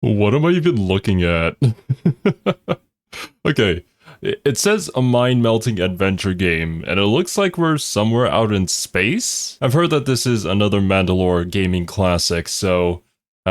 What am I even looking at? Okay, it says a mind-melting adventure game, and it looks like we're somewhere out in space? I've heard that this is another Mandalore gaming classic, so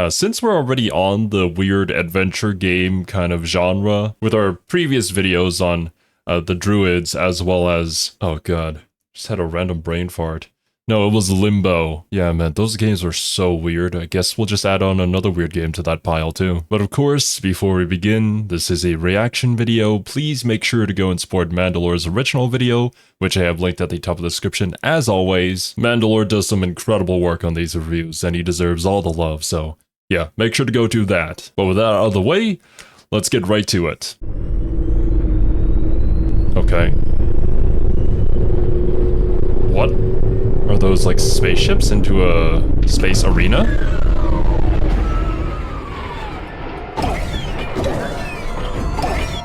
since we're already on the weird adventure game kind of genre, with our previous videos on the druids as well as... Oh god, just had a random brain fart. No, it was Limbo. Yeah, man, those games were so weird. I guess we'll just add on another weird game to that pile too. But of course, before we begin, this is a reaction video. Please make sure to go and support Mandalore's original video, which I have linked at the top of the description as always. Mandalore does some incredible work on these reviews, and he deserves all the love, so yeah, make sure to go do that. But with that out of the way, let's get right to it. Okay. What? Are those like spaceships into a space arena?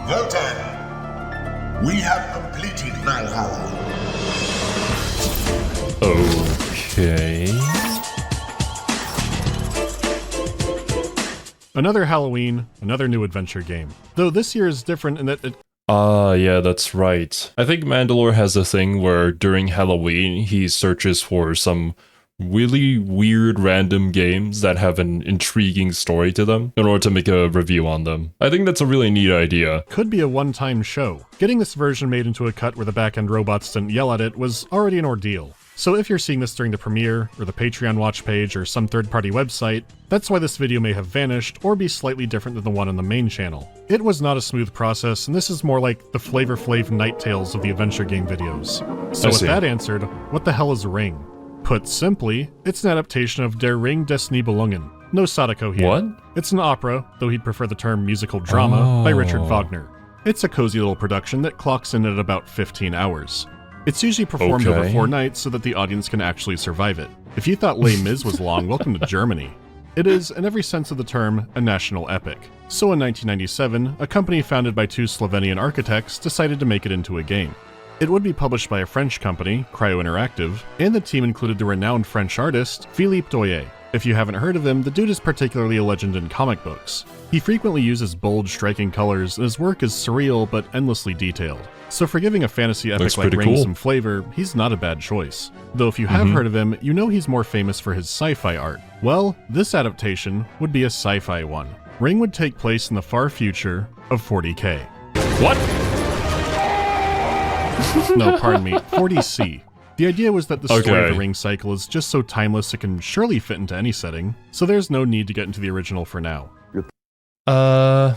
Well done. We have completed Valhalla. Okay. Another Halloween, another new adventure game. Though this year is different in that it... Yeah, that's right. I think Mandalore has a thing where during Halloween, he searches for some really weird random games that have an intriguing story to them in order to make a review on them. I think that's a really neat idea. could be a one-time show. Getting this version made into a cut where the back-end robots didn't yell at it was already an ordeal. So if you're seeing this during the premiere, or the Patreon watch page, or some third-party website, that's why this video may have vanished, or be slightly different than the one on the main channel. It was not a smooth process, and this is more like the Flavor Flav Night Tales of the adventure game videos. So with that answered, what the hell is Ring? Put simply, it's an adaptation of Der Ring des Nibelungen. No Sadako here. What? It's an opera, though he'd prefer the term musical drama, by Richard Wagner. It's a cozy little production that clocks in at about 15 hours. It's usually performed over 4 nights so that the audience can actually survive it. If you thought Les Mis was long, welcome to Germany. It is, in every sense of the term, a national epic. So in 1997, a company founded by 2 Slovenian architects decided to make it into a game. It would be published by a French company, Cryo Interactive, and the team included the renowned French artist, Philippe Doyer. If you haven't heard of him, the dude is particularly a legend in comic books. He frequently uses bold, striking colors, and his work is surreal but endlessly detailed. So for giving a fantasy epic like Ring some flavor, he's not a bad choice. Though if you have heard of him, you know he's more famous for his sci-fi art. Well, this adaptation would be a sci-fi one. Ring would take place in the far future of 40K. What? No, pardon me, 40C. The idea was that the story of the Ring cycle is just so timeless it can surely fit into any setting, so there's no need to get into the original for now. I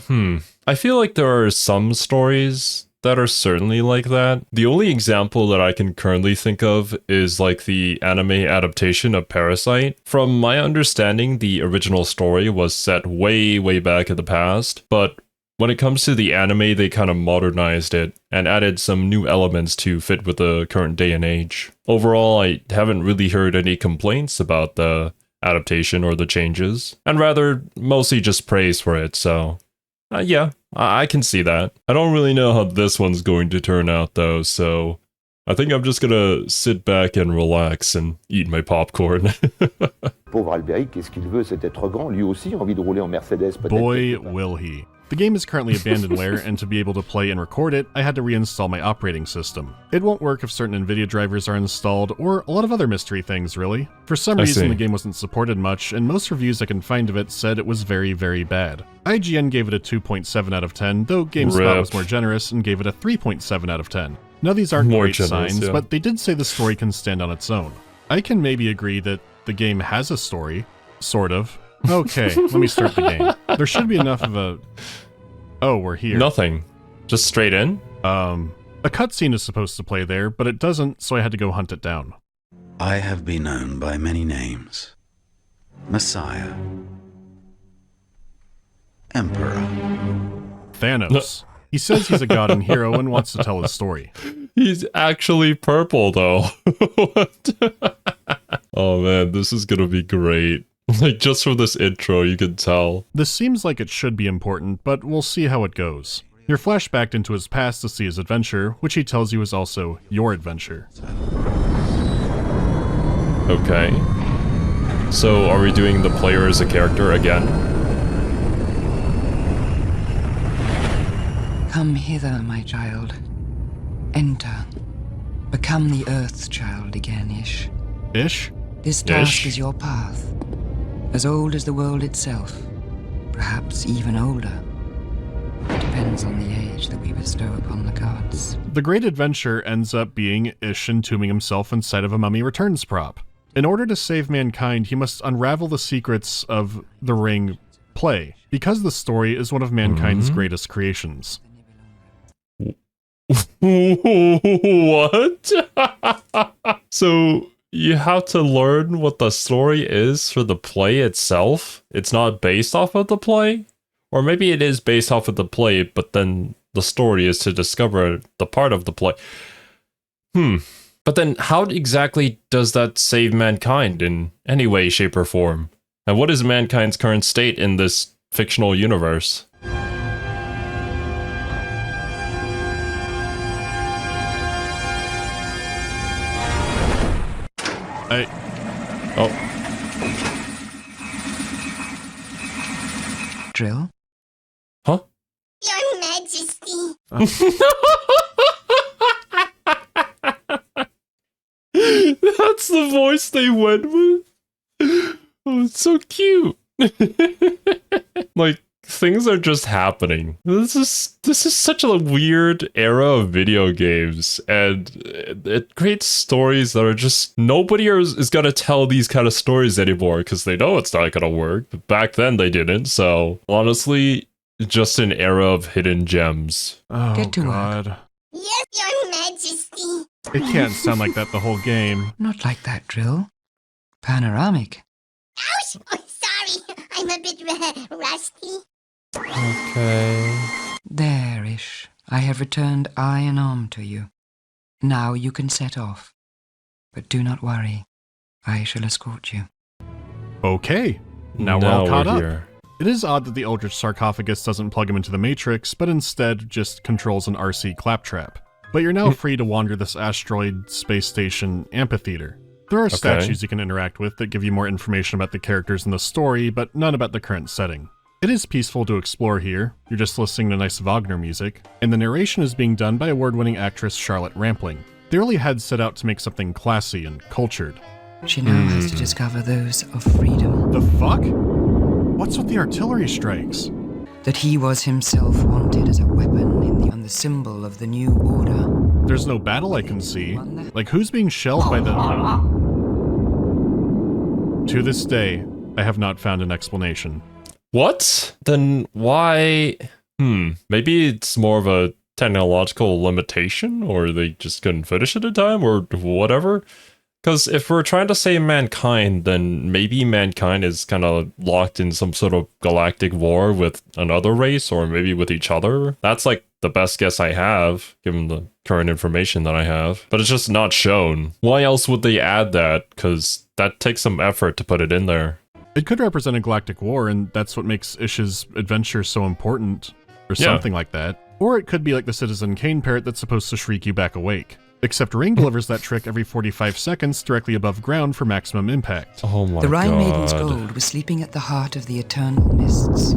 feel like there are some stories that are certainly like that. The only example that I can currently think of is like the anime adaptation of Parasite. From my understanding, the original story was set way, way back in the past, but when it comes to the anime, they kind of modernized it and added some new elements to fit with the current day and age. Overall, I haven't really heard any complaints about the adaptation or the changes, and rather mostly just praise for it, so yeah, I can see that. I don't really know how this one's going to turn out though, so I think I'm just gonna sit back and relax and eat my popcorn. Pauvre Albéric, qu'est-ce qu'il veut? C'est être grand, lui aussi, envie de rouler en Mercedes, peut-être. Boy, will he. The game is currently abandonware, and to be able to play and record it, I had to reinstall my operating system. It won't work if certain NVIDIA drivers are installed, or a lot of other mystery things, really. For some reason, the game wasn't supported much, and most reviews I can find of it said it was very, very bad. IGN gave it a 2.7 out of 10, though GameSpot was more generous and gave it a 3.7 out of 10. Now these aren't great signs, but they did say the story can stand on its own. I can maybe agree that the game has a story. Sort of. Okay, let me start the game. There should be enough of a... Oh, we're here. Nothing. Just straight in? A cutscene is supposed to play there, but it doesn't, so I had to go hunt it down. I have been known by many names. Messiah. Emperor. Thanos. He says he's a god and hero and wants to tell his story. He's actually purple, though. What? Oh man, this is gonna be great. Like, just from this intro, you can tell. This seems like it should be important, but we'll see how it goes. You're flashbacked into his past to see his adventure, which he tells you is also your adventure. Okay. So, are we doing the player as a character again? Come hither, my child. Enter. Become the Earth's child again, Ish. Ish? This task is your path. As old as the world itself. Perhaps even older. It depends on the age that we bestow upon the gods. The great adventure ends up being Ish entombing himself inside of a mummy returns prop. In order to save mankind, he must unravel the secrets of the ring play, because the story is one of mankind's greatest creations. What? So you have to learn what the story is for the play itself? It's not based off of the play? Or maybe it is based off of the play, but then the story is to discover the part of the play. But then how exactly does that save mankind in any way, shape, or form? And what is mankind's current state in this fictional universe? Oh. Drill? Huh? Your Majesty. That's the voice they went with? Oh, it's so cute. Like, things are just happening. This is such a weird era of video games, and it creates stories that are just nobody is gonna tell these kind of stories anymore because they know it's not gonna work. But back then they didn't, so honestly, just an era of hidden gems. Oh Get to god. Yes, Your Majesty. It can't sound like that the whole game. Not like that, Drill. Panoramic. Ouch! Oh, sorry. I'm a bit rusty. Okay. There, Ish. I have returned eye and arm to you. Now you can set off. But do not worry. I shall escort you. Okay. Now we're all caught up. Here. It is odd that the Eldritch sarcophagus doesn't plug him into the Matrix, but instead just controls an RC claptrap. But you're now free to wander this asteroid space station amphitheater. There are statues you can interact with that give you more information about the characters in the story, but none about the current setting. It is peaceful to explore here, you're just listening to nice Wagner music, and the narration is being done by award-winning actress Charlotte Rampling. They really had set out to make something classy and cultured. She now has to discover those of freedom. The fuck? What's with the artillery strikes? That he was himself wanted as a weapon on the symbol of the new order. There's no battle I can see. Like, who's being shelled by the... To this day, I have not found an explanation. What? Then why? Maybe it's more of a technological limitation, or they just couldn't finish it in time, or whatever. Because if we're trying to save mankind, then maybe mankind is kind of locked in some sort of galactic war with another race, or maybe with each other. That's like the best guess I have, given the current information that I have. But it's just not shown. Why else would they add that? Because that takes some effort to put it in there. It could represent a galactic war, and that's what makes Ish's adventure so important, or something like that. Or it could be like the Citizen Kane parrot that's supposed to shriek you back awake. Except Ring delivers that trick every 45 seconds directly above ground for maximum impact. Oh my god. The Rhine Maiden's gold was sleeping at the heart of the eternal mists.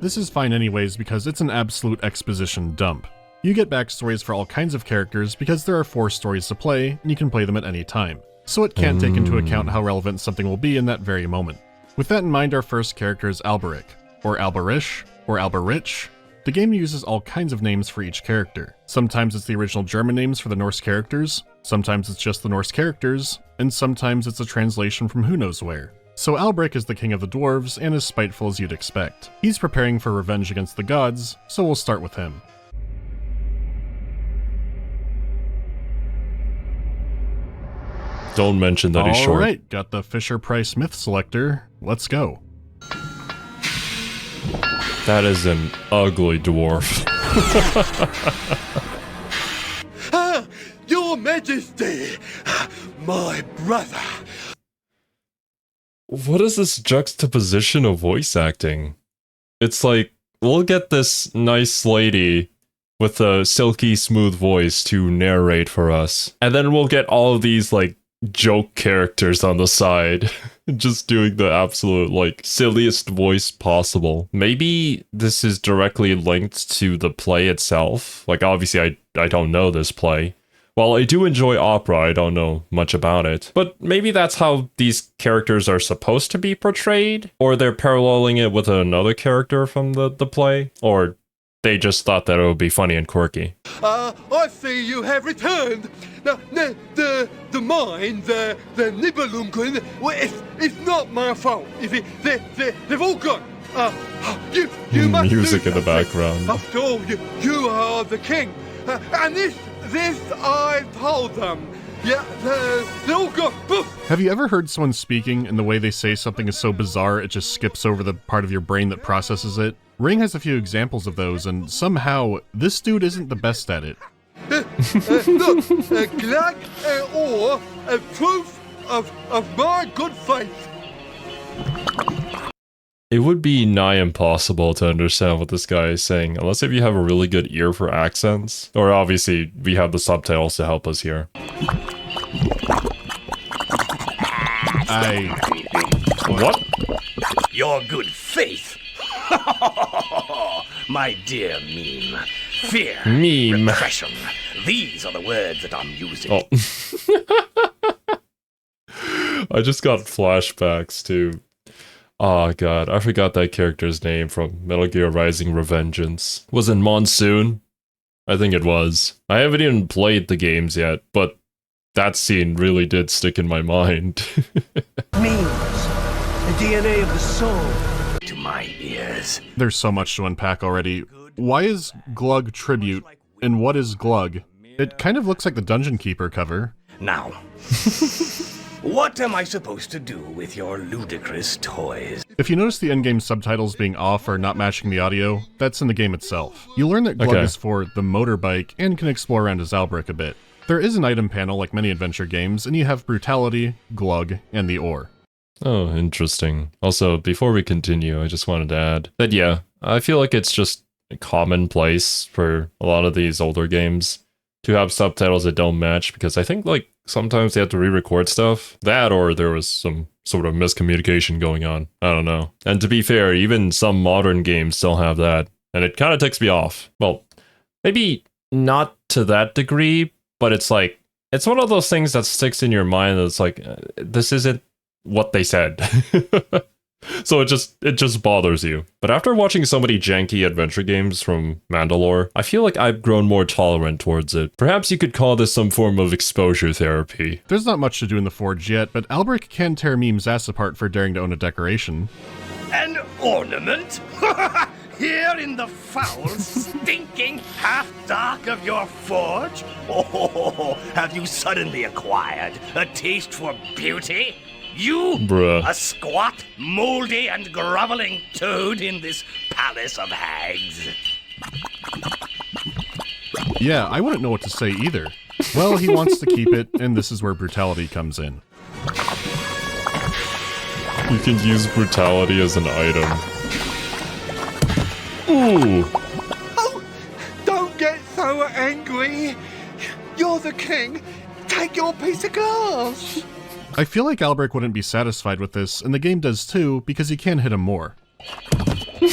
This is fine anyways because it's an absolute exposition dump. You get backstories for all kinds of characters because there are 4 stories to play, and you can play them at any time. So it can't take into account how relevant something will be in that very moment. With that in mind, our first character is Alberic, or Alberish, or Alberich. The game uses all kinds of names for each character. Sometimes it's the original German names for the Norse characters, sometimes it's just the Norse characters, and sometimes it's a translation from who knows where. So Alberic is the king of the dwarves and as spiteful as you'd expect. He's preparing for revenge against the gods, so we'll start with him. Don't mention that he's short. Alright, got the Fisher-Price Myth Selector. Let's go. That is an ugly dwarf. Your Majesty, my brother. What is this juxtaposition of voice acting? It's like, we'll get this nice lady with a silky smooth voice to narrate for us, and then we'll get all of these like joke characters on the side. Just doing the absolute, like, silliest voice possible. Maybe this is directly linked to the play itself. Like, obviously, I don't know this play. While I do enjoy opera, I don't know much about it. But maybe that's how these characters are supposed to be portrayed? Or they're paralleling it with another character from the play? Or they just thought that it would be funny and quirky. I see you have returned. Now, the mine, the Nibelungen, well, it's not my fault. They've all gone. You must music do in the something. background. After all, you are the king. And this I told them. Yeah, they're all gone. Poof. Have you ever heard someone speaking and the way they say something is so bizarre it just skips over the part of your brain that processes it? Ring has a few examples of those, and somehow, this dude isn't the best at it. Look, glag or a proof of my good faith. It would be nigh impossible to understand what this guy is saying, unless if you have a really good ear for accents. Or obviously, we have the subtitles to help us here. What? Your good faith. My dear meme. Fear. Meme. Repression. These are the words that I'm using. Oh. I just got flashbacks to... Oh god, I forgot that character's name from Metal Gear Rising Revengeance. Was it Monsoon? I think it was. I haven't even played the games yet, but that scene really did stick in my mind. Memes. The DNA of the soul. To my ears. There's so much to unpack already. Why is Glug Tribute, and what is Glug? It kind of looks like the Dungeon Keeper cover. Now, what am I supposed to do with your ludicrous toys? If you notice the in-game subtitles being off or not matching the audio, that's in the game itself. You learn that Glug is for the motorbike and can explore around his Albrecht a bit. There is an item panel like many adventure games, and you have Brutality, Glug, and the Ore. Oh, interesting. Also, before we continue, I just wanted to add that yeah, I feel like it's just a commonplace for a lot of these older games to have subtitles that don't match, because I think like sometimes they have to re-record stuff. That or there was some sort of miscommunication going on. I don't know. And to be fair, even some modern games still have that, and it kind of ticks me off. Well, maybe not to that degree, but it's like, it's one of those things that sticks in your mind that's like, this isn't what they said. So it just bothers you. But after watching so many janky adventure games from Mandalore, I feel like I've grown more tolerant towards it. Perhaps you could call this some form of exposure therapy. There's not much to do in the Forge yet, but Albrecht can tear Meme's ass apart for daring to own a decoration. An ornament? Here in the foul, stinking half-dark of your forge? Oh, have you suddenly acquired a taste for beauty? You, Bruh. a squat, moldy, and groveling toad in this palace of hags. Yeah, I wouldn't know what to say either. Well, he wants to keep it, and this is where Brutality comes in. You can use Brutality as an item. Ooh! Oh, don't get so angry. You're the king. Take your piece of glass. I feel like Albrecht wouldn't be satisfied with this, and the game does too, because you can hit him more. Ow!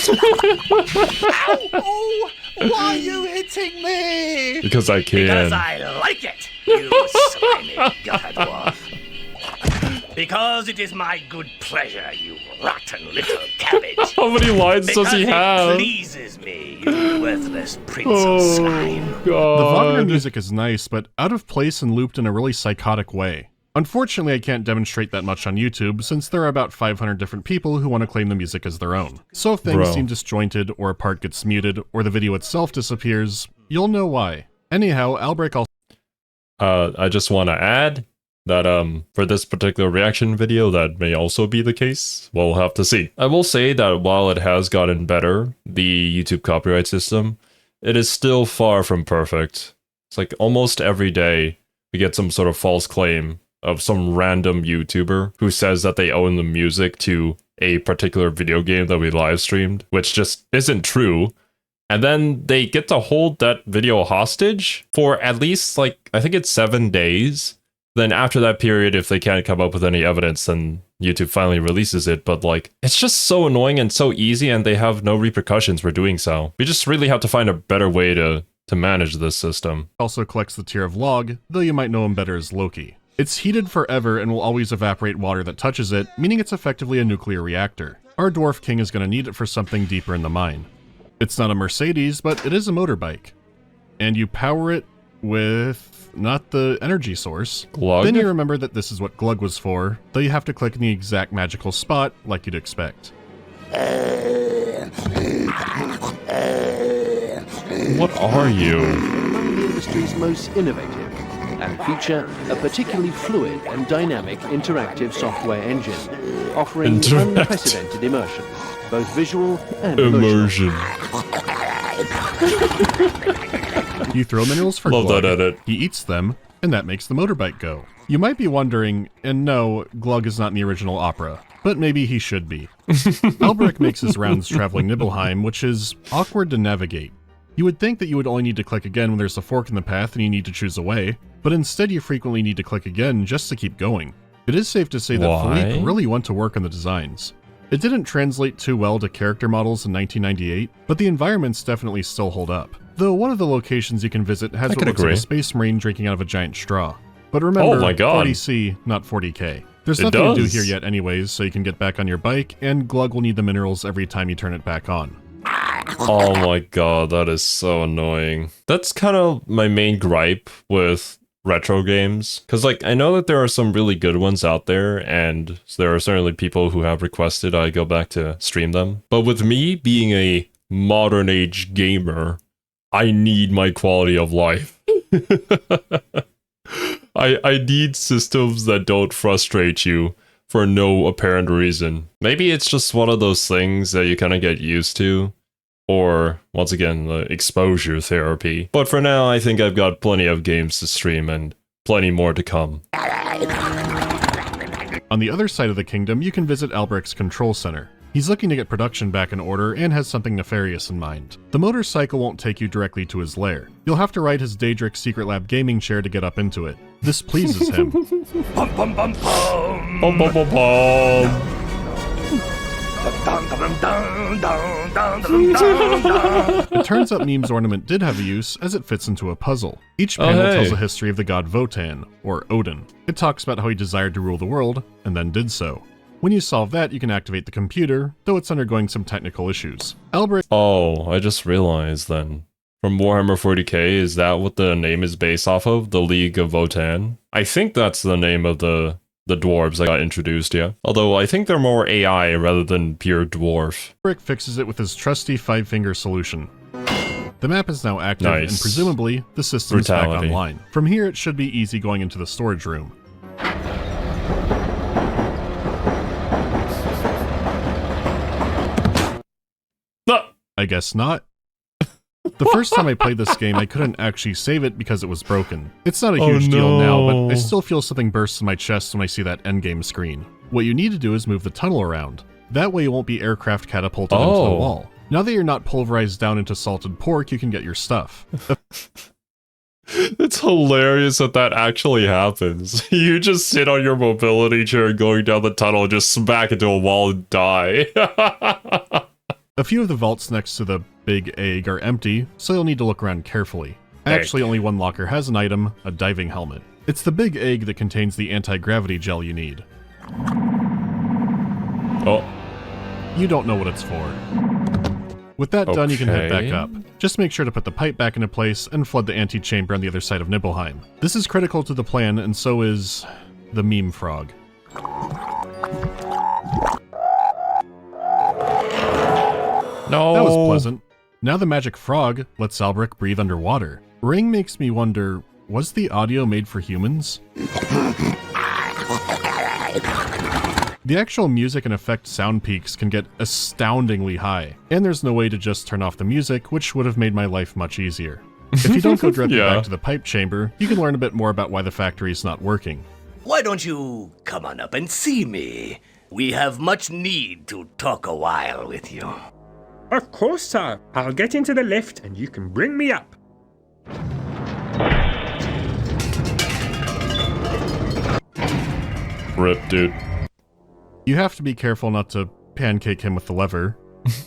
Oh, why are you hitting me? Because I can. Because I like it, you slimy gutter dwarf. Because it is my good pleasure, you rotten little cabbage. How many lines does he have? Because it pleases me, you worthless prince of slime. The Wagner God. music is nice, but out of place and looped in a really psychotic way. Unfortunately, I can't demonstrate that much on YouTube, since there are about 500 different people who want to claim the music as their own. So if things seem disjointed, or a part gets muted, or the video itself disappears, you'll know why. Anyhow, Albrecht also... I just want to add that for this particular reaction video, that may also be the case. We'll have to see. I will say that while it has gotten better, the YouTube copyright system, it is still far from perfect. It's like almost every day we get some sort of false claim of some random YouTuber who says that they own the music to a particular video game that we live streamed, which just isn't true. And then they get to hold that video hostage for at least, like, I think it's 7 days. Then after that period, if they can't come up with any evidence, then YouTube finally releases it. But like, it's just so annoying and so easy, and they have no repercussions for doing so. We just really have to find a better way to manage this system. Also collects the tier of log, though you might know him better as Loki. It's heated forever and will always evaporate water that touches it, meaning it's effectively a nuclear reactor. Our dwarf king is going to need it for something deeper in the mine. It's not a Mercedes, but it is a motorbike. And you power it with not the energy source. Glug? Then you remember that this is what Glug was for, though you have to click in the exact magical spot like you'd expect. What are you? Among the industry's most innovative and feature a particularly fluid and dynamic interactive software engine, offering unprecedented immersion, both visual and Immersion. You throw minerals for Love Glug, that edit. he eats them, and that makes the motorbike go. You might be wondering, and no, Glug is not in the original opera, but maybe he should be. Albrecht makes his rounds traveling Nibelheim, which is awkward to navigate. You would think that you would only need to click again when there's a fork in the path and you need to choose a way, but instead you frequently need to click again just to keep going. It is safe to say that Philippe really went to work on the designs. It didn't translate too well to character models in 1998, but the environments definitely still hold up. Though one of the locations you can visit has what looks like a space marine drinking out of a giant straw. But remember, 40C, not 40K. There's nothing to do here yet anyways, so you can get back on your bike, and Glug will need the minerals every time you turn it back on. Oh my god, that is so annoying. That's kind of my main gripe with retro games. Because, like, I know that there are some really good ones out there, and there are certainly people who have requested I go back to stream them. But with me being a modern age gamer, I need my quality of life. I need systems that don't frustrate you for no apparent reason. Maybe it's just one of those things that you kind of get used to. Or, once again, the exposure therapy. But for now, I think I've got plenty of games to stream and plenty more to come. On the other side of the kingdom, you can visit Albrecht's control center. He's looking to get production back in order and has something nefarious in mind. The motorcycle won't take you directly to his lair. You'll have to ride his Daedric Secret Lab gaming chair to get up into it. This pleases him. Bum bum bum bum. Bum bum bum bum. It turns out Meme's ornament did have a use, as it fits into a puzzle. Each panel tells a history of the god Wotan, or Odin. It talks about how he desired to rule the world, and then did so. When you solve that, you can activate the computer, though it's undergoing some technical issues. Albrecht— Oh, I just realized then. From Warhammer 40k, is that what the name is based off of? The League of Wotan? I think that's the name of the dwarves that got introduced, yeah. Although I think they're more AI rather than pure dwarf. Albrecht fixes it with his trusty 5-finger solution. The map is now active, and presumably, the system is back online. From here, it should be easy going into the storage room. I guess not. The first time I played this game, I couldn't actually save it because it was broken. It's not a huge deal now, but I still feel something burst in my chest when I see that endgame screen. What you need to do is move the tunnel around. That way you won't be aircraft catapulted into the wall. Now that you're not pulverized down into salted pork, you can get your stuff. It's hilarious that that actually happens. You just sit on your mobility chair going down the tunnel and just smack into a wall and die. A few of the vaults next to the big egg are empty, so you'll need to look around carefully. Actually, only one locker has an item, a diving helmet. It's the big egg that contains the anti-gravity gel you need. Oh. You don't know what it's for. With that done, you can head back up. Just make sure to put the pipe back into place and flood the antechamber on the other side of Nibelheim. This is critical to the plan, and so is the meme frog. No. That was pleasant. Now the magic frog lets Albrecht breathe underwater. Ring makes me wonder, was the audio made for humans? The actual music and effect sound peaks can get astoundingly high, and there's no way to just turn off the music, which would have made my life much easier. If you don't go directly back to the pipe chamber, you can learn a bit more about why the factory is not working. Why don't you come on up and see me? We have much need to talk a while with you. Of course, sir. I'll get into the lift and you can bring me up. Rip, dude. You have to be careful not to pancake him with the lever.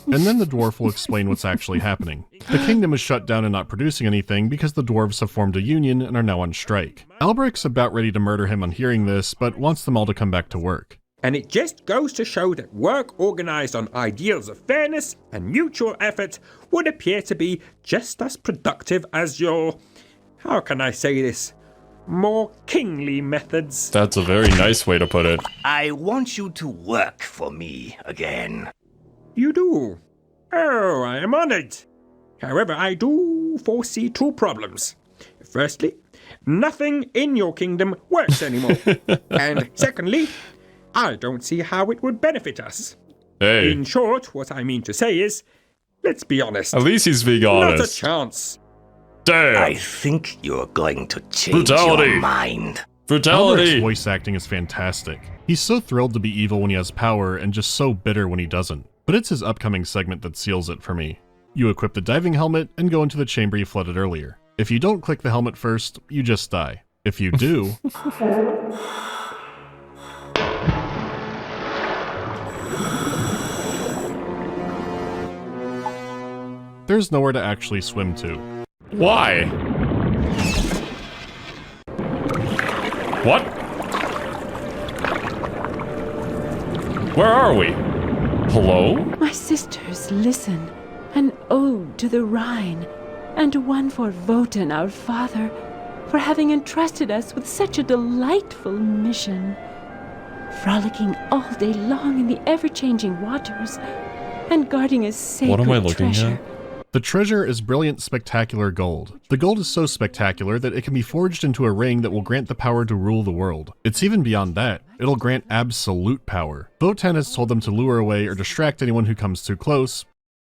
And then the dwarf will explain what's actually happening. The kingdom is shut down and not producing anything because the dwarves have formed a union and are now on strike. Alberic's about ready to murder him on hearing this, but wants them all to come back to work. And it just goes to show that work organized on ideals of fairness and mutual effort would appear to be just as productive as your, how can I say this, more kingly methods. That's a very nice way to put it. I want you to work for me again. You do? Oh, I am honored. However, I do foresee two problems. Firstly, nothing in your kingdom works anymore. And secondly, I don't see how it would benefit us. Hey. In short, what I mean to say is, let's be honest. At least he's being honest. Not a chance. Damn. I think you're going to change Brutality. your mind. Brutality. Alberic's voice acting is fantastic. He's so thrilled to be evil when he has power and just so bitter when he doesn't. But it's his upcoming segment that seals it for me. You equip the diving helmet and go into the chamber you flooded earlier. If you don't click the helmet first, you just die. If you do... there's nowhere to actually swim to. Why? What? Where are we? Hello? My sisters, listen. An ode to the Rhine, and one for Wotan, our father, for having entrusted us with such a delightful mission. Frolicking all day long in the ever-changing waters, and guarding a sacred What am I looking treasure. at? The treasure is brilliant, spectacular gold. The gold is so spectacular that it can be forged into a ring that will grant the power to rule the world. It's even beyond that. It'll grant absolute power. Wotan has told them to lure away or distract anyone who comes too close.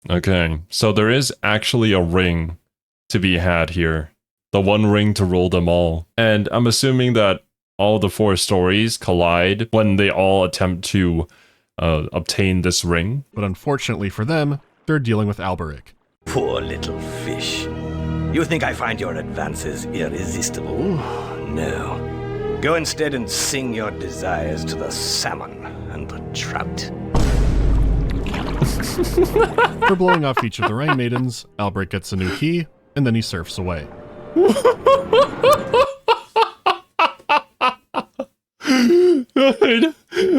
Okay, so there is actually a ring to be had here. The one ring to rule them all. And I'm assuming that all the four stories collide when they all attempt to obtain this ring. But unfortunately for them, they're dealing with Alberic. Poor little fish. You think I find your advances irresistible? No. Go instead and sing your desires to the salmon and the trout. For blowing off each of the Rhine maidens, Alberic gets a new key, and then he surfs away.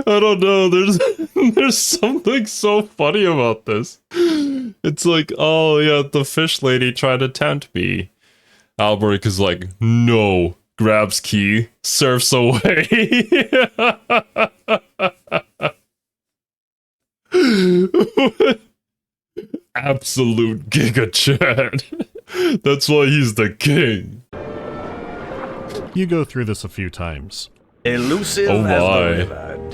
I don't know, there's something so funny about this. It's like, oh yeah, the fish lady tried to tempt me. Alberic is like, no, grabs key, surfs away. Absolute Giga Chad. That's why he's the king. You go through this a few times. Elusive Oh as the my. river.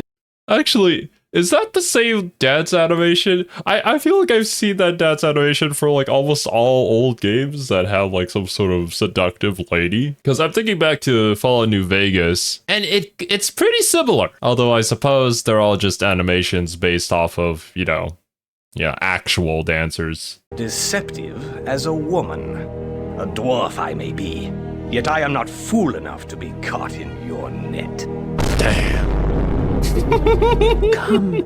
Actually, is that the same dance animation? I feel like I've seen that dance animation for like almost all old games that have like some sort of seductive lady. Because I'm thinking back to Fallout New Vegas, and it's pretty similar. Although I suppose they're all just animations based off of, you know, yeah, actual dancers. Deceptive as a woman. A dwarf I may be, yet I am not fool enough to be caught in your net. Damn. Come,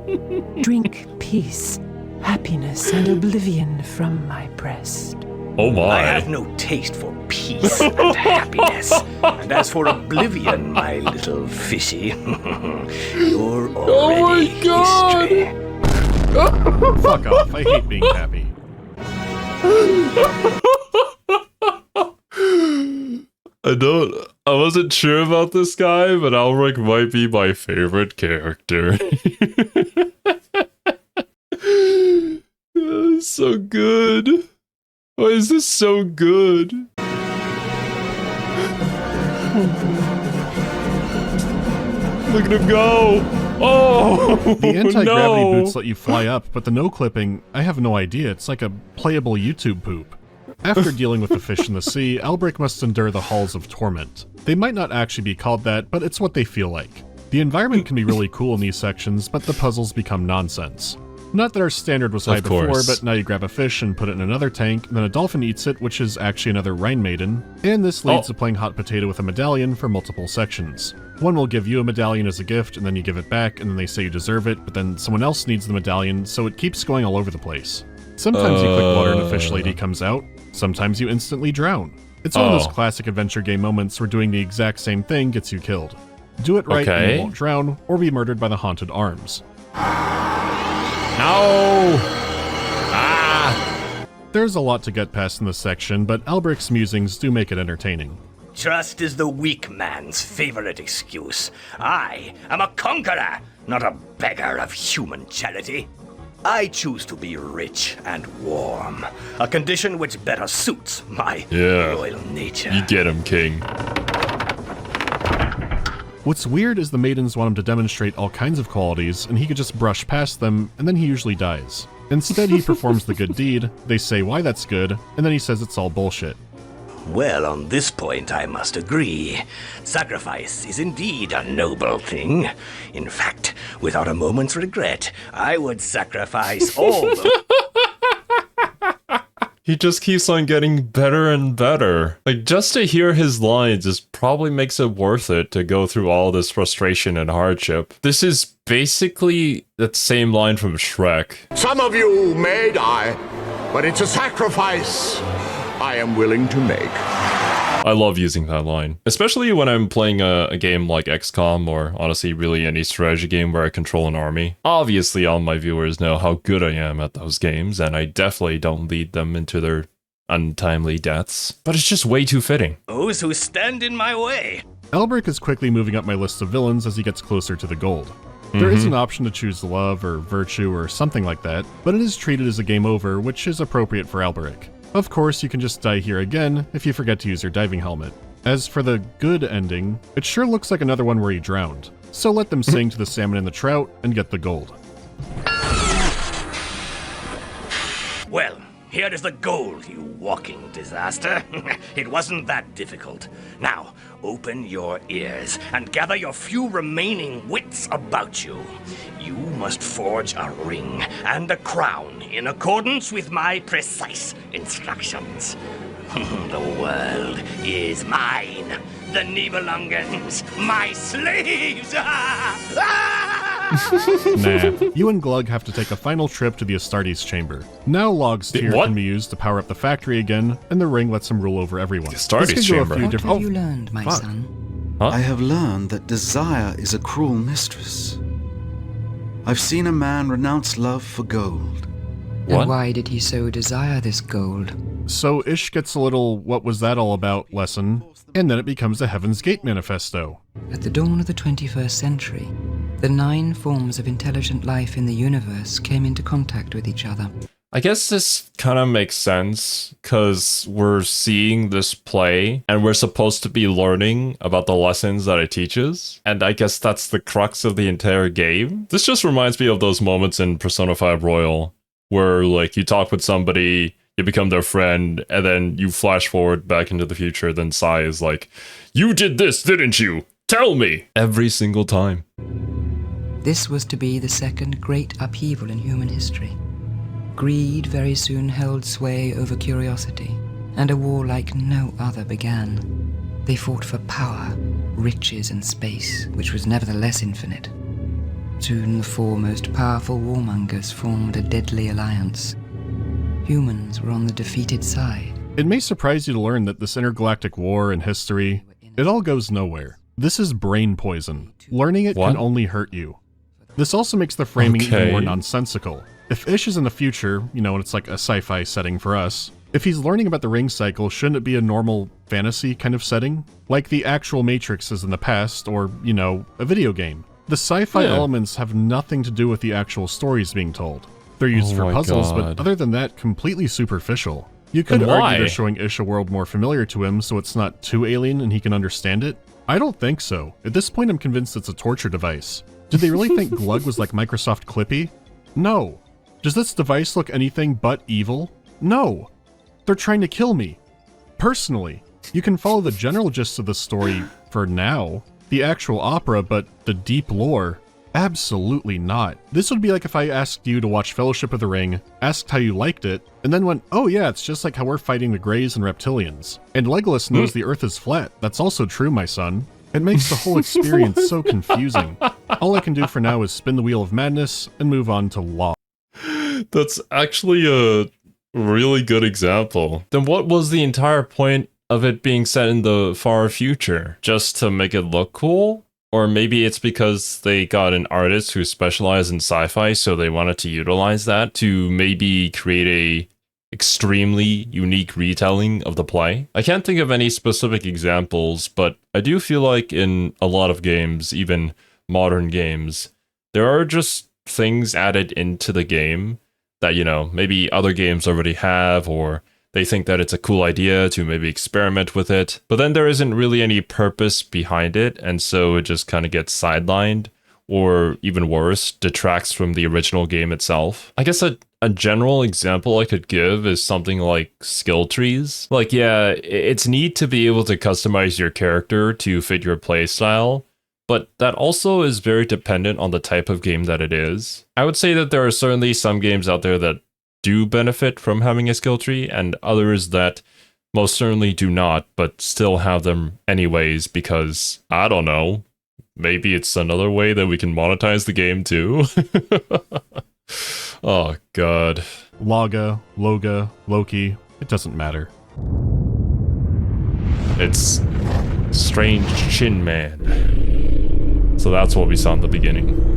drink peace, happiness, and oblivion from my breast. Oh my. I have no taste for peace and happiness. And as for oblivion, my little fishy, you're already history. Fuck off, I hate being happy. I wasn't sure about this guy, but Alberic might be my favorite character. So good. Why is this so good? Look at him go! Oh! The anti-gravity no. boots let you fly up, but the no-clipping, I have no idea. It's like a playable YouTube poop. After dealing with the fish in the sea, Alberic must endure the Halls of Torment. They might not actually be called that, but it's what they feel like. The environment can be really cool in these sections, but the puzzles become nonsense. Not that our standard was high Of before, course. but now you grab a fish and put it in another tank, then a dolphin eats it, which is actually another Rhine Maiden, and this leads to playing hot potato with a medallion for multiple sections. One will give you a medallion as a gift, and then you give it back, and then they say you deserve it, but then someone else needs the medallion, so it keeps going all over the place. Sometimes you click water and a fish lady comes out, sometimes you instantly drown. It's one of those classic adventure game moments where doing the exact same thing gets you killed. Do it right and you won't drown, or be murdered by the haunted arms. No! There's a lot to get past in this section, but Alberic's musings do make it entertaining. Trust is the weak man's favorite excuse. I am a conqueror, not a beggar of human charity. I choose to be rich and warm, a condition which better suits my royal nature. You get him, king. What's weird is the maidens want him to demonstrate all kinds of qualities, and he could just brush past them, and then he usually dies. Instead, he performs the good deed, they say why that's good, and then he says it's all bullshit. Well, on this point I must agree. Sacrifice is indeed a noble thing. In fact, without a moment's regret, I would sacrifice all the... He just keeps on getting better and better. Like, just to hear his lines just probably makes it worth it to go through all this frustration and hardship. This is basically that same line from Shrek. Some of you may die, but it's a sacrifice I am willing to make. I love using that line, especially when I'm playing a game like XCOM or honestly really any strategy game where I control an army. Obviously all my viewers know how good I am at those games, and I definitely don't lead them into their untimely deaths, but it's just way too fitting. Those who stand in my way. Alberic is quickly moving up my list of villains as he gets closer to the gold. There is an option to choose love or virtue or something like that, but it is treated as a game over, which is appropriate for Alberic. Of course, you can just die here again if you forget to use your diving helmet. As for the good ending, it sure looks like another one where he drowned. So let them sing to the salmon and the trout and get the gold. Well, here is the gold, you walking disaster. It wasn't that difficult. Now, open your ears and gather your few remaining wits about you. You must forge a ring and a crown in accordance with my precise instructions. The world is mine. The Nibelungans, my slaves! Nah, you and Glug have to take a final trip to the Astartes chamber. Now Log's tear can be used to power up the factory again, and the ring lets him rule over everyone. The Astartes chamber. What have you learned, my son? Huh? I have learned that desire is a cruel mistress. I've seen a man renounce love for gold. And why did he so desire this gold? So Ish gets a little what was that all about lesson, and then it becomes the Heaven's Gate manifesto. At the dawn of the 21st century, the 9 forms of intelligent life in the universe came into contact with each other. I guess this kind of makes sense, because we're seeing this play, and we're supposed to be learning about the lessons that it teaches, and I guess that's the crux of the entire game. This just reminds me of those moments in Persona 5 Royal, where like you talk with somebody, you become their friend, and then you flash forward back into the future, then Sai is like, "You did this, didn't you? Tell me!" Every single time. This was to be the second great upheaval in human history. Greed very soon held sway over curiosity, and a war like no other began. They fought for power, riches, and space, which was nevertheless infinite. Soon the 4 most powerful warmongers formed a deadly alliance. Humans were on the defeated side. It may surprise you to learn that this intergalactic war and history, it all goes nowhere. This is brain poison. Learning it can only hurt you. This also makes the framing even more nonsensical. If Ish is in the future, you know, and it's like a sci-fi setting for us, if he's learning about the ring cycle, shouldn't it be a normal fantasy kind of setting? Like the actual Matrix is in the past, or, you know, a video game. The sci-fi elements have nothing to do with the actual stories being told. They're used for puzzles, but other than that, completely superficial. You could argue they're showing Ish a world more familiar to him so it's not too alien and he can understand it. I don't think so. At this point, I'm convinced it's a torture device. Did they really think Glug was like Microsoft Clippy? No. Does this device look anything but evil? No. They're trying to kill me. Personally. You can follow the general gist of the story for now, the actual opera, but the deep lore, Absolutely not. This would be like if I asked you to watch Fellowship of the Ring, asked how you liked it, and then went, oh yeah, it's just like how we're fighting the Greys and Reptilians. And Legolas knows the Earth is flat. That's also true, my son. It makes the whole experience so confusing. All I can do for now is spin the wheel of madness and move on to law. That's actually a really good example. Then what was the entire point of it being set in the far future? Just to make it look cool? Or maybe it's because they got an artist who specialized in sci-fi, so they wanted to utilize that to maybe create a extremely unique retelling of the play. I can't think of any specific examples, but I do feel like in a lot of games, even modern games, there are just things added into the game that, you know, maybe other games already have, or they think that it's a cool idea to maybe experiment with it, but then there isn't really any purpose behind it, and so it just kind of gets sidelined, or even worse, detracts from the original game itself. I guess a general example I could give is something like skill trees. Like, yeah, it's neat to be able to customize your character to fit your playstyle, but that also is very dependent on the type of game that it is. I would say that there are certainly some games out there that do benefit from having a skill tree, and others that most certainly do not, but still have them anyways because, I don't know, maybe it's another way that we can monetize the game too. Oh god. Laga, Loga, Loki, it doesn't matter. It's Strange Chin Man. So that's what we saw in the beginning.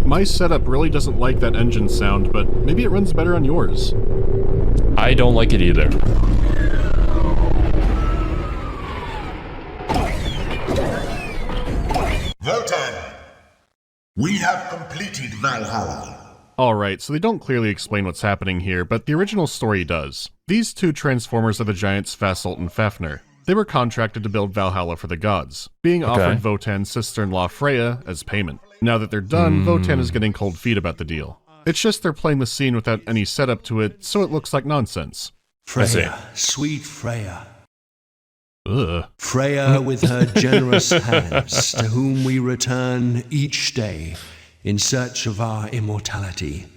My setup really doesn't like that engine sound, but maybe it runs better on yours. I don't like it either. Votan, we have completed Valhalla. Alright, so they don't clearly explain what's happening here, but the original story does. These two Transformers are the giants Fasolt and Fafnir. They were contracted to build Valhalla for the gods, being offered Votan's sister-in-law Freya as payment. Now that they're done, Votan is getting cold feet about the deal. It's just they're playing the scene without any setup to it, so it looks like nonsense. Freya, sweet Freya. Ugh. Freya with her generous hands, to whom we return each day in search of our immortality.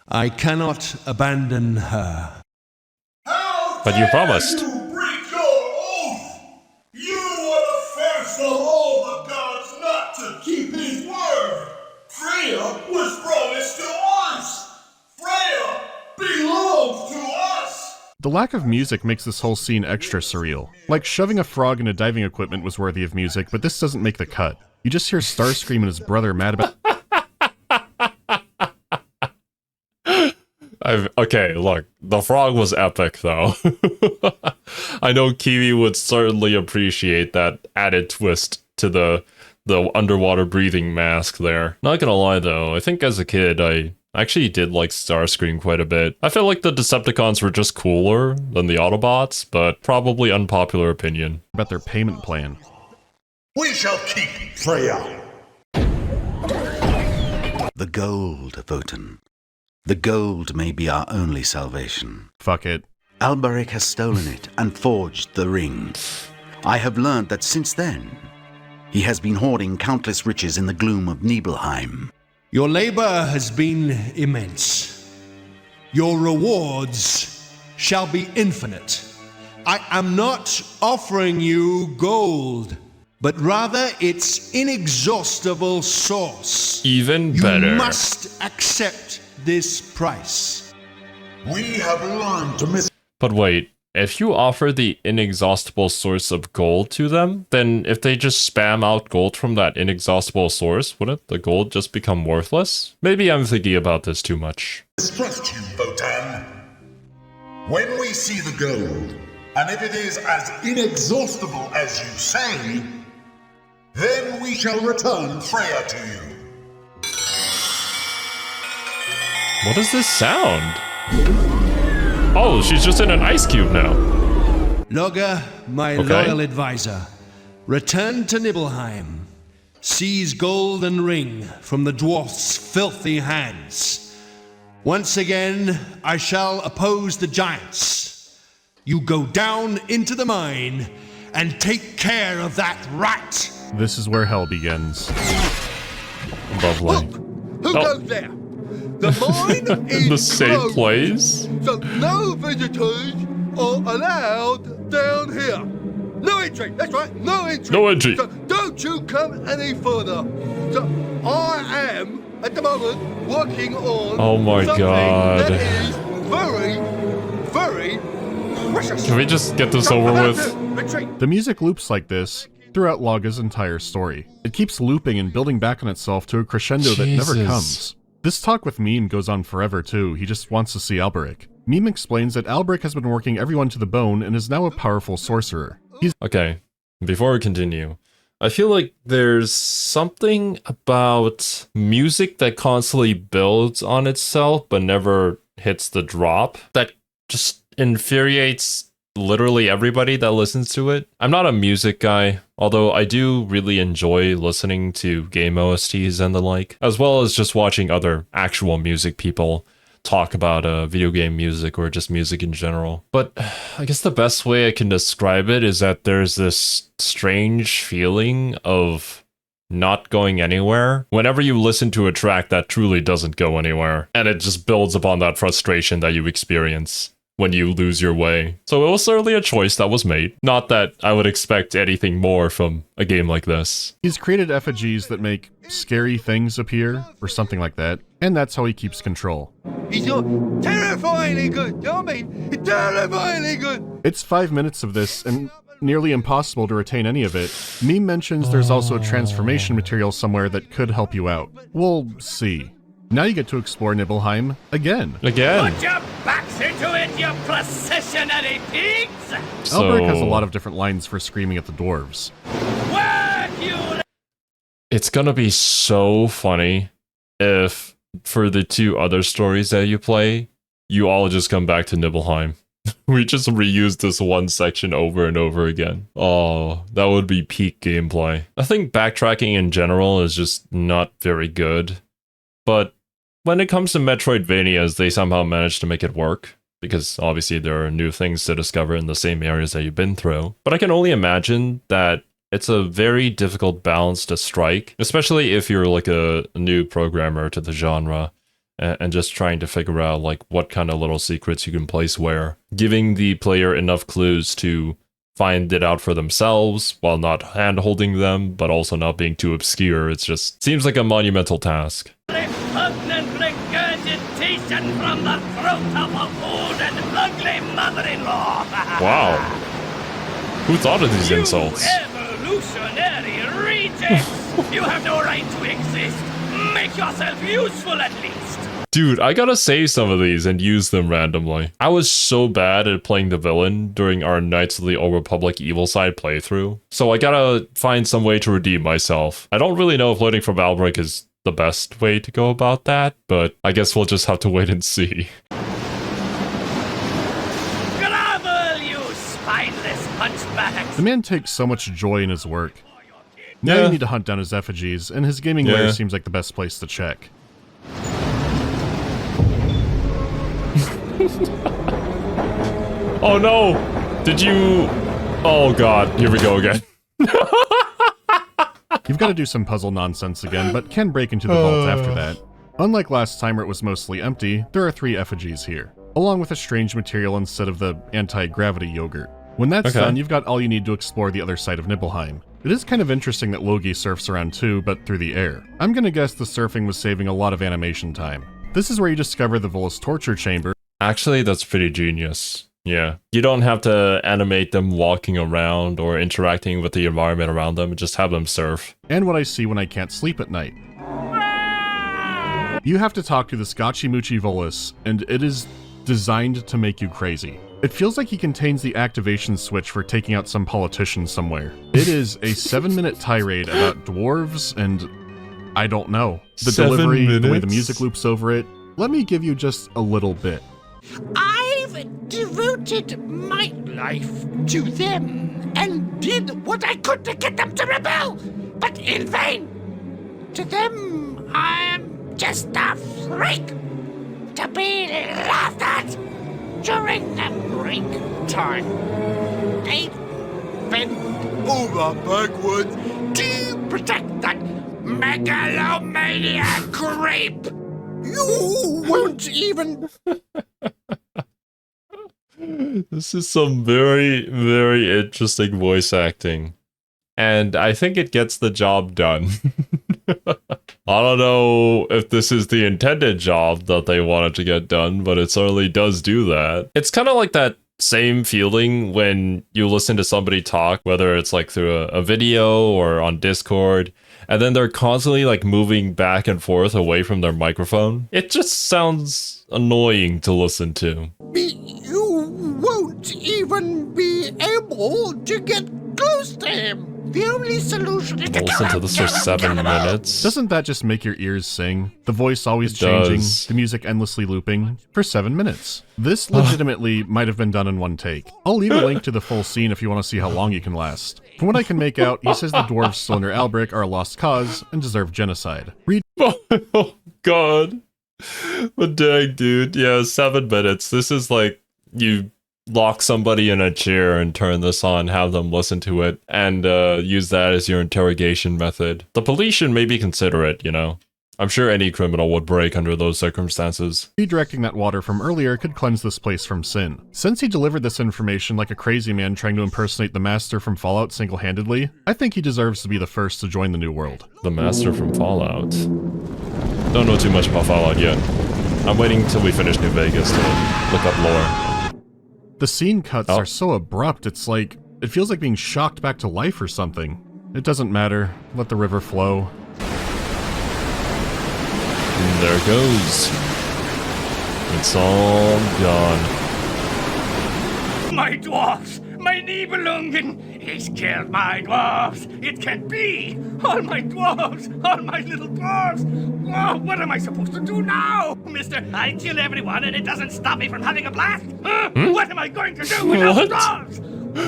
I cannot abandon her. But you promised. Of all the gods not to keep his word. Freya was promised to us. Freya belongs to us. The lack of music makes this whole scene extra surreal. Like shoving a frog into diving equipment was worthy of music, but this doesn't make the cut. You just hear Starscream and his brother mad about... Okay, look, the frog was epic though. I know Kiwi would certainly appreciate that added twist to the underwater breathing mask there. Not gonna lie though, I think as a kid I actually did like Starscream quite a bit. I feel like the Decepticons were just cooler than the Autobots, but probably unpopular opinion. About their payment plan. We shall keep Freya. The gold, Votan. The gold may be our only salvation. Fuck it. Alberic has stolen it and forged the ring. I have learned that since then, he has been hoarding countless riches in the gloom of Nibelheim. Your labor has been immense. Your rewards shall be infinite. I am not offering you gold, but rather its inexhaustible source. Even better. You must accept this price. We have learned to miss. But wait, if you offer the inexhaustible source of gold to them, then if they just spam out gold from that inexhaustible source, wouldn't the gold just become worthless? Maybe I'm thinking about this too much. Distrust you, Votan. When we see the gold, and if it is as inexhaustible as you say, then we shall return Freya to you. What is this sound? Oh, she's just in an ice cube now. Loga, my loyal advisor, return to Nibelheim. Seize gold and ring from the dwarf's filthy hands. Once again, I shall oppose the giants. You go down into the mine and take care of that rat. This is where hell begins. Lovely. Who goes there? The mine is The same closed, place? so no visitors are allowed down here. No entry, that's right, no entry. No entry. So don't you come any further. So I am, at the moment, working on Oh my something God. that is very, very precious. Can we just get this over with? The music loops like this throughout Laga's entire story. It keeps looping and building back on itself to a crescendo that never Jesus. comes. This talk with Meme goes on forever too. He just wants to see Alberic. Meme explains that Alberic has been working everyone to the bone and is now a powerful sorcerer. Okay, before we continue, I feel like there's something about music that constantly builds on itself but never hits the drop that just infuriates literally everybody that listens to it. I'm not a music guy, although I do really enjoy listening to game OSTs and the like, as well as just watching other actual music people talk about video game music or just music in general. But I guess the best way I can describe it is that there's this strange feeling of not going anywhere whenever you listen to a track that truly doesn't go anywhere, and it just builds upon that frustration that you experience when you lose your way. So it was certainly a choice that was made. Not that I would expect anything more from a game like this. He's created effigies that make scary things appear, or something like that, and that's how he keeps control. He's terrifyingly good, you know what I mean? Terrifyingly good. It's 5 minutes of this, and nearly impossible to retain any of it. Meme mentions there's also a transformation material somewhere that could help you out. We'll see. Now you get to explore Nibelheim again. Put your backs into it, you processionary pigs! Alberic has a lot of different lines for screaming at the dwarves. It's gonna be so funny if, for the 2 other stories that you play, you all just come back to Nibelheim. We just reuse this one section over and over again. Oh, that would be peak gameplay. I think backtracking in general is just not very good, but when it comes to Metroidvanias, they somehow manage to make it work, because obviously there are new things to discover in the same areas that you've been through. But I can only imagine that it's a very difficult balance to strike, especially if you're like a new programmer to the genre and just trying to figure out like what kind of little secrets you can place where, giving the player enough clues to find it out for themselves while not hand-holding them, but also not being too obscure. It just seems like a monumental task. Repugnant regurgitation from the throat of a old and ugly mother-in-law. Wow. Who thought of these insults? Evolutionary rejects! You have no right to exist. Make yourself useful at least. Dude, I gotta save some of these and use them randomly. I was so bad at playing the villain during our Knights of the Old Republic Evil Side playthrough, so I gotta find some way to redeem myself. I don't really know if learning from Alberic is the best way to go about that, but I guess we'll just have to wait and see. Grovel, you spineless hunchback! The man takes so much joy in his work. Now you need to hunt down his effigies, and his gaming lair seems like the best place to check. Oh no! Did you... Oh god, here we go again. You've got to do some puzzle nonsense again, but can break into the vault after that. Unlike last time where it was mostly empty, there are 3 effigies here, along with a strange material instead of the anti-gravity yogurt. When that's done, you've got all you need to explore the other side of Nibelheim. It is kind of interesting that Logi surfs around too, but through the air. I'm gonna guess the surfing was saving a lot of animation time. This is where you discover the Volus torture chamber. Actually, that's pretty genius. Yeah. You don't have to animate them walking around or interacting with the environment around them, just have them surf. And what I see when I can't sleep at night. You have to talk to the Scotchy-Moochie Volus, and it is designed to make you crazy. It feels like he contains the activation switch for taking out some politician somewhere. It is a 7-minute tirade about dwarves and... I don't know. The delivery, the way the music loops over it. Let me give you just a little bit. I've devoted my life to them and did what I could to get them to rebel, but in vain. To them, I am just a freak to be laughed at during the break time. They bend over backwards to protect that megalomaniac creep! You won't even... This is some very, very interesting voice acting. And I think it gets the job done. I don't know if this is the intended job that they wanted to get done, but it certainly does do that. It's kind of like that same feeling when you listen to somebody talk, whether it's like through a video or on Discord, and then they're constantly like moving back and forth away from their microphone. It just sounds annoying to listen to. You won't even be able to get close to him. The only solution is to listen to this for 7 minutes. Doesn't that just make your ears sing? The voice always changing, the music endlessly looping, for 7 minutes. This legitimately might have been done in one take. I'll leave a link to the full scene if you want to see how long you can last. From what I can make out, he says the dwarves still under Albrecht are a lost cause and deserve genocide. Read. Oh god. But dang, dude. Yeah, 7 minutes. This is like you lock somebody in a chair and turn this on, have them listen to it, and use that as your interrogation method. The police should maybe consider it, you know? I'm sure any criminal would break under those circumstances. Redirecting that water from earlier could cleanse this place from sin. Since he delivered this information like a crazy man trying to impersonate the Master from Fallout single-handedly, I think he deserves to be the first to join the new world. The Master from Fallout? Don't know too much about Fallout yet. I'm waiting till we finish New Vegas to look up lore. The scene cuts are so abrupt, it's like, it feels like being shocked back to life or something. It doesn't matter. Let the river flow. And there it goes. It's all gone. My dwarfs! My Nibelungen! He's killed my dwarfs! It can't be! All my dwarfs! All my little dwarfs! Oh, what am I supposed to do now? Mister, I kill everyone and it doesn't stop me from having a blast! What am I going to do with those dwarfs?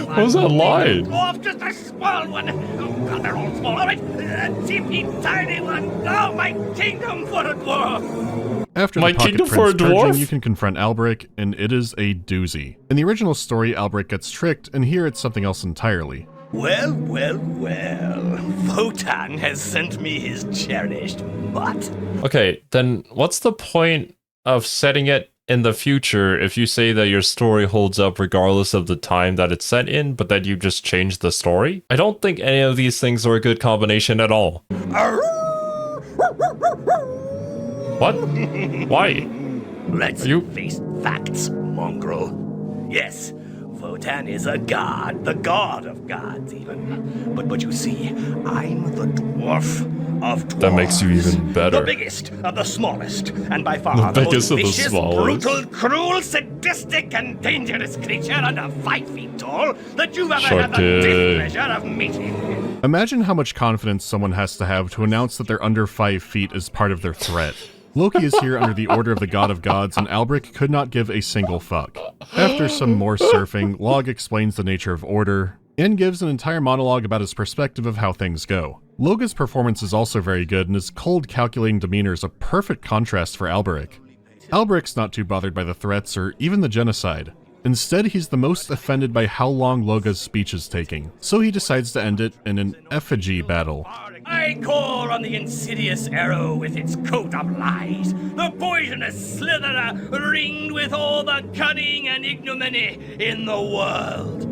What was that line? Dwarf, just a small one! Oh god, they're all small, alright! A teeny tiny one! Oh, my kingdom for a dwarf! After the Pocket Prince purging, you can confront Albrecht, and it is a doozy. In the original story, Albrecht gets tricked, and here it's something else entirely. Well, well, well. Wotan has sent me his cherished butt. Okay, then what's the point of setting it in the future if you say that your story holds up regardless of the time that it's set in, but that you just change the story? I don't think any of these things are a good combination at all. What? Why? Let's face facts, mongrel. Yes, Wotan is a god, the god of gods even. But you see, I'm the dwarf of dwarves. That makes you even better. The biggest of the smallest, and by far the most vicious, brutal, cruel, sadistic, and dangerous creature under 5 feet tall that you've ever had the displeasure of meeting. Imagine how much confidence someone has to have to announce that they're under 5 feet as part of their threat. Loki is here under the order of the God of Gods, and Albrecht could not give a single fuck. After some more surfing, Log explains the nature of order, and gives an entire monologue about his perspective of how things go. Loga's performance is also very good, and his cold, calculating demeanor is a perfect contrast for Albrecht. Albrecht's not too bothered by the threats or even the genocide. Instead, he's the most offended by how long Loga's speech is taking, so he decides to end it in an effigy battle. I call on the insidious arrow with its coat of lies, the poisonous slitherer ringed with all the cunning and ignominy in the world.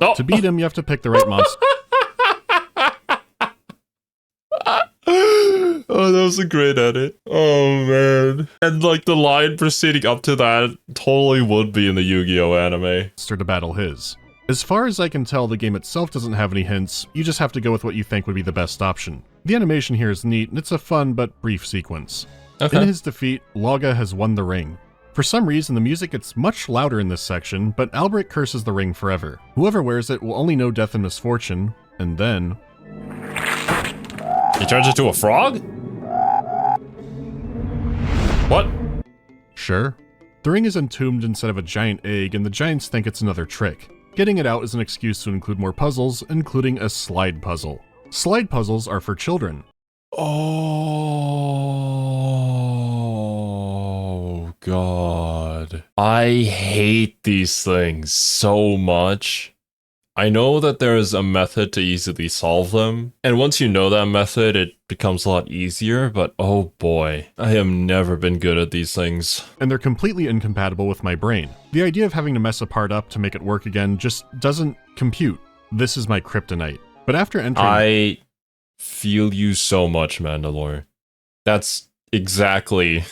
Oh. To beat him, you have to pick the right monster. Oh, that was a great edit. Oh, man. And, like, the line proceeding up to that totally would be in the Yu-Gi-Oh! Anime. To battle his. As far as I can tell, the game itself doesn't have any hints, you just have to go with what you think would be the best option. The animation here is neat, and it's a fun but brief sequence. Okay. In his defeat, Loga has won the ring. For some reason, the music gets much louder in this section, but Albrecht curses the ring forever. Whoever wears it will only know death and misfortune, and then... He turns into a frog? What? Sure. The ring is entombed instead of a giant egg, and the giants think it's another trick. Getting it out is an excuse to include more puzzles, including a slide puzzle. Slide puzzles are for children. Oh, God. I hate these things so much. I know that there's a method to easily solve them, and once you know that method, it becomes a lot easier, but oh boy, I have never been good at these things. And they're completely incompatible with my brain. The idea of having to mess a part up to make it work again just doesn't compute. This is my kryptonite. But after entering... I feel you so much, Mandalore. That's exactly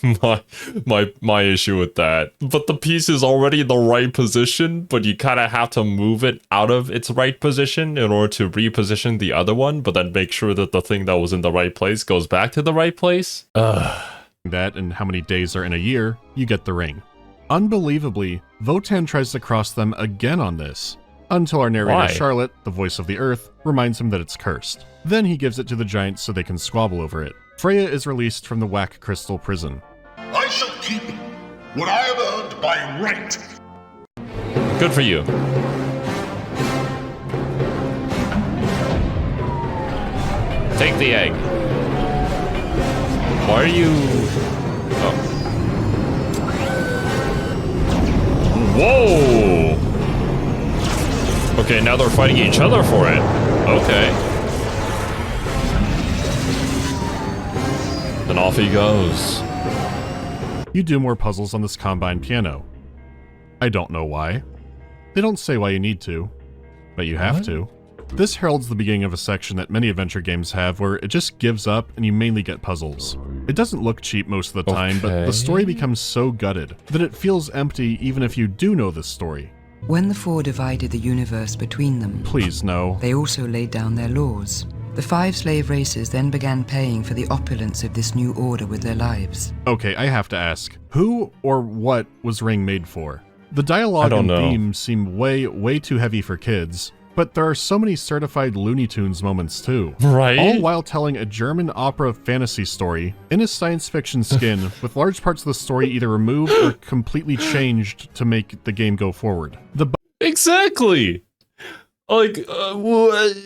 my issue with that. But the piece is already in the right position, but you kind of have to move it out of its right position in order to reposition the other one, but then make sure that the thing that was in the right place goes back to the right place. That and how many days are in a year, you get the ring. Unbelievably, Votan tries to cross them again on this, until our narrator Why? Charlotte, the voice of the earth, reminds him that it's cursed. Then he gives it to the giants so they can squabble over it. Freya is released from the Whack Crystal prison. I shall keep what I have earned by right. Good for you. Take the egg. Why are you... Oh. Whoa! Okay, now they're fighting each other for it. Okay. Then off he goes. You do more puzzles on this combine piano. I don't know why. They don't say why you need to, but you have to. This heralds the beginning of a section that many adventure games have where it just gives up and you mainly get puzzles. It doesn't look cheap most of the time, but the story becomes so gutted that it feels empty even if you do know this story. When the Four divided the universe between them, please no, they also laid down their laws. The 5 slave races then began paying for the opulence of this new order with their lives. Okay, I have to ask, who or what was Ring made for? The dialogue and themes seem way too heavy for kids, but there are so many certified Looney Tunes moments too. Right? All while telling a German opera fantasy story in a science fiction skin, with large parts of the story either removed or completely changed to make the game go forward. Exactly! Like, what?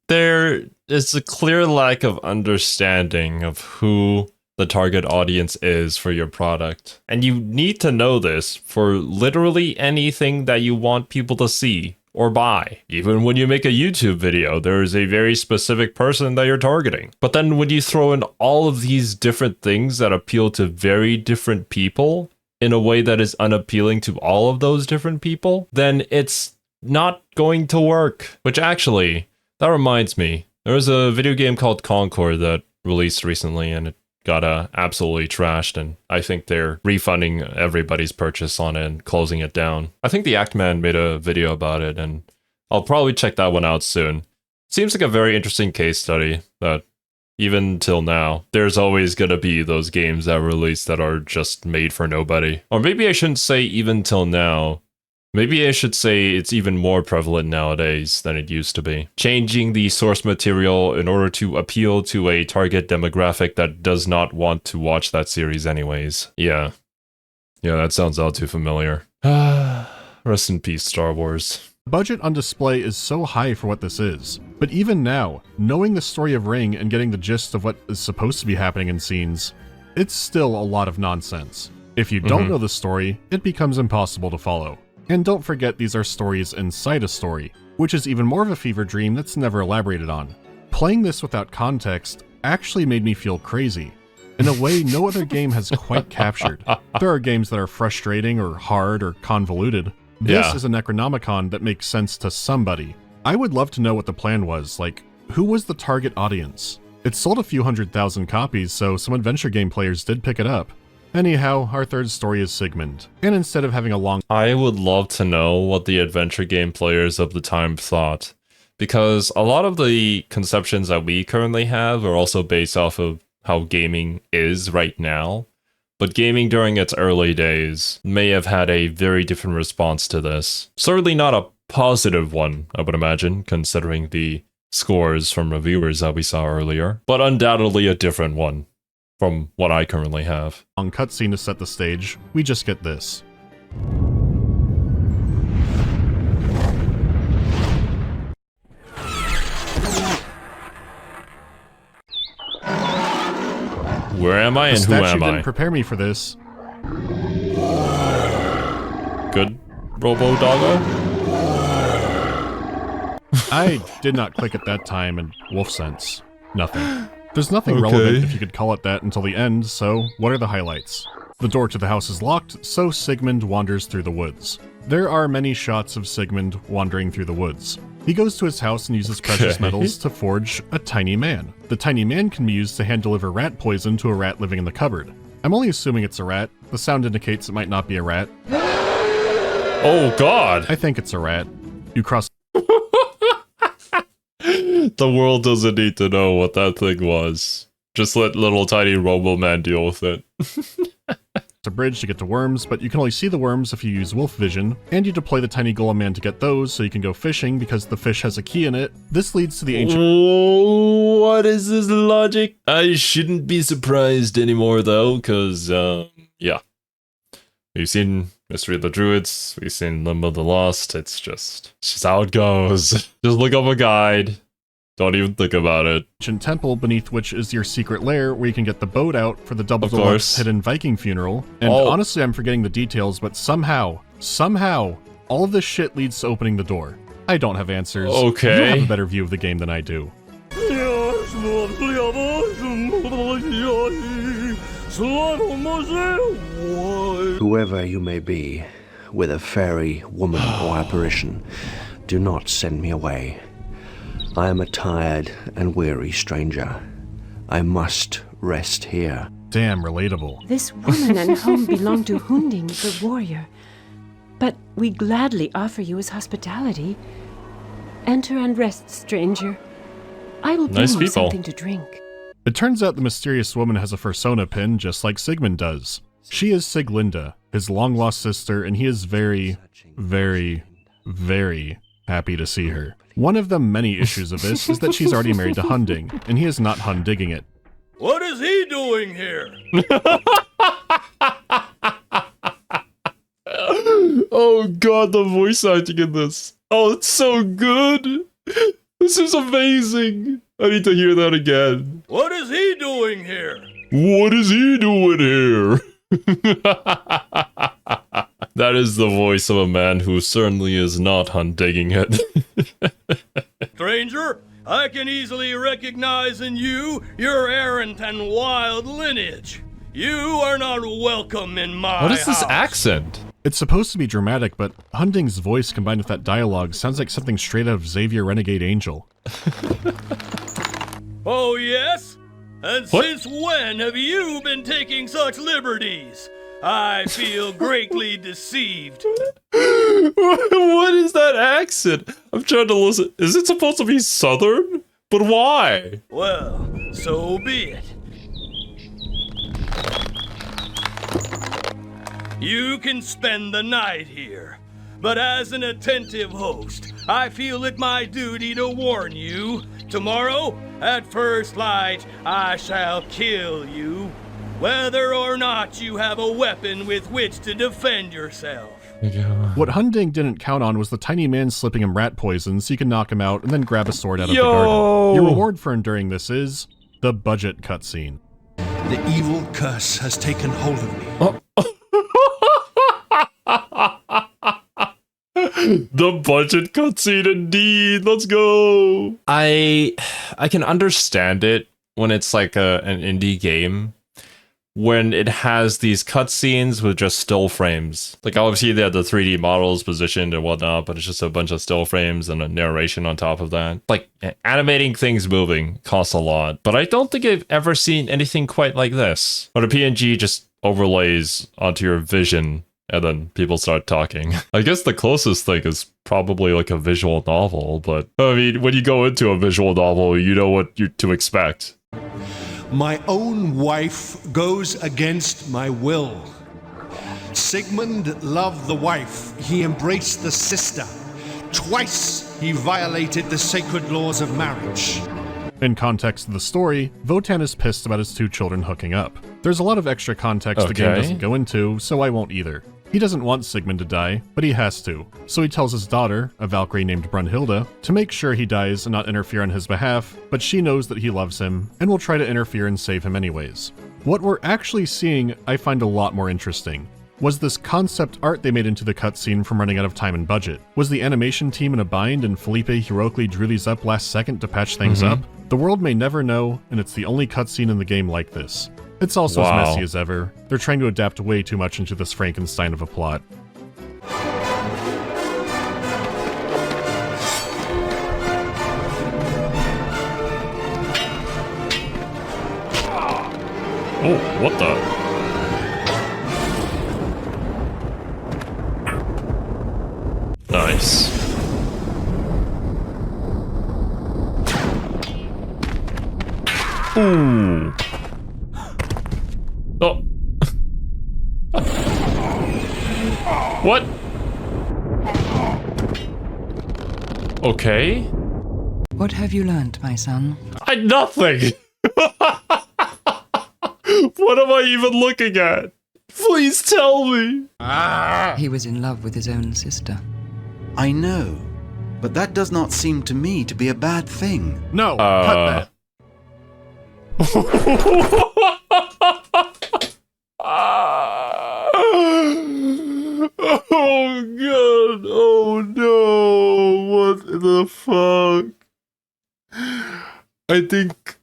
There is a clear lack of understanding of who the target audience is for your product. And you need to know this for literally anything that you want people to see or buy. Even when you make a YouTube video, there is a very specific person that you're targeting. But then when you throw in all of these different things that appeal to very different people in a way that is unappealing to all of those different people, then it's not going to work. Which actually, that reminds me, there was a video game called Concord that released recently and it got absolutely trashed, and I think they're refunding everybody's purchase on it and closing it down. I think the Actman made a video about it, and I'll probably check that one out soon. Seems like a very interesting case study, that even till now, there's always gonna be those games that release that are just made for nobody. Or maybe I shouldn't say even till now. Maybe I should say it's even more prevalent nowadays than it used to be. Changing the source material in order to appeal to a target demographic that does not want to watch that series anyways. Yeah. Yeah, that sounds all too familiar. Rest in peace, Star Wars. The budget on display is so high for what this is. But even now, knowing the story of Ring and getting the gist of what is supposed to be happening in scenes, it's still a lot of nonsense. If you don't know the story, it becomes impossible to follow. And don't forget these are stories inside a story, which is even more of a fever dream that's never elaborated on. Playing this without context actually made me feel crazy, in a way no other game has quite captured. There are games that are frustrating or hard or convoluted. This is a Necronomicon that makes sense to somebody. I would love to know what the plan was, like, who was the target audience? It sold a few 100,000 copies, so some adventure game players did pick it up. Anyhow, our third story is Sigmund, and instead of having a long... I would love to know what the adventure game players of the time thought, because a lot of the conceptions that we currently have are also based off of how gaming is right now, but gaming during its early days may have had a very different response to this. Certainly not a positive one, I would imagine, considering the scores from reviewers that we saw earlier, but undoubtedly a different one from what I currently have. On cutscene to set the stage, we just get this. Where am I and who am I? Didn't prepare me for this. Good. Robo-Doggo? I did not click at that time, and wolf sense. Nothing. There's nothing relevant, if you could call it that, until the end, so what are the highlights? The door to the house is locked, so Sigmund wanders through the woods. There are many shots of Sigmund wandering through the woods. He goes to his house and uses precious metals to forge a tiny man. The tiny man can be used to hand-deliver rat poison to a rat living in the cupboard. I'm only assuming it's a rat. The sound indicates it might not be a rat. Oh god! I think it's a rat. You cross... The world doesn't need to know what that thing was. Just let little tiny Robo-Man deal with it. a bridge to get to worms, but you can only see the worms if you use wolf vision, and you deploy the tiny golem man to get those so you can go fishing because the fish has a key in it. This leads to the ancient— What is this logic? I shouldn't be surprised anymore though, because, yeah. We've seen Mystery of the Druids, we've seen Limbo the Lost, it's just how it goes. Just look up a guide. Don't even think about it. Ancient temple beneath which is your secret lair where you can get the boat out for the double deluxe hidden Viking funeral. And honestly, I'm forgetting the details, but somehow, all of this shit leads to opening the door. I don't have answers. Okay. You have a better view of the game than I do. Whoever you may be, whether fairy, woman, or apparition, do not send me away. I am a tired and weary stranger. I must rest here. Damn relatable. This woman and home belong to Hunding, the warrior. But we gladly offer you his hospitality. Enter and rest, stranger. I will bring you something to drink. It turns out the mysterious woman has a Fursona pin just like Sigmund does. She is Siglinda, his long-lost sister, and he is very, very, very happy to see her. One of the many issues of this is that she's already married to Hunding, and he is not Hundigging it. What is he doing here? Oh god, the voice acting in this. Oh, it's so good. This is amazing. I need to hear that again. What is he doing here? What is he doing here? That is the voice of a man who certainly is not Hundigging it. Stranger, I can easily recognize in you your errant and wild lineage. You are not welcome in my What is this house. accent? It's supposed to be dramatic, but Hunding's voice combined with that dialogue sounds like something straight out of Xavier Renegade Angel. Oh yes? And since when have you been taking such liberties? I feel greatly deceived. What is that accent? I'm trying to listen. Is it supposed to be Southern? But why? Well, so be it. You can spend the night here, but as an attentive host, I feel it my duty to warn you. Tomorrow, at first light, I shall kill you, whether or not you have a weapon with which to defend yourself. What Hunding didn't count on was the tiny man slipping him rat poison so you can knock him out and then grab a sword out of the garden. Your reward for enduring this is the budget cutscene. The evil curse has taken hold of me. The budget cutscene indeed. Let's go. I can understand it when it's like an indie game, when it has these cutscenes with just still frames. Like obviously they have the 3D models positioned and whatnot, but it's just a bunch of still frames and a narration on top of that. Like animating things moving costs a lot, but I don't think I've ever seen anything quite like this. But a PNG just overlays onto your vision and then people start talking. I guess the closest thing is probably like a visual novel, but I mean, when you go into a visual novel, you know what to expect. My own wife goes against my will. Sigmund loved the wife. He embraced the sister. Twice he violated the sacred laws of marriage. In context of the story, Votan is pissed about his two children hooking up. There's a lot of extra context the game doesn't go into, so I won't either. He doesn't want Sigmund to die, but he has to. So he tells his daughter, a Valkyrie named Brunhilde, to make sure he dies and not interfere on his behalf, but she knows that he loves him, and will try to interfere and save him anyways. What we're actually seeing, I find a lot more interesting. Was this concept art they made into the cutscene from running out of time and budget? Was the animation team in a bind and Felipe heroically drew these up last second to patch things up? The world may never know, and it's the only cutscene in the game like this. It's also as messy as ever. They're trying to adapt way too much into this Frankenstein of a plot. Oh, what the? Nice. Ooh. Oh. What? Okay. What have you learnt, my son? Nothing. What am I even looking at? Please tell me. He was in love with his own sister. I know, but that does not seem to me to be a bad thing. No, cut that. Oh god, oh no, what the fuck? I think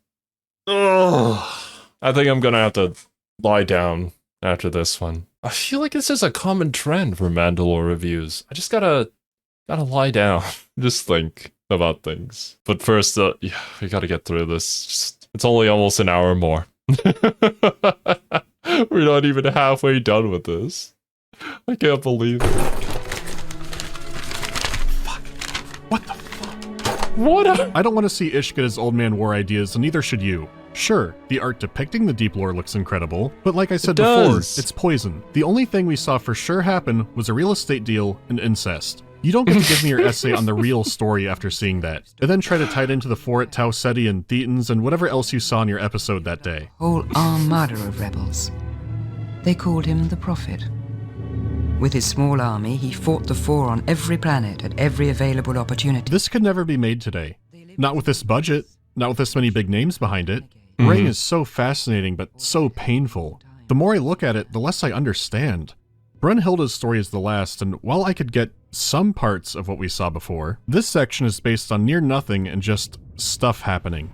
I'm gonna have to lie down after this one. I feel like this is a common trend for Mandalore reviews. I just gotta lie down, just think about things. But first, yeah, we gotta get through this. It's only almost an hour more. We're not even halfway done with this. I can't believe it. Fuck. What the fuck? What? I don't want to see Ish get his old man war ideas, and neither should you. Sure, the art depicting the deep lore looks incredible, but like I said before, it's poison. The only thing we saw for sure happen was a real estate deal and incest. You don't get to give me your essay on the real story after seeing that, and then try to tie it into the four at Tau Ceti and Thetans and whatever else you saw in your episode that day. Whole armada of rebels. They called him the Prophet. With his small army, he fought the Four on every planet at every available opportunity. This could never be made today. Not with this budget, not with this many big names behind it. Reign is so fascinating, but so painful. The more I look at it, the less I understand. Brunhilde's story is the last, and while I could get some parts of what we saw before, this section is based on near nothing and just stuff happening.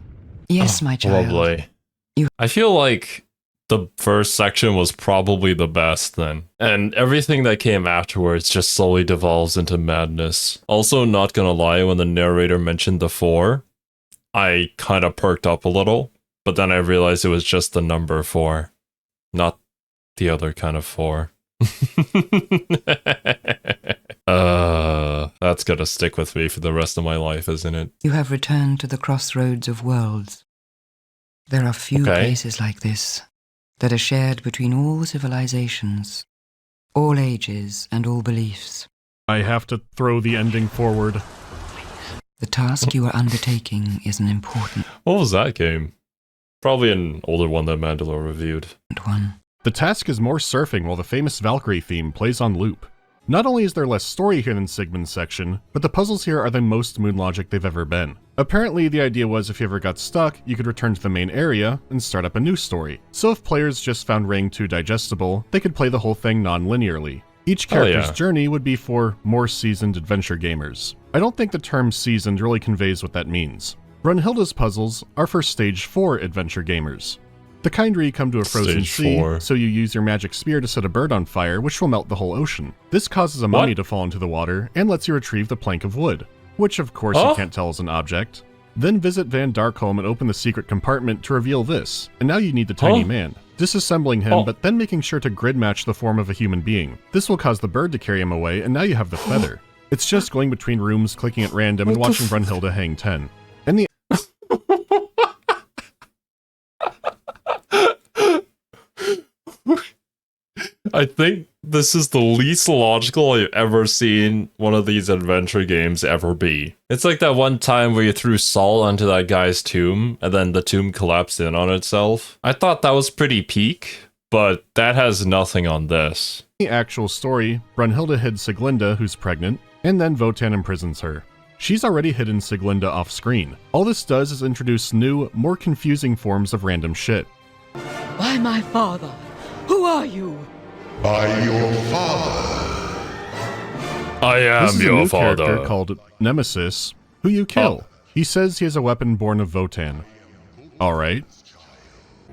Yes, my child. Lovely. I feel like the first section was probably the best then. And everything that came afterwards just slowly devolves into madness. Also, not gonna lie, when the narrator mentioned the 4, I kind of perked up a little, but then I realized it was just the number 4, not the other kind of 4. That's gonna stick with me for the rest of my life, isn't it? You have returned to the crossroads of worlds. There are few places like this that are shared between all civilizations, all ages, and all beliefs. I have to throw the ending forward. The task you are undertaking is an important What was that game? Probably an older one that Mandalore reviewed. one. The task is more surfing while the famous Valkyrie theme plays on loop. Not only is there less story here than Sigmund's section, but the puzzles here are the most moon logic they've ever been. Apparently, the idea was if you ever got stuck, you could return to the main area and start up a new story. So if players just found Reign too digestible, they could play the whole thing non-linearly. Each character's journey would be for more seasoned adventure gamers. I don't think the term seasoned really conveys what that means. Brunhilde's puzzles are for Stage 4 adventure gamers. The kind where you come to a frozen sea, so you use your magic spear to set a bird on fire, which will melt the whole ocean. This causes a mummy to fall into the water, and lets you retrieve the plank of wood, which of course you can't tell is an object. Then visit Van Darkholm and open the secret compartment to reveal this, and now you need the tiny man. Disassembling him, but then making sure to grid match the form of a human being. This will cause the bird to carry him away, and now you have the feather. It's just going between rooms, clicking at random, and watching Brunhilde hang 10. And the I think this is the least logical I've ever seen one of these adventure games ever be. It's like that one time where you threw salt onto that guy's tomb, and then the tomb collapsed in on itself. I thought that was pretty peak, but that has nothing on this. In the actual story, Brunhilde hid Sieglinde, who's pregnant, and then Wotan imprisons her. She's already hidden Sieglinde off screen. All this does is introduce new, more confusing forms of random shit. Why, my father? Who are you? By your father. I am this is your a new father. character called Nemesis, who you kill. He says he has a weapon born of Votan. Alright.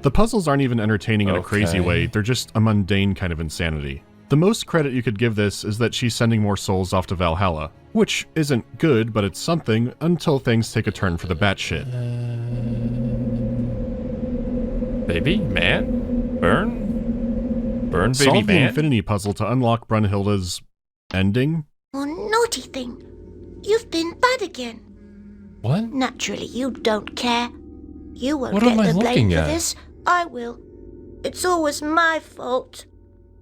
The puzzles aren't even entertaining in a crazy way, they're just a mundane kind of insanity. The most credit you could give this is that she's sending more souls off to Valhalla, which isn't good, but it's something until things take a turn for the batshit. Baby? Man? Burn? Burn, baby, Solve the man? infinity puzzle to unlock Brunhilde's ending? Oh, naughty thing. You've been bad again. What? Naturally, you don't care. You won't What get am I the blame looking for at? this. I will. It's always my fault.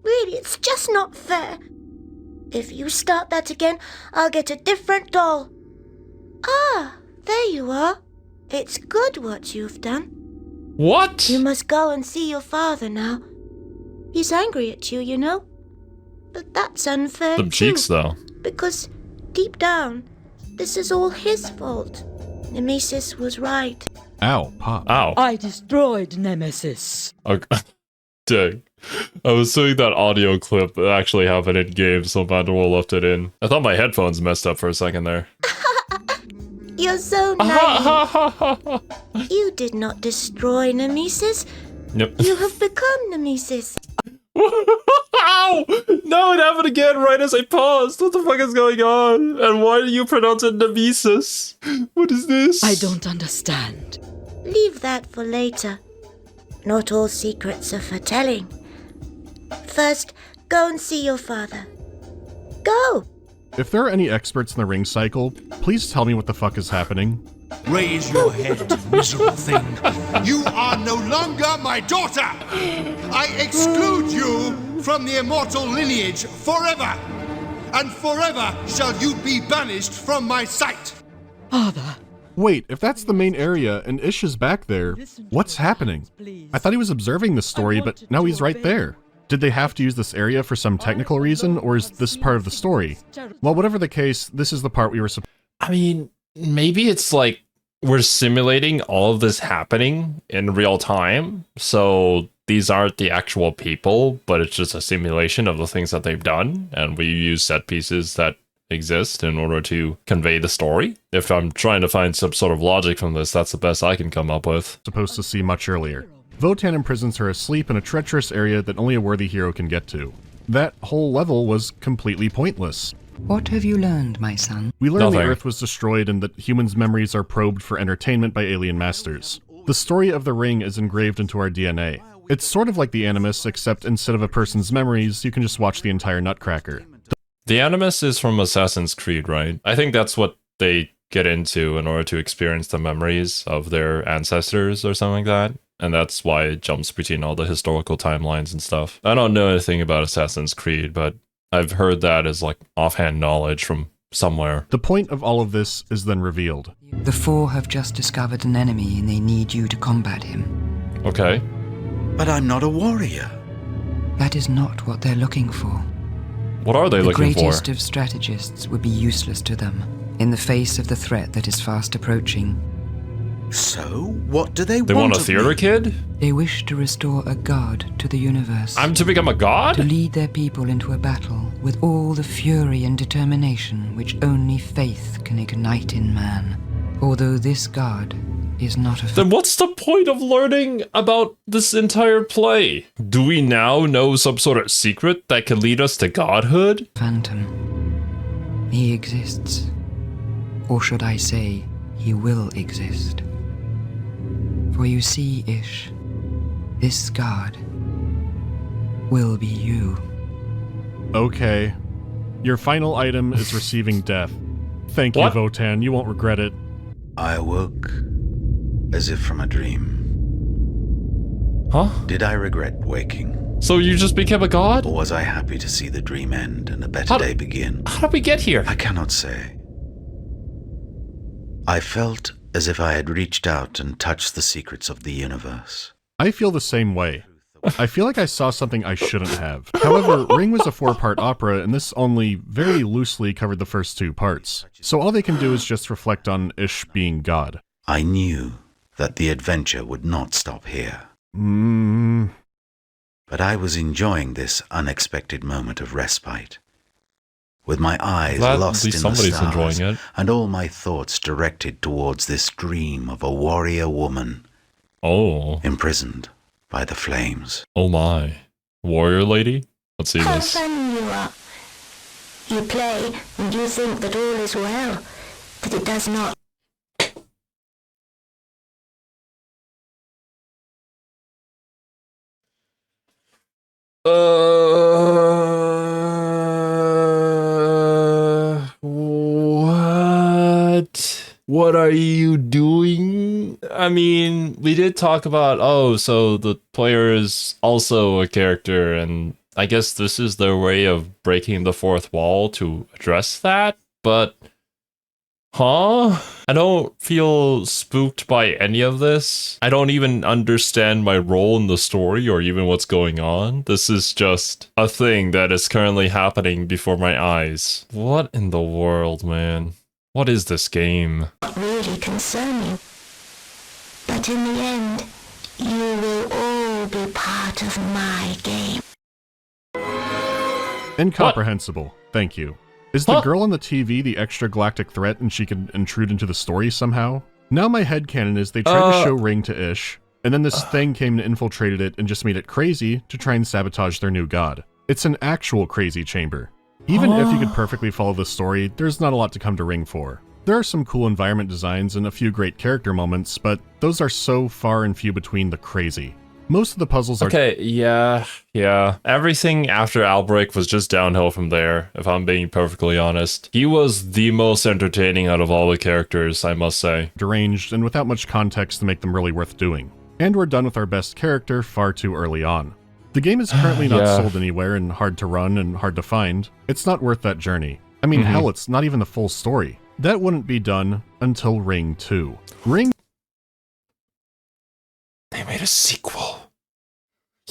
Really, it's just not fair. If you start that again, I'll get a different doll. Ah, there you are. It's good what you've done. What? You must go and see your father now. He's angry at you, you know. But that's unfair Some cheeks, too, though. because deep down, this is all his fault. Nemesis was right. Ow, Pop. Ow. I destroyed Nemesis. Okay. Dang. I was seeing that audio clip that actually happened in game, so Mandalore left it in. I thought my headphones messed up for a second there. You're so naive. You did not destroy Nemesis. Yep. You have become Nemesis. Ow! No, it happened again right as I paused. What the fuck is going on? And why do you pronounce it Nemesis? What is this? I don't understand. Leave that for later. Not all secrets are for telling. First, go and see your father. Go! If there are any experts in the ring cycle, please tell me what the fuck is happening. Raise your head, miserable thing. You are no longer my daughter! I exclude you from the immortal lineage forever! And forever shall you be banished from my sight! Father. Wait, if that's the main area and Ish is back there, what's happening? I thought he was observing the story, but now he's right there. Did they have to use this area for some technical reason, or is this part of the story? Well, whatever the case, this is the part we were supposed. I mean, maybe it's like we're simulating all of this happening in real time, so these aren't the actual people, but it's just a simulation of the things that they've done, and we use set pieces that exist in order to convey the story. If I'm trying to find some sort of logic from this, that's the best I can come up with. Supposed to see much earlier. Votan imprisons her asleep in a treacherous area that only a worthy hero can get to. That whole level was completely pointless. What have you learned, my son? We learned Nothing. the Earth was destroyed and that humans' memories are probed for entertainment by alien masters. The story of the ring is engraved into our DNA. It's sort of like the Animus, except instead of a person's memories, you can just watch the entire Nutcracker. The Animus is from Assassin's Creed, right? I think that's what they get into in order to experience the memories of their ancestors or something like that. And that's why it jumps between all the historical timelines and stuff. I don't know anything about Assassin's Creed, but I've heard that as like offhand knowledge from somewhere. The point of all of this is then revealed. The Four have just discovered an enemy and they need you to combat him. Okay. But I'm not a warrior. That is not what they're looking for. What are they looking for? The greatest of strategists would be useless to them in the face of the threat that is fast approaching. So, what do they want? They want a of theater me? kid? They wish to restore a god to the universe. I'm to become a god? To lead their people into a battle with all the fury and determination which only faith can ignite in man. Although this god is not a... Then what's the point of learning about this entire play? Do we now know some sort of secret that can lead us to godhood? Phantom. He exists. Or should I say, he will exist. For you see, Ish, this god will be you. Okay. Your final item is receiving death. Thank you, Votan. You won't regret it. I awoke as if from a dream. Huh? Did I regret waking? So you just became a god? Or was I happy to see the dream end and a better day begin? How did we get here? I cannot say. I felt as if I had reached out and touched the secrets of the universe. I feel the same way. I feel like I saw something I shouldn't have. However, Ring was a 4-part opera, and this only very loosely covered the first 2 parts. So all they can do is just reflect on Ish being God. I knew that the adventure would not stop here. But I was enjoying this unexpected moment of respite, with my eyes lost in the stars and all my thoughts directed towards this dream of a warrior woman. Imprisoned by the flames. Oh my. Warrior lady? Let's see How this. funny you are. You play and you think that all is well, but it does not. What? What are you doing? I mean, we did talk about, oh, so the player is also a character, and I guess this is their way of breaking the fourth wall to address that, but... Huh? I don't feel spooked by any of this. I don't even understand my role in the story or even what's going on. This is just a thing that is currently happening before my eyes. What in the world, man? What is this game? Really concern you. But in the end, you will all be part of my game. Incomprehensible. Thank you. Is the girl on the TV the extragalactic threat and she can intrude into the story somehow? Now my headcanon is they tried to show Ring to Ish, and then this thing came and infiltrated it and just made it crazy to try and sabotage their new god. It's an actual crazy chamber. Even if you could perfectly follow the story, there's not a lot to come to Ring for. There are some cool environment designs and a few great character moments, but those are so far and few between the crazy. Most of the puzzles are- Okay, yeah. Everything after Outbreak was just downhill from there, if I'm being perfectly honest. He was the most entertaining out of all the characters, I must say. Deranged and without much context to make them really worth doing. And we're done with our best character far too early on. The game is currently not sold anywhere and hard to run and hard to find. It's not worth that journey. I mean, hell, it's not even the full story. That wouldn't be done until Ring 2. Ring... They made a sequel.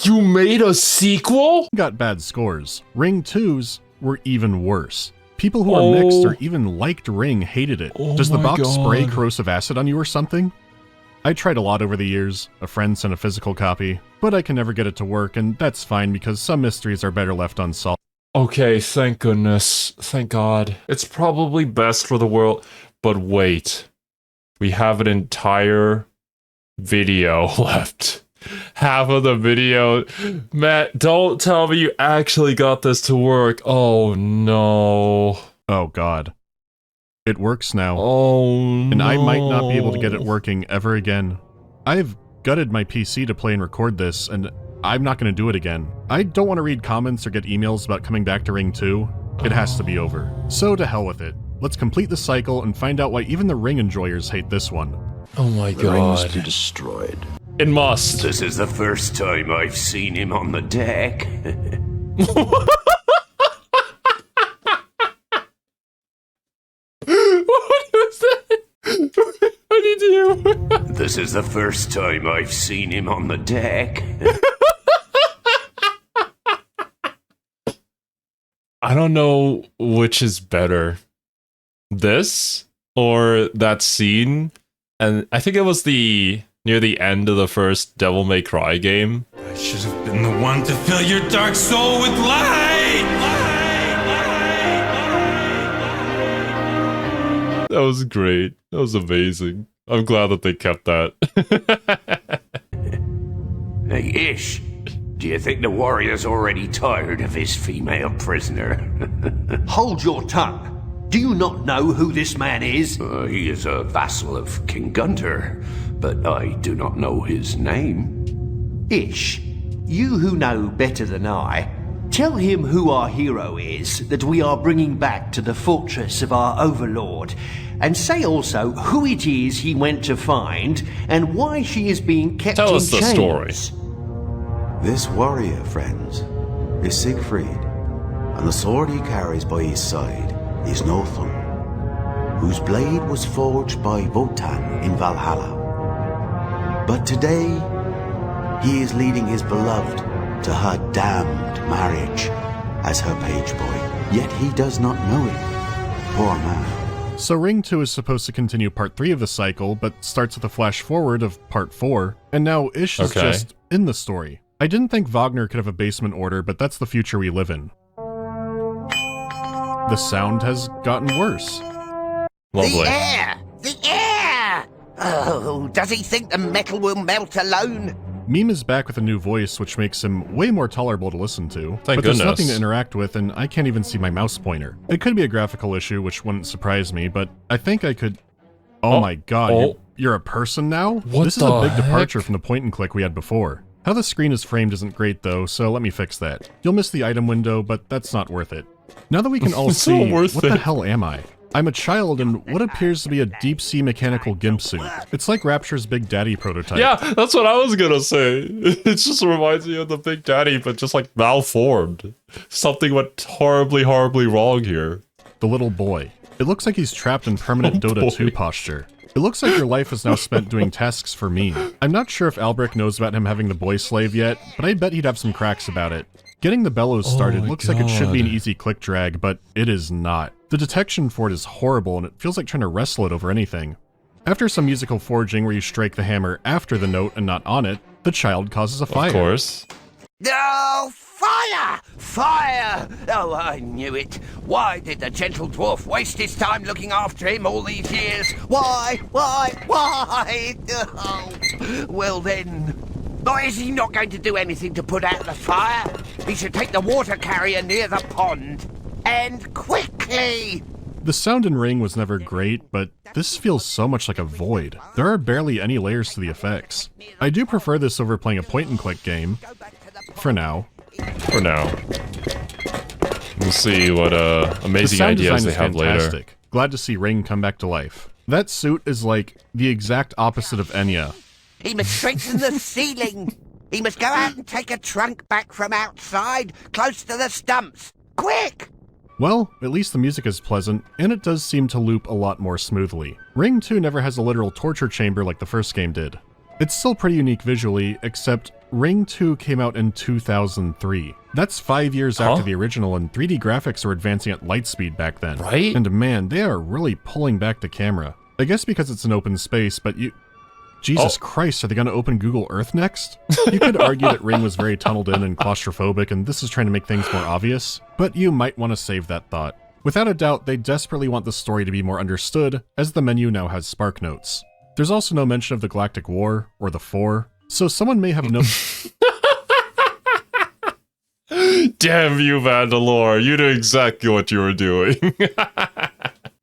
You made a sequel? Got bad scores. Ring 2s were even worse. People who are mixed or even liked Ring hated it. Does the box spray corrosive acid on you or something? I tried a lot over the years. A friend sent a physical copy, but I can never get it to work, and that's fine because some mysteries are better left unsolved. Okay, thank goodness. Thank God. It's probably best for the world. But wait. We have an entire video left. Half of the video. Matt, don't tell me you actually got this to work. Oh no. Oh God. It works now. Oh no. And I might not be able to get it working ever again. I've gutted my PC to play and record this, and I'm not going to do it again. I don't want to read comments or get emails about coming back to Ring 2. It has to be over. So to hell with it. Let's complete the cycle and find out why even the Ring enjoyers hate this one. Oh my God. The ring must be destroyed. It must. This is the first time I've seen him on the deck. What was that? What did you do? This is the first time I've seen him on the deck. I don't know which is better. This or that scene? And I think it was near the end of the first Devil May Cry game. I should have been the one to fill your dark soul with light! That was great. That was amazing. I'm glad that they kept that. Hey, Ish, do you think the warrior's already tired of his female prisoner? Hold your tongue. Do you not know who this man is? He is a vassal of King Gunter, but I do not know his name. Ish, you who know better than I, tell him who our hero is that we are bringing back to the fortress of our overlord, and say also who it is he went to find and why she is being kept in chains. Tell us the story. This warrior, friends, is Siegfried, and the sword he carries by his side is Nothung, whose blade was forged by Wotan in Valhalla. But today, he is leading his beloved to her damned marriage as her page boy. Yet he does not know it. Poor man. So Ring 2 is supposed to continue part 3 of the cycle, but starts with a flash forward of part 4, and now Ish is just in the story. I didn't think Wagner could have a basement order, but that's the future we live in. The sound has gotten worse. Lovely. The air! The air! Oh, does he think the metal will melt alone? Meme is back with a new voice, which makes him way more tolerable to listen to. Thank but there's goodness. nothing to interact with, and I can't even see my mouse pointer. It could be a graphical issue, which wouldn't surprise me, but I think I could... Oh my god, you're a person now? What This is the a big heck? departure from the point and click we had before. How the screen is framed isn't great though, so let me fix that. You'll miss the item window, but that's not worth it. Now that we can all It's see, not worth what it. the hell am I? I'm a child in what appears to be a deep-sea mechanical gimp suit. It's like Rapture's Big Daddy prototype. Yeah, that's what I was gonna say. It just reminds me of the Big Daddy, but just like malformed. Something went horribly, horribly wrong here. The little boy. It looks like he's trapped in permanent Dota 2 posture. It looks like your life is now spent doing tasks for me. I'm not sure if Albrecht knows about him having the boy slave yet, but I bet he'd have some cracks about it. Getting the bellows started looks like it should be an easy click drag, but it is not. The detection for it is horrible, and it feels like trying to wrestle it over anything. After some musical forging where you strike the hammer after the note and not on it, the child causes a fire. Of course. Oh, fire! Fire! Oh, I knew it. Why did the gentle dwarf waste his time looking after him all these years? Why? Oh, well then... Or is he not going to do anything to put out the fire? He should take the water carrier near the pond. And quickly! The sound in Ring was never great, but this feels so much like a void. There are barely any layers to the effects. I do prefer this over playing a point-and-click game. For now. For now. We'll see what amazing ideas they have later. Glad to see Ring come back to life. That suit is like the exact opposite of Enya. He must strengthen the ceiling. He must go out and take a trunk back from outside, close to the stumps. Quick! Well, at least the music is pleasant, and it does seem to loop a lot more smoothly. Ring 2 never has a literal torture chamber like the first game did. It's still pretty unique visually, except Ring 2 came out in 2003. That's 5 years after the original, and 3D graphics were advancing at light speed back then. Right? And man, they are really pulling back the camera. I guess because it's an open space, but Jesus Christ, are they going to open Google Earth next? You could argue that Ring was very tunneled in and claustrophobic, and this is trying to make things more obvious, but you might want to save that thought. Without a doubt, they desperately want the story to be more understood, as the menu now has spark notes. There's also no mention of the Galactic War, or the Four, so someone may have no- Damn you, Mandalore, you knew exactly what you were doing.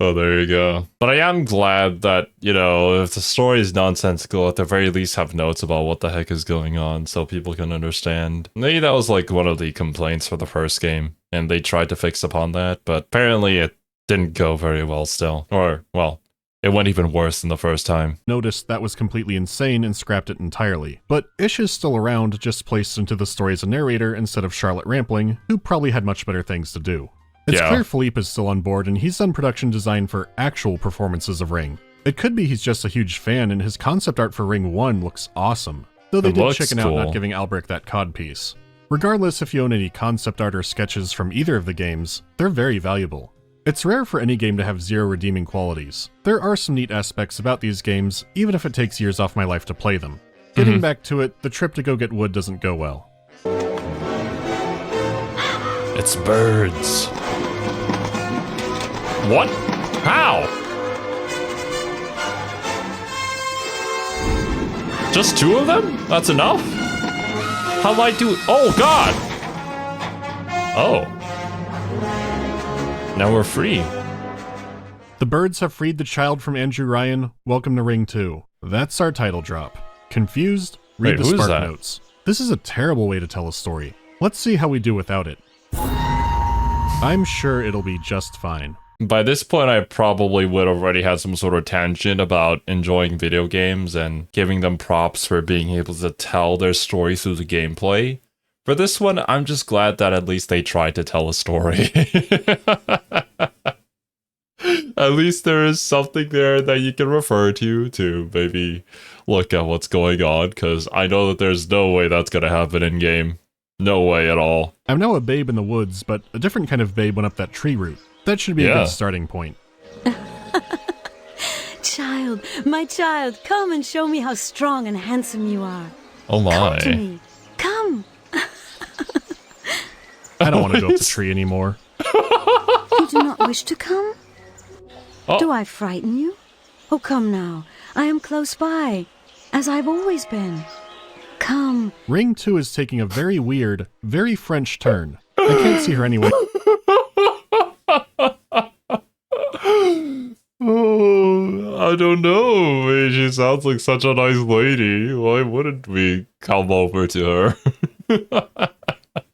Oh, there you go. But I am glad that, you know, if the story is nonsensical, at the very least have notes about what the heck is going on so people can understand. Maybe that was like one of the complaints for the first game, and they tried to fix upon that, but apparently it didn't go very well still. Or, well, it went even worse than the first time. Noticed that was completely insane and scrapped it entirely. But Ish is still around, just placed into the story as a narrator instead of Charlotte Rampling, who probably had much better things to do. It's clear Philippe is still on board, and he's done production design for actual performances of Ring. It could be he's just a huge fan, and his concept art for Ring 1 looks awesome, though they did chicken out not giving Albrecht that codpiece. Regardless if you own any concept art or sketches from either of the games, they're very valuable. It's rare for any game to have zero redeeming qualities. There are some neat aspects about these games, even if it takes years off my life to play them. Getting back to it, the trip to go get wood doesn't go well. It's birds. What? How? Just 2 of them? That's enough? How do I do? Oh, God! Oh. Now we're free. The birds have freed the child from Andrew Ryan. Welcome to Ring 2. That's our title drop. Confused? Read the spark notes. This is a terrible way to tell a story. Let's see how we do without it. I'm sure it'll be just fine. By this point, I probably would already had some sort of tangent about enjoying video games and giving them props for being able to tell their story through the gameplay. For this one, I'm just glad that at least they tried to tell a story. At least there is something there that you can refer to maybe look at what's going on, because I know that there's no way that's going to happen in-game. No way at all. I'm now a babe in the woods, but a different kind of babe went up that tree root. That should be a good starting point. Child, my child, come and show me how strong and handsome you are. Oh my. Come to me. Come. I don't want to go up the tree anymore. You do not wish to come? Oh. Do I frighten you? Oh, come now. I am close by, as I've always been. Come. Ring 2 is taking a very weird, very French turn. I can't see her anyway. Oh, I don't know. She sounds like such a nice lady. Why wouldn't we come over to her?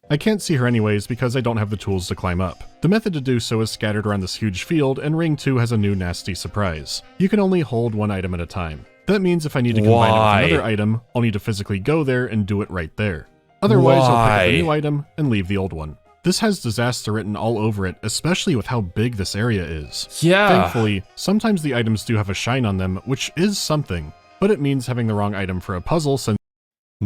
I can't see her anyways because I don't have the tools to climb up. The method to do so is scattered around this huge field, and Ring 2 has a new nasty surprise. You can only hold one item at a time. That means if I need to combine it with another item, I'll need to physically go there and do it right there. Otherwise, I'll pick up a new item and leave the old one. This has disaster written all over it, especially with how big this area is. Yeah. Thankfully, sometimes the items do have a shine on them, which is something, but it means having the wrong item for a puzzle since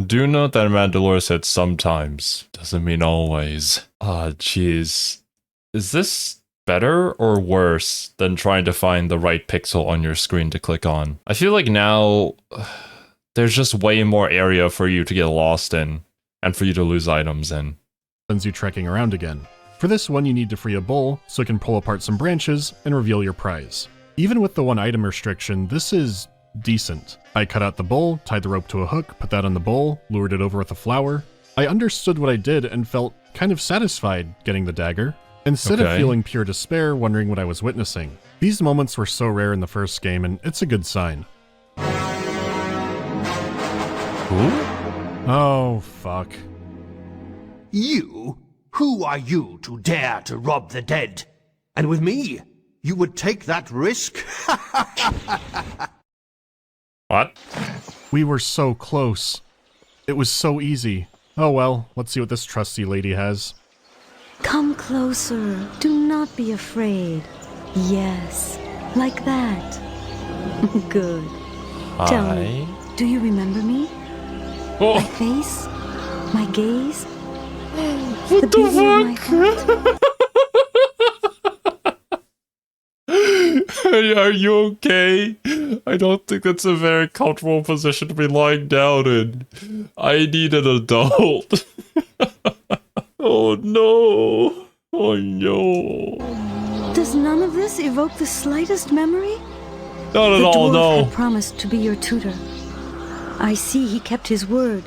Do note that Mandalore said sometimes, doesn't mean always. Ah, jeez. Is this better or worse than trying to find the right pixel on your screen to click on? I feel like now there's just way more area for you to get lost in and for you to lose items in. Sends you trekking around again. For this one, you need to free a bowl so it can pull apart some branches and reveal your prize. Even with the one item restriction, this is decent. I cut out the bowl, tied the rope to a hook, put that on the bowl, lured it over with a flower. I understood what I did and felt kind of satisfied getting the dagger, instead of feeling pure despair wondering what I was witnessing. These moments were so rare in the first game, and it's a good sign. Oh, fuck. You? Who are you to dare to rob the dead? And with me, you would take that risk? What? We were so close. It was so easy. Oh well, let's see what this trusty lady has. Come closer. Do not be afraid. Yes, like that. Good. Tell me, do you remember me? Oh. My face? My gaze? What the fuck? Are you okay? I don't think that's a very comfortable position to be lying down in. I need an adult. Oh no. Oh no. Does none of this evoke the slightest memory? Not at all, no. The dwarf had promised to be your tutor. I see he kept his word,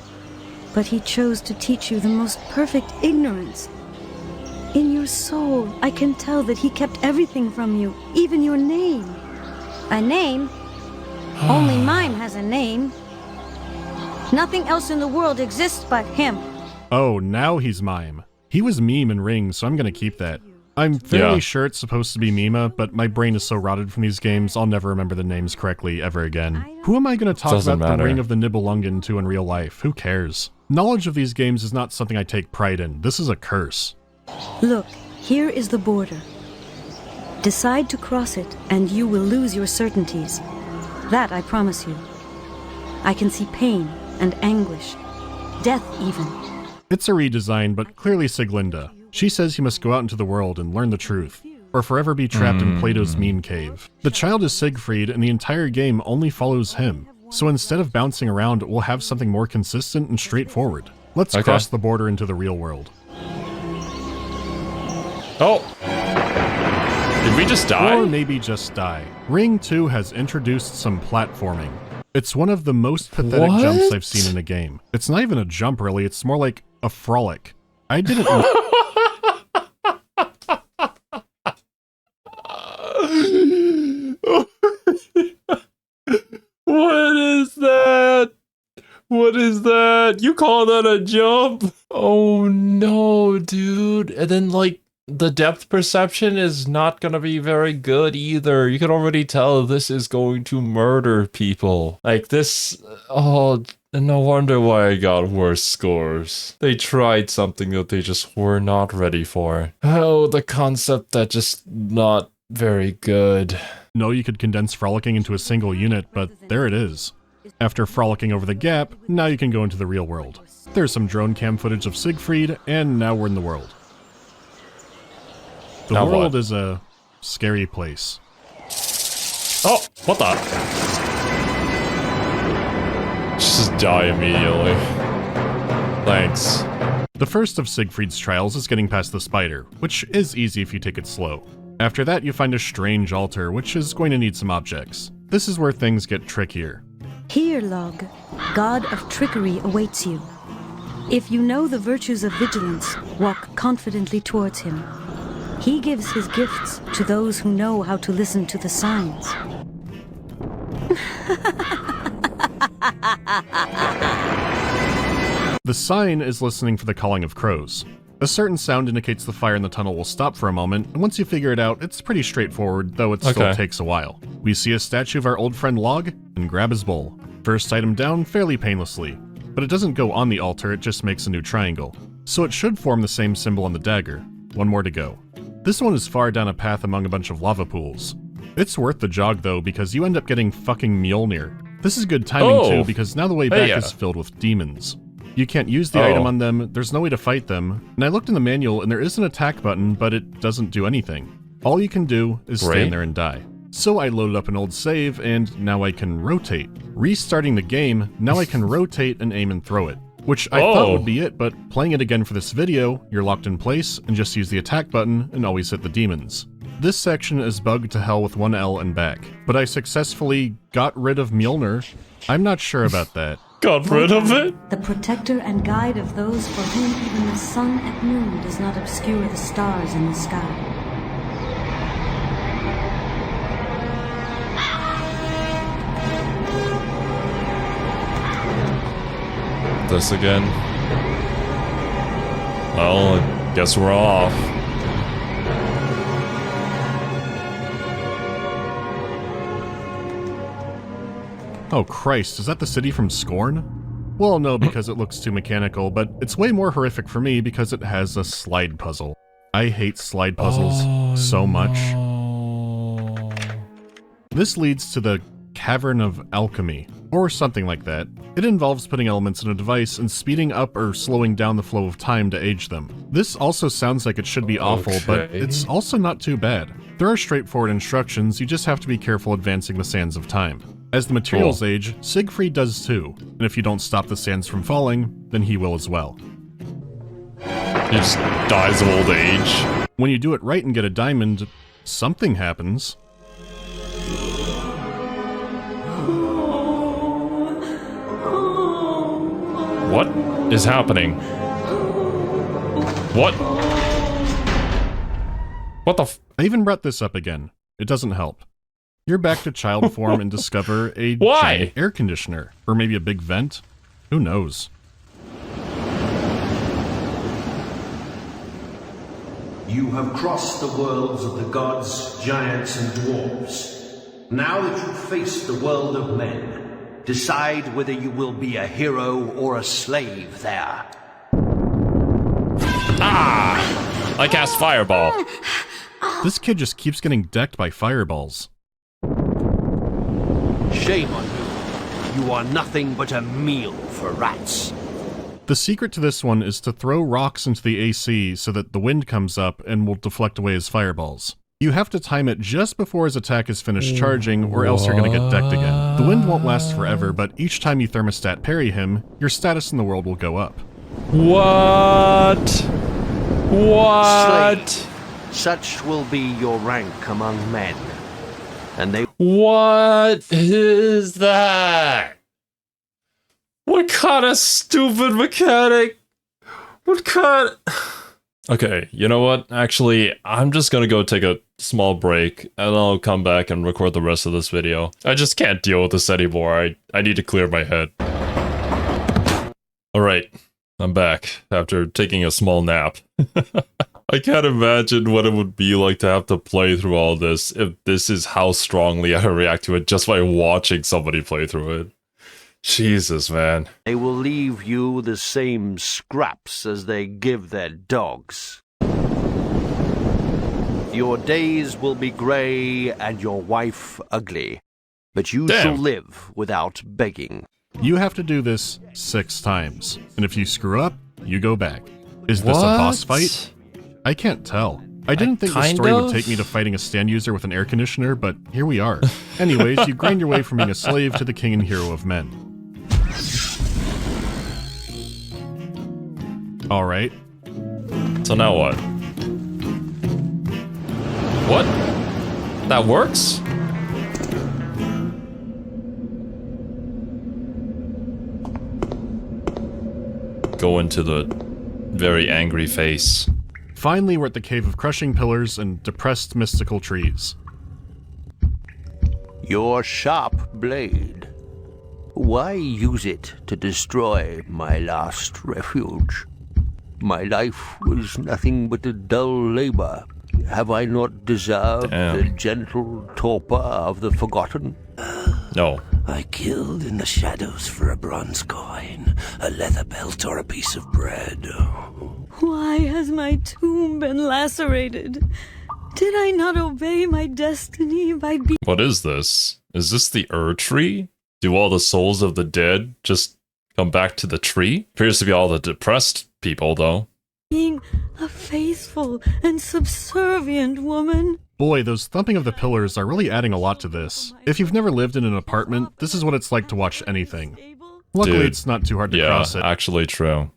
but he chose to teach you the most perfect ignorance. In your soul, I can tell that he kept everything from you, even your name. A name? Only mine has a name. Nothing else in the world exists but him. Oh, now he's mime. He was meme in Ring, so I'm gonna keep that. I'm fairly sure it's supposed to be Mima, but my brain is so rotted from these games, I'll never remember the names correctly ever again. Who am I gonna talk about the Ring of the Nibelungen to in real life? Who cares? Knowledge of these games is not something I take pride in. This is a curse. Look, here is the border. Decide to cross it, and you will lose your certainties. That I promise you. I can see pain and anguish. Death, even. It's a redesign, but clearly Sieglinde. She says you must go out into the world and learn the truth, or forever be trapped in Plato's meme cave. The child is Siegfried, and the entire game only follows him. So instead of bouncing around, we'll have something more consistent and straightforward. Let's cross the border into the real world. Oh! Did we just die? Or maybe just die. Ring 2 has introduced some platforming. It's one of the most pathetic jumps I've seen in a game. It's not even a jump really, it's more like a frolic. I didn't What is that? What is that? You call that a jump? Oh no, dude. And then like the depth perception is not gonna be very good either. You can already tell this is going to murder people. Like this, oh, no wonder why I got worse scores. They tried something that they just were not ready for. Oh, the concept that just not very good. No, you could condense frolicking into a single unit, but there it is. After frolicking over the gap, now you can go into the real world. There's some drone cam footage of Siegfried, and now we're in the world. The world is a scary place. Oh, what the? Just die immediately. Thanks. The first of Siegfried's trials is getting past the spider, which is easy if you take it slow. After that, you find a strange altar, which is going to need some objects. This is where things get trickier. Here, Log, god of trickery awaits you. If you know the virtues of vigilance, walk confidently towards him. He gives his gifts to those who know how to listen to the signs. The sign is listening for the calling of crows. A certain sound indicates the fire in the tunnel will stop for a moment, and once you figure it out, it's pretty straightforward, though it still takes a while. We see a statue of our old friend Log, and grab his bowl. First item down fairly painlessly, but it doesn't go on the altar, it just makes a new triangle. So it should form the same symbol on the dagger. One more to go. This one is far down a path among a bunch of lava pools. It's worth the jog though, because you end up getting fucking Mjolnir. This is good timing too, because now the way back is filled with demons. You can't use the item on them, there's no way to fight them, and I looked in the manual and there is an attack button, but it doesn't do anything. All you can do is stand there and die. So I loaded up an old save, and now I can rotate. Restarting the game, now I can rotate and aim and throw it. Which I thought would be it, but playing it again for this video, you're locked in place and just use the attack button and always hit the demons. This section is bugged to hell with one L and back, but I successfully got rid of Mjolnir. I'm not sure about that. Got rid of it? The protector and guide of those for whom even the sun at noon does not obscure the stars in the sky. This again. Well, I guess we're off. Oh Christ, is that the city from Scorn? Well, no, because it looks too mechanical, but it's way more horrific for me because it has a slide puzzle. I hate slide puzzles so much. This leads to the Cavern of Alchemy, or something like that. It involves putting elements in a device and speeding up or slowing down the flow of time to age them. This also sounds like it should be awful, but it's also not too bad. There are straightforward instructions, you just have to be careful advancing the sands of time. As the materials age, Siegfried does too, and if you don't stop the sands from falling, then he will as well. He just dies of old age. When you do it right and get a diamond, something happens. What is happening? What? What the f- I even brought this up again. It doesn't help. You're back to child form and discover a giant air conditioner. Or maybe a big vent? Who knows? You have crossed the worlds of the gods, giants, and dwarves. Now that you face the world of men, decide whether you will be a hero or a slave there. Ah! I cast Fireball. This kid just keeps getting decked by fireballs. Shame on you. You are nothing but a meal for rats. The secret to this one is to throw rocks into the AC so that the wind comes up and will deflect away his fireballs. You have to time it just before his attack is finished charging, or else you're gonna get decked again. The wind won't last forever, but each time you thermostat parry him, your status in the world will go up. What? What? Slave. Such will be your rank among men. And they— What is that? What kind of stupid mechanic? What kind of... Okay, you know what? Actually, I'm just gonna go take a small break, and I'll come back and record the rest of this video. I just can't deal with this anymore. I need to clear my head. Alright, I'm back, after taking a small nap. I can't imagine what it would be like to have to play through all this if this is how strongly I react to it just by watching somebody play through it. Jesus, man. They will leave you the same scraps as they give their dogs. Your days will be grey and your wife ugly, but you shall live without begging. You have to do this 6 times, and if you screw up, you go back. Is this a boss fight? I can't tell. I didn't think the story would take me to fighting a stand user with an air conditioner, but here we are. Anyways, you grind your way from being a slave to the king and hero of men. Alright. So now what? What? That works? Go into the very angry face. Finally, we're at the Cave of Crushing Pillars and Depressed Mystical Trees. Your sharp blade. Why use it to destroy my last refuge? My life was nothing but a dull labor. Have I not deserved the gentle torpor of the forgotten? No. I killed in the shadows for a bronze coin, a leather belt, or a piece of bread. Why has my tomb been lacerated? Did I not obey my destiny by being— What is this? Is this the tree? Do all the souls of the dead just come back to the tree? Appears to be all the depressed people, though. a faithful and subservient woman? Boy, those thumping of the pillars are really adding a lot to this. If you've never lived in an apartment, this is what it's like to watch anything. Luckily, Dude, it's not too hard to cross it. Yeah, actually true.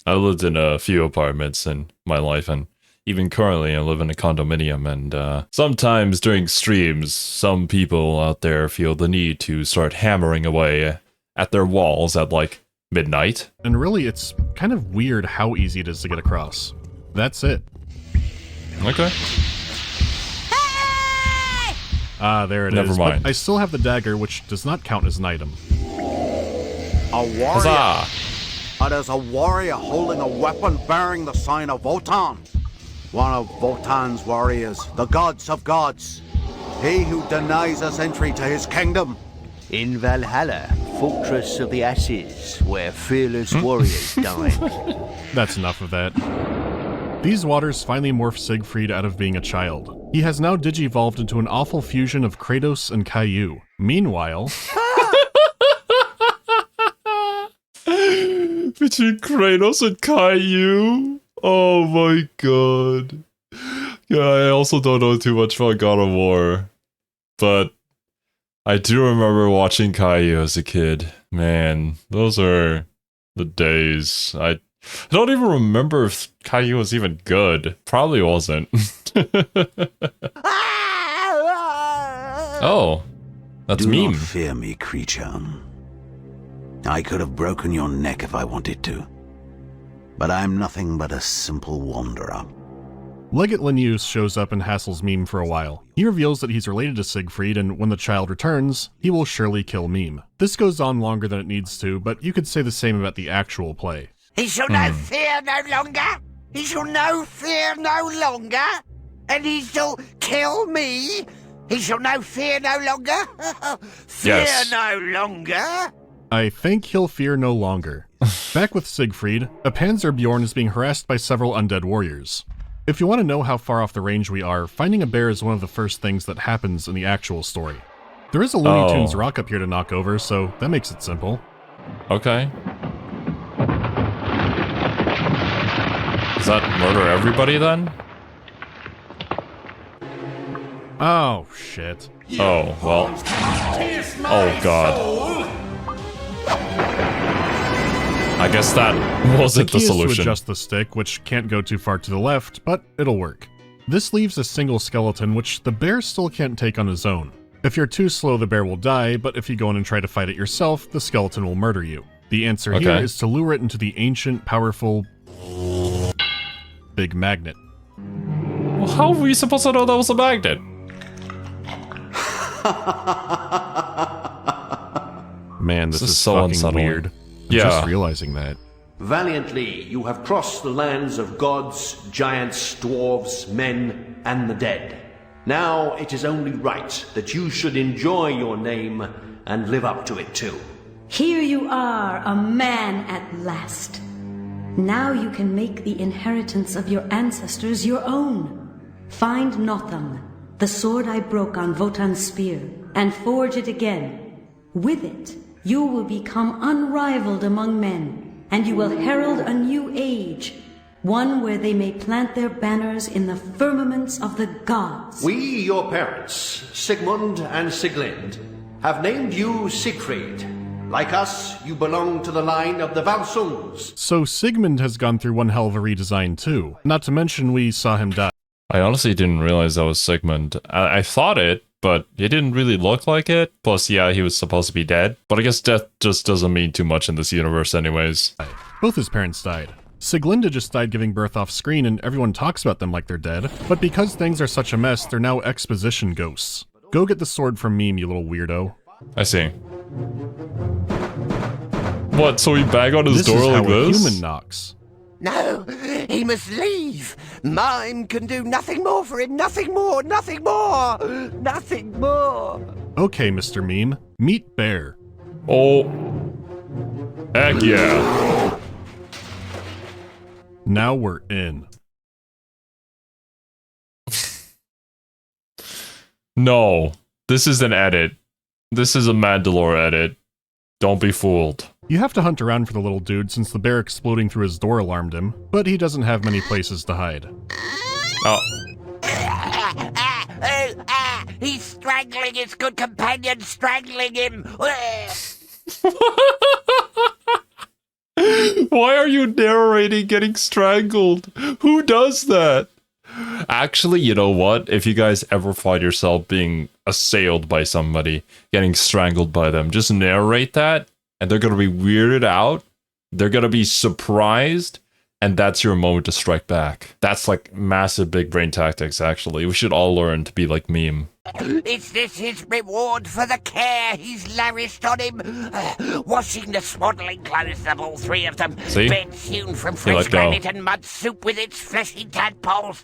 I lived in a few apartments in my life, and even currently I live in a condominium, and sometimes during streams, some people out there feel the need to start hammering away at their walls at, like, midnight. And really, it's kind of weird how easy it is to get across. That's it. Okay. Ah, there it is. Never mind. But I still have the dagger, which does not count as an item. A warrior. Huzzah! It is a warrior holding a weapon bearing the sign of Wotan. One of Wotan's warriors, the gods of gods. He who denies us entry to his kingdom. In Valhalla, fortress of the asses, where fearless warriors die. That's enough of that. These waters finally morph Siegfried out of being a child. He has now digivolved into an awful fusion of Kratos and Caillou. Meanwhile... Between Kratos and Caillou? Oh my god. Yeah, I also don't know too much about God of War. But I do remember watching Caillou as a kid. Man, those are the days. I don't even remember if Caillou was even good. Probably wasn't. Oh, that's Do meme. not fear me, creature. I could have broken your neck if I wanted to. But I'm nothing but a simple wanderer. Legate Linnaeus shows up in Hassel's meme for a while. He reveals that he's related to Siegfried, and when the child returns, he will surely kill Meme. This goes on longer than it needs to, but you could say the same about the actual play. He shall know fear no longer. He shall know fear no longer. And he shall kill me. He shall know fear no longer. Fear no longer. I think he'll fear no longer. Back with Siegfried, a Panzerbjorn is being harassed by several undead warriors. If you want to know how far off the range we are, finding a bear is one of the first things that happens in the actual story. There is a Looney Tunes rock up here to knock over, so that makes it simple. Okay. Does that murder everybody then? Oh, shit. Oh, well. Oh, God. I guess that wasn't the solution. The key is to adjust the stick, which can't go too far to the left, but it'll work. This leaves a single skeleton, which the bear still can't take on his own. If you're too slow, the bear will die, but if you go in and try to fight it yourself, the skeleton will murder you. The answer here is to lure it into the ancient, powerful... big magnet. Well, how are we supposed to know that was a magnet? Man, this is so fucking unsettling. weird. Yeah. Just realizing that. Valiantly, you have crossed the lands of gods, giants, dwarves, men, and the dead. Now it is only right that you should enjoy your name and live up to it too. Here you are, a man at last. Now you can make the inheritance of your ancestors your own. Find Notham, the sword I broke on Wotan's spear, and forge it again. With it, you will become unrivaled among men, and you will herald a new age, one where they may plant their banners in the firmaments of the gods. We, your parents, Sigmund and Sieglind, have named you Siegfried, Like us, you belong to the line of the Valsungs. So Sigmund has gone through one hell of a redesign too. Not to mention we saw him die. I honestly didn't realize that was Sigmund. I thought it, but it didn't really look like it. Plus, yeah, he was supposed to be dead. But I guess death just doesn't mean too much in this universe anyways. Both his parents died. Siglinda just died giving birth off screen and everyone talks about them like they're dead. But because things are such a mess, they're now exposition ghosts. Go get the sword from Meme, you little weirdo. I see. What, so he bang on his door like this? This is how a human knocks. No, he must leave. Mime can do nothing more for him. Nothing more, nothing more, nothing more. Okay, Mr. Meme. Meet Bear. Oh. Heck yeah. Now we're in. No. This is an edit. This is a Mandalore edit. Don't be fooled. You have to hunt around for the little dude since the bear exploding through his door alarmed him, but he doesn't have many places to hide. Oh. He's strangling his good companion, strangling him. Why are you narrating getting strangled? Who does that? Actually, you know what? If you guys ever find yourself being assailed by somebody, getting strangled by them, just narrate that, and they're going to be weirded out. They're going to be surprised, and that's your moment to strike back. That's like massive big brain tactics, actually. We should all learn to be like Meme. Is this his reward for the care he's lavished on him? Washing the swaddling clothes of all three of them. See? Beds hewn from fresh granite and mud soup with its fleshy tadpoles.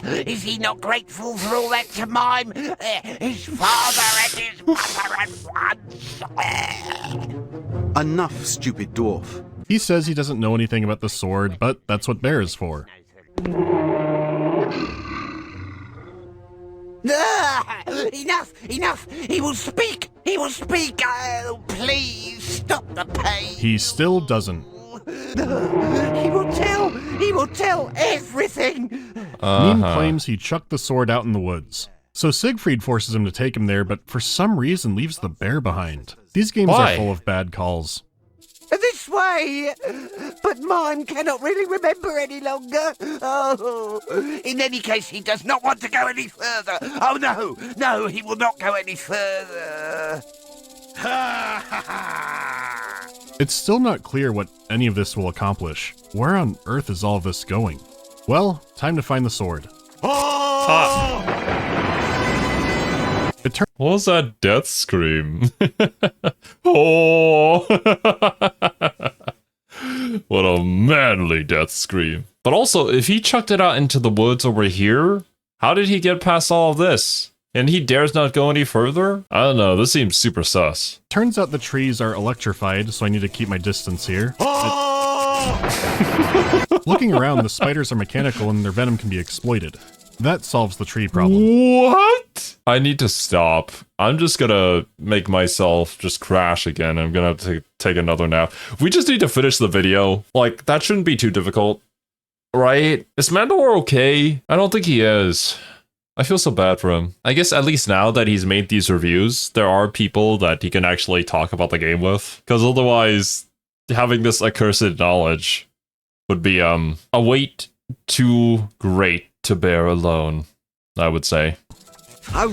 Is he not grateful for all that to Mime? His father and his mother at once. Enough, stupid dwarf. He says he doesn't know anything about the sword, but that's what Bear is for. Enough! Enough! He will speak! He will speak! Oh, please, stop the pain! He still doesn't. He will tell! He will tell everything! Meme claims he chucked the sword out in the woods. So Siegfried forces him to take him there, but for some reason leaves the bear behind. These games are full of bad calls. This way! But Mime cannot really remember any longer. Oh, in any case, he does not want to go any further. Oh, no, no, he will not go any further. It's still not clear what any of this will accomplish. Where on earth is all of this going? Well, time to find the sword. What was that death scream? Oh! What a manly death scream. But also, if he chucked it out into the woods over here, how did he get past all of this? And he dares not go any further? I don't know, this seems super sus. Turns out the trees are electrified, so I need to keep my distance here. Looking around, the spiders are mechanical and their venom can be exploited. That solves the tree problem. What? I need to stop. I'm just gonna make myself just crash again. I'm gonna have to take another nap. We just need to finish the video. Like, that shouldn't be too difficult. Right? Is Mandalore okay? I don't think he is. I feel so bad for him. I guess at least now that he's made these reviews, there are people that he can actually talk about the game with. Because otherwise, having this accursed knowledge would be a weight too great to bear alone, I would say. How?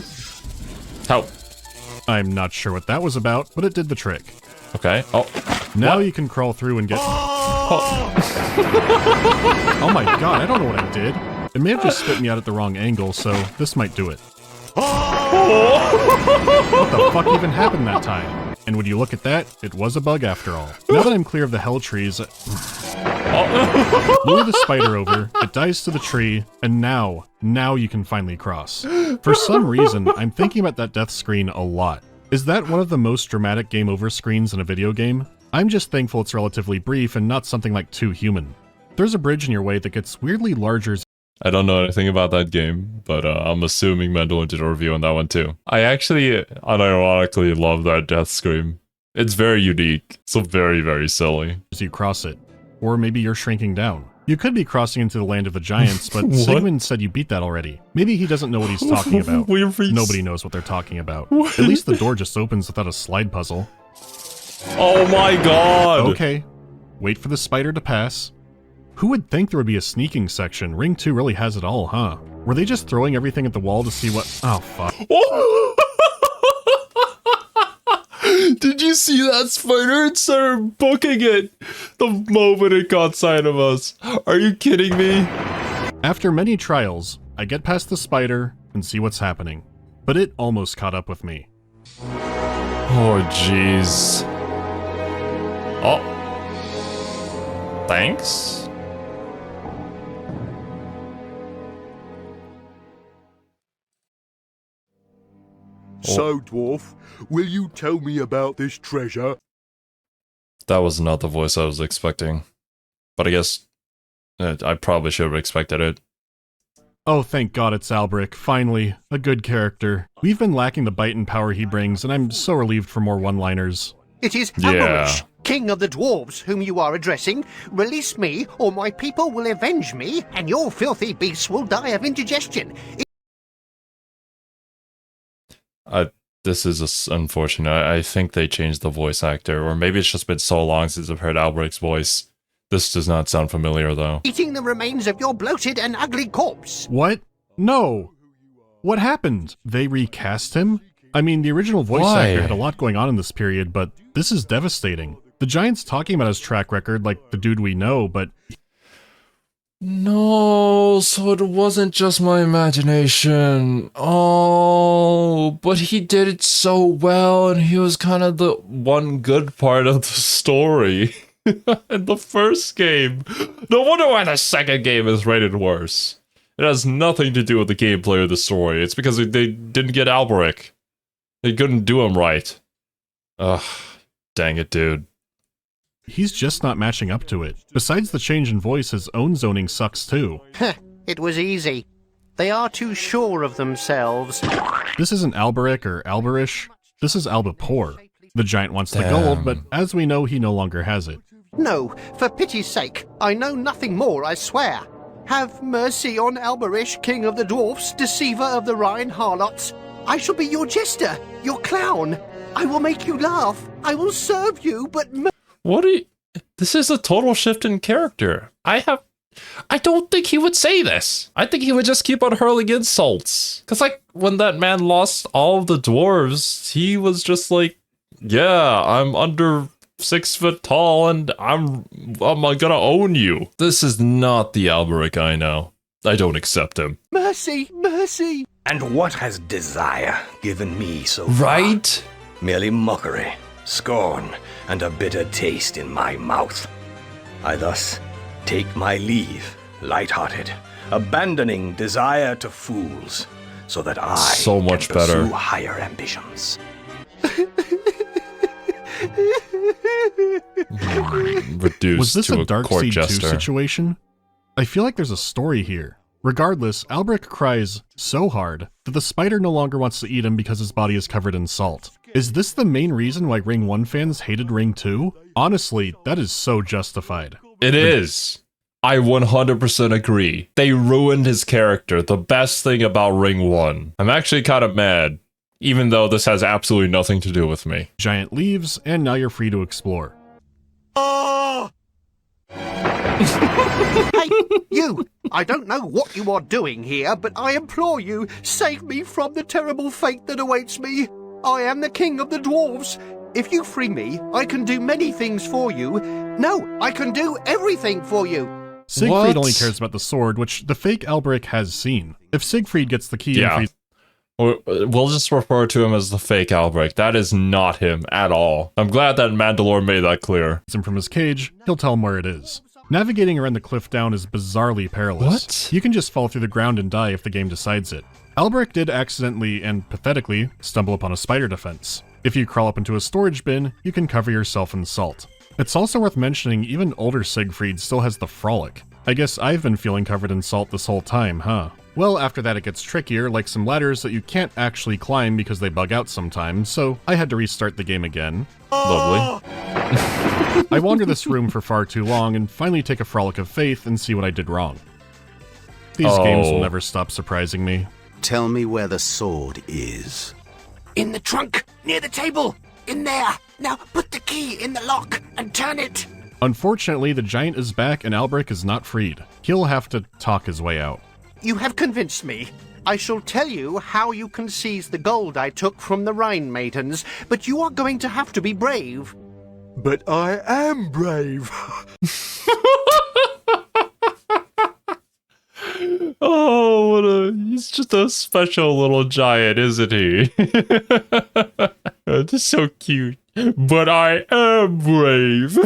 I'm not sure what that was about, but it did the trick. Okay. Oh. Now you can crawl through and get... Oh my god, I don't know what I did. It may have just spit me out at the wrong angle, so this might do it. What the fuck even happened that time? And would you look at that, it was a bug after all. Now that I'm clear of the hell trees... Lure the spider over, it dies to the tree, and now you can finally cross. For some reason, I'm thinking about that death screen a lot. Is that one of the most dramatic game over screens in a video game? I'm just thankful it's relatively brief and not something like too human. There's a bridge in your way that gets weirdly larger. I don't know anything about that game, but I'm assuming Mandalore did a review on that one too. I actually unironically love that death scream. It's very unique. So very, very silly. As you cross it. Or maybe you're shrinking down. You could be crossing into the land of the giants, but Sigmund said you beat that already. Maybe he doesn't know what he's talking about. Nobody knows what they're talking about. At least the door just opens without a slide puzzle. Oh my god! Okay. Wait for the spider to pass. Who would think there would be a sneaking section? Ring 2 really has it all, huh? Were they just throwing everything at the wall to see what— oh, fuck. Did you see that spider? It started booking it the moment it got sight of us. Are you kidding me? After many trials, I get past the spider and see what's happening. But it almost caught up with me. Oh, jeez. Oh. Thanks? So, dwarf, will you tell me about this treasure? That was not the voice I was expecting. But I guess I probably should have expected it. Oh, thank God it's Albric. Finally, a good character. We've been lacking the bite and power he brings, and I'm so relieved for more one-liners. It is Yeah. Alberic, king of the dwarves, whom you are addressing. Release me, or my people will avenge me, and your filthy beasts will die of indigestion. This is unfortunate. I think they changed the voice actor, or maybe it's just been so long since I've heard Albric's voice. This does not sound familiar, though. Eating the remains of your bloated and ugly corpse. What? No! What happened? They recast him? I mean, the original voice actor had a lot going on in this period, but this is devastating. The Giant's talking about his track record like the dude we know, but... No, so it wasn't just my imagination. Oh, but he did it so well, and he was kind of the one good part of the story in the first game. No wonder why the second game is rated worse. It has nothing to do with the gameplay or the story. It's because they didn't get Alberic. They couldn't do him right. Ugh, dang it, dude. He's just not matching up to it. Besides the change in voice, his own zoning sucks too. It was easy. They are too sure of themselves. This isn't Alberic or Alberish. This is Albapor. The Giant wants the gold, but as we know, he no longer has it. No, for pity's sake, I know nothing more, I swear. Have mercy on Alberish, king of the dwarfs, deceiver of the Rhine harlots. I shall be your jester, your clown. I will make you laugh. I will serve you, but... What are you... This is a total shift in character. I don't think he would say this. I think he would just keep on hurling insults. Because, like, when that man lost all of the dwarves, he was just like, yeah, I'm under 6 foot tall and I'm gonna own you. This is not the Alberic I know. I don't accept him. Mercy, mercy. And what has desire given me so far? Right? Merely mockery, scorn, and a bitter taste in my mouth. I thus take my leave, light-hearted, abandoning desire to fools, so that I so much can pursue better. higher ambitions. Reduced Was this to a Dark court Seed 2 jester. situation? I feel like there's a story here. Regardless, Alberic cries so hard that the spider no longer wants to eat him because his body is covered in salt. Is this the main reason why Ring 1 fans hated Ring 2? Honestly, that is so justified. It is. I 100% agree. They ruined his character, the best thing about Ring 1. I'm actually kind of mad, even though this has absolutely nothing to do with me. Giant leaves, and now you're free to explore. Oh! Hey, you! I don't know what you are doing here, but I implore you, save me from the terrible fate that awaits me. I am the king of the dwarves. If you free me, I can do many things for you. No, I can do everything for you. Siegfried only cares about the sword, which the fake Alberic has seen. If Siegfried gets the key and frees... We'll just refer to him as the fake Alberic. That is not him at all. I'm glad that Mandalore made that clear. ...him from his cage, he'll tell him where it is. Navigating around the cliff down is bizarrely perilous. What? You can just fall through the ground and die if the game decides it. Alberic did accidentally, and pathetically, stumble upon a spider defense. If you crawl up into a storage bin, you can cover yourself in salt. It's also worth mentioning even older Siegfried still has the frolic. I guess I've been feeling covered in salt this whole time, huh? Well, after that it gets trickier, like some ladders that you can't actually climb because they bug out sometimes, so I had to restart the game again. Lovely. I wander this room for far too long and finally take a frolic of faith and see what I did wrong. These games will never stop surprising me. Tell me where the sword is. In the trunk, near the table. In there! Now put the key in the lock and turn it! Unfortunately, the giant is back and Albrecht is not freed. He'll have to talk his way out. You have convinced me. I shall tell you how you can seize the gold I took from the Rhine maidens, but you are going to have to be brave. But I am brave. Oh, he's just a special little giant, isn't he? Just so cute. But I am brave.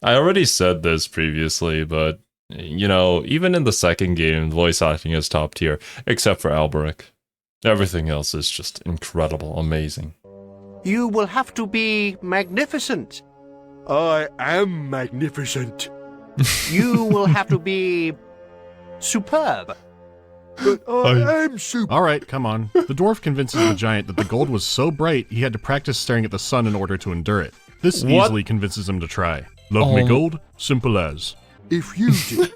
I already said this previously, but, you know, even in the second game, voice acting is top tier, except for Albrecht. Everything else is just incredible, amazing. You will have to be magnificent. I am magnificent. You will have to be superb. But I am super. All right, come on. The dwarf convinces the giant that the gold was so bright he had to practice staring at the sun in order to endure it. This easily convinces him to try. Love me gold? Simple as. If you do.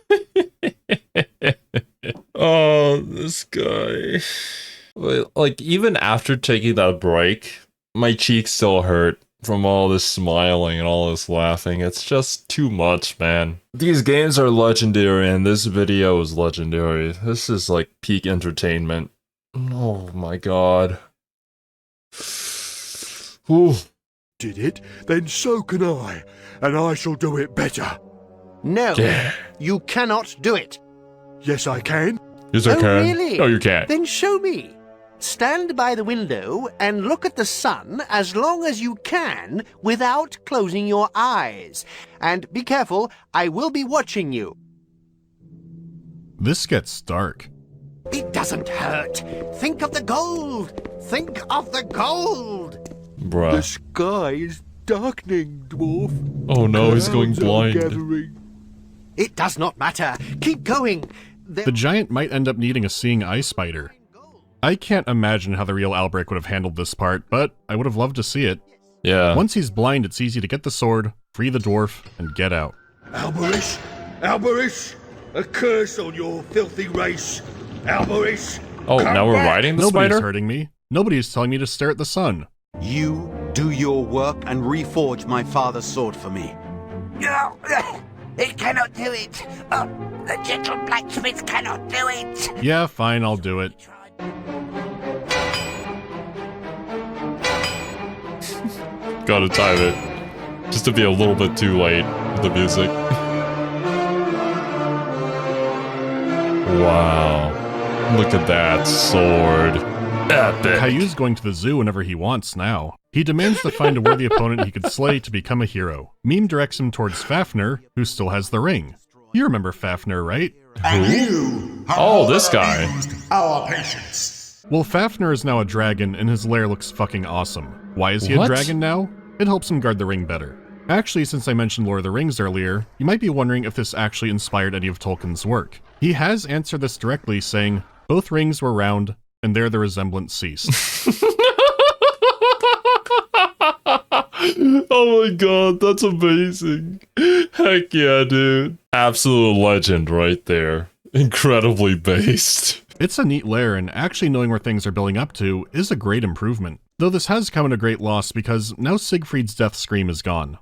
Oh, this guy. Like, even after taking that break, my cheeks still hurt from all this smiling and all this laughing. It's just too much, man. These games are legendary and this video is legendary. This is like peak entertainment. Oh my god. Ooh. Did it? Then so can I, and I shall do it better. No, you cannot do it. Yes, I can. Yes, I can. Really? No, you can't. Then show me. Stand by the window and look at the sun as long as you can without closing your eyes. And be careful, I will be watching you. This gets dark. It doesn't hurt. Think of the gold. Think of the gold. Bruh. The sky is darkening, dwarf. Oh no, he's going blind. It does not matter. Keep going. The giant might end up needing a seeing eye spider. I can't imagine how the real Albrecht would have handled this part, but I would have loved to see it. Yeah. Once he's blind, it's easy to get the sword, free the dwarf, and get out. Alberish! Alberish! A curse on your filthy race! Alberish! Oh, now we're riding the Nobody's spider? hurting me. Nobody's telling me to stare at the sun. You do your work and reforge my father's sword for me. No, it cannot do it. Oh, the gentle blacksmith cannot do it. Yeah, fine, I'll do it. Gotta time it. Just to be a little bit too late with the music. Wow. Look at that sword. Epic. Okayu's going to the zoo whenever he wants now. He demands to find a worthy opponent he could slay to become a hero. Meme directs him towards Fafnir, who still has the ring. You remember Fafnir, right? And you have oh, this guy. Our patience. Well, Fafnir is now a dragon, and his lair looks fucking awesome. Why is he a dragon now? It helps him guard the ring better. Actually, since I mentioned Lord of the Rings earlier, you might be wondering if this actually inspired any of Tolkien's work. He has answered this directly, saying, "Both rings were round, and there the resemblance ceased." Oh my god, that's amazing. Heck yeah, dude. Absolute legend right there. Incredibly based. It's a neat lair, and actually knowing where things are building up to is a great improvement. Though this has come at a great loss because now Siegfried's death scream is gone.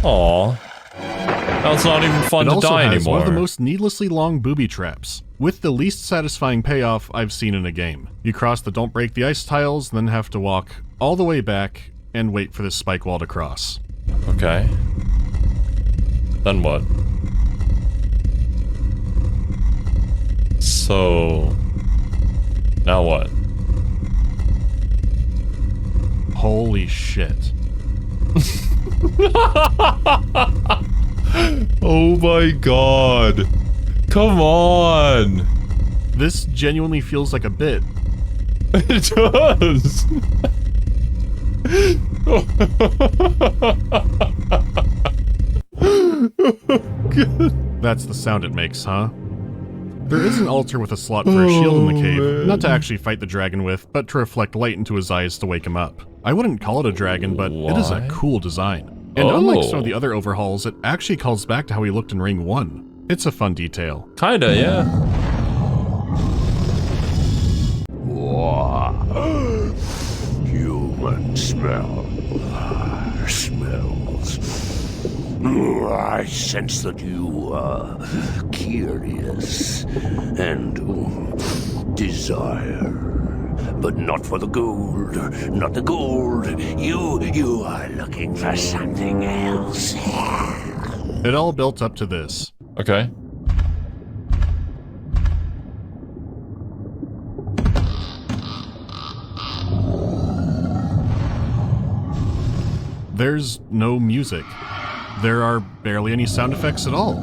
Aww. Now it's not even fun to die anymore. One of the most needlessly long booby traps, with the least satisfying payoff I've seen in a game. You cross the don't break the ice tiles, then have to walk all the way back and wait for this spike wall to cross. Okay. Then what? So... now what? Holy shit. Oh my god. Come on. This genuinely feels like a bit. It does. That's the sound it makes, huh? There is an altar with a slot for a shield in the cave, not to actually fight the dragon with, but to reflect light into his eyes to wake him up. I wouldn't call it a dragon, but it is a cool design. And unlike some of the other overhauls, it actually calls back to how he looked in Ring 1. It's a fun detail. Kinda, yeah. smell. Smells. I sense that you are curious and desire. But not for the gold. Not the gold. You are looking for something else. It all built up to this. Okay. There's no music. There are barely any sound effects at all.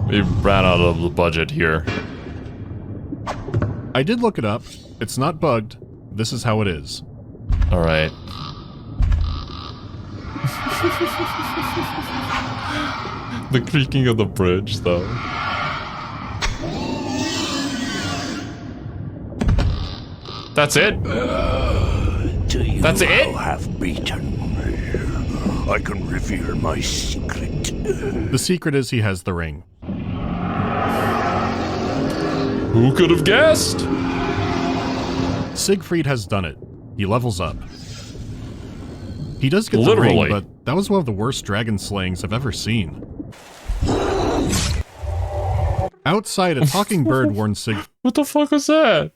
We ran out of the budget here. I did look it up. It's not bugged. This is how it is. Alright. The creaking of the bridge, though. That's it? That's it? Have beaten me. I can reveal my secret. The secret is he has the ring. Who could have guessed? Siegfried has done it. He levels up. He does get the ring, but that was one of the worst dragon slayings I've ever seen. Outside, a talking bird warns Siegfried. What the fuck was that?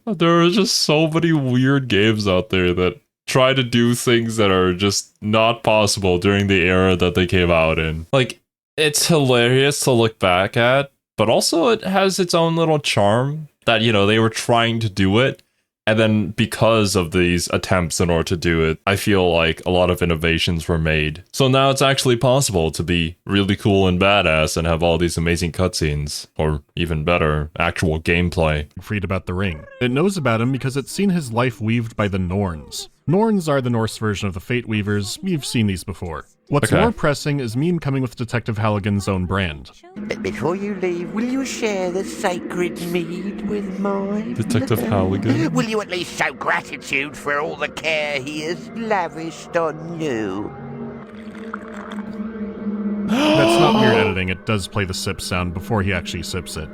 There are just so many weird games out there that try to do things that are just not possible during the era that they came out in. Like, it's hilarious to look back at, but also it has its own little charm that, you know, they were trying to do it. And then because of these attempts in order to do it, I feel like a lot of innovations were made. So now it's actually possible to be really cool and badass and have all these amazing cutscenes, or even better, actual gameplay. Siegfried about the ring. It knows about him because it's seen his life weaved by the Norns. Norns are the Norse version of the Fate Weavers. You've seen these before. What's more pressing is Meme coming with Detective Halligan's own brand. But before you leave, will you share the sacred mead with mine? Detective Halligan? Will you at least show gratitude for all the care he has lavished on you? That's not weird editing, it does play the sip sound before he actually sips it.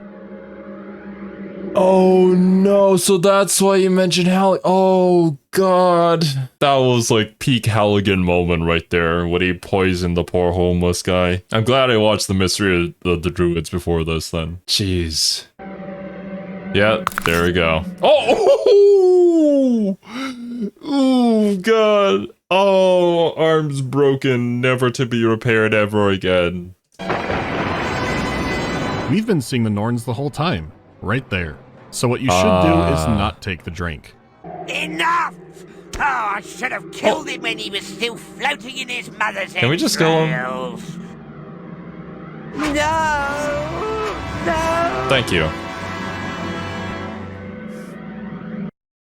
Oh no, so that's why you mentioned Halligan. Oh god. That was like peak Halligan moment right there, when he poisoned the poor homeless guy. I'm glad I watched The Mystery of the Druids before this then. Jeez. Yeah, there we go. Oh! Oh god. Oh, arms broken, never to be repaired ever again. We've been seeing the Norns the whole time. Right there. So what you should do is not take the drink. Enough! Oh, I should have killed him when he was still floating in his mother's Can we just kill him? No! No! Thank you.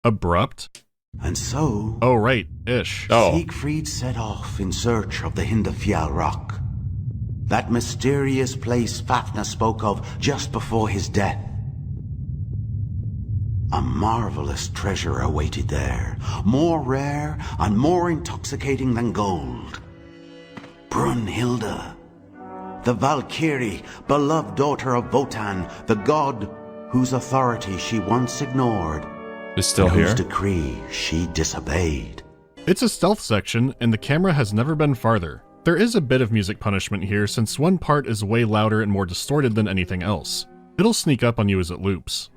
Abrupt? And so... Oh, right. Ish. Siegfried set off in search of the Hindafjall Rock. That mysterious place Fafnir spoke of just before his death. A marvelous treasure awaited there, more rare and more intoxicating than gold. Brunhilde, the Valkyrie, beloved daughter of Wotan, the god whose authority she once ignored, is still and here. Whose decree she disobeyed. It's a stealth section, and the camera has never been farther. There is a bit of music punishment here, since one part is way louder and more distorted than anything else. It'll sneak up on you as it loops.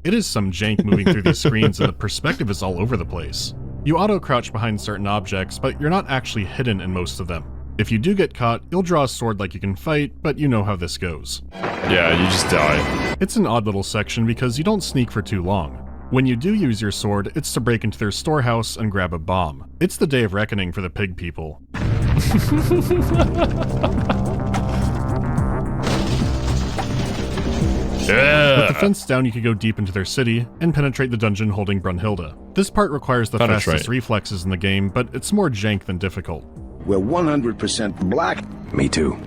It is some jank moving through these screens, and the perspective is all over the place. You auto-crouch behind certain objects, but you're not actually hidden in most of them. If you do get caught, you'll draw a sword like you can fight, but you know how this goes. Yeah, you just die. It's an odd little section because you don't sneak for too long. When you do use your sword, it's to break into their storehouse and grab a bomb. It's the day of reckoning for the pig people. Yeah. With the fence down, you can go deep into their city and penetrate the dungeon holding Brunhilde. This part requires the fastest reflexes in the game, but it's more jank than difficult. We're 100% black. Me too.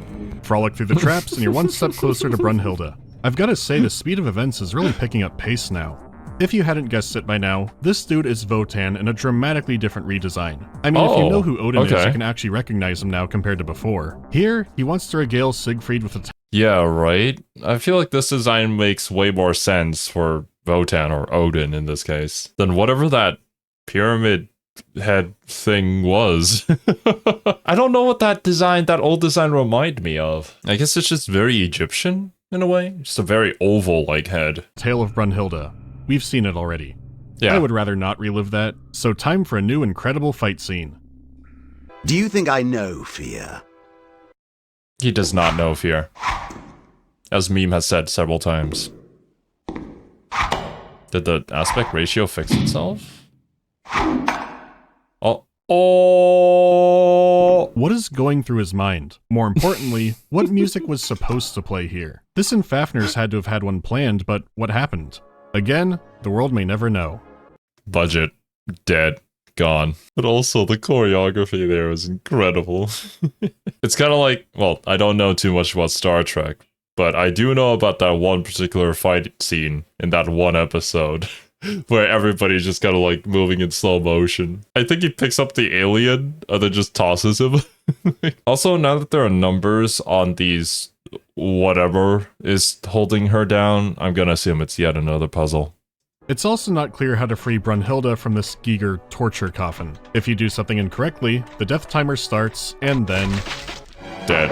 Frolic through the traps, and you're one step closer to Brunhilde. I've got to say, the speed of events is really picking up pace now. If you hadn't guessed it by now, this dude is Wotan in a dramatically different redesign. I mean, if you know who Odin is, you can actually recognize him now compared to before. Here, he wants to regale Siegfried with a yeah, right? I feel like this design makes way more sense for Wotan, or Odin in this case, than whatever that pyramid head thing was. I don't know what that old design reminded me of. I guess it's just very Egyptian in a way. Just a very oval-like head. Tale of Brunhilde. We've seen it already. Yeah. I would rather not relive that, so time for a new incredible fight scene. Do you think I know fear? He does not know fear. As Meme has said several times. Did the aspect ratio fix itself? Oh. What is going through his mind? More importantly, what music was supposed to play here? This and Fafnir's had to have had one planned, but what happened? Again, the world may never know. Budget. Dead. Gone. But also the choreography there was incredible. It's kind of like, well, I don't know too much about Star Trek, but I do know about that one particular fight scene in that one episode where everybody's just kind of like moving in slow motion. I think he picks up the alien and then just tosses him. Also, now that there are numbers on these whatever is holding her down, I'm gonna assume it's yet another puzzle. It's also not clear how to free Brunhilde from this Giger torture coffin. If you do something incorrectly, the death timer starts, and then... dead.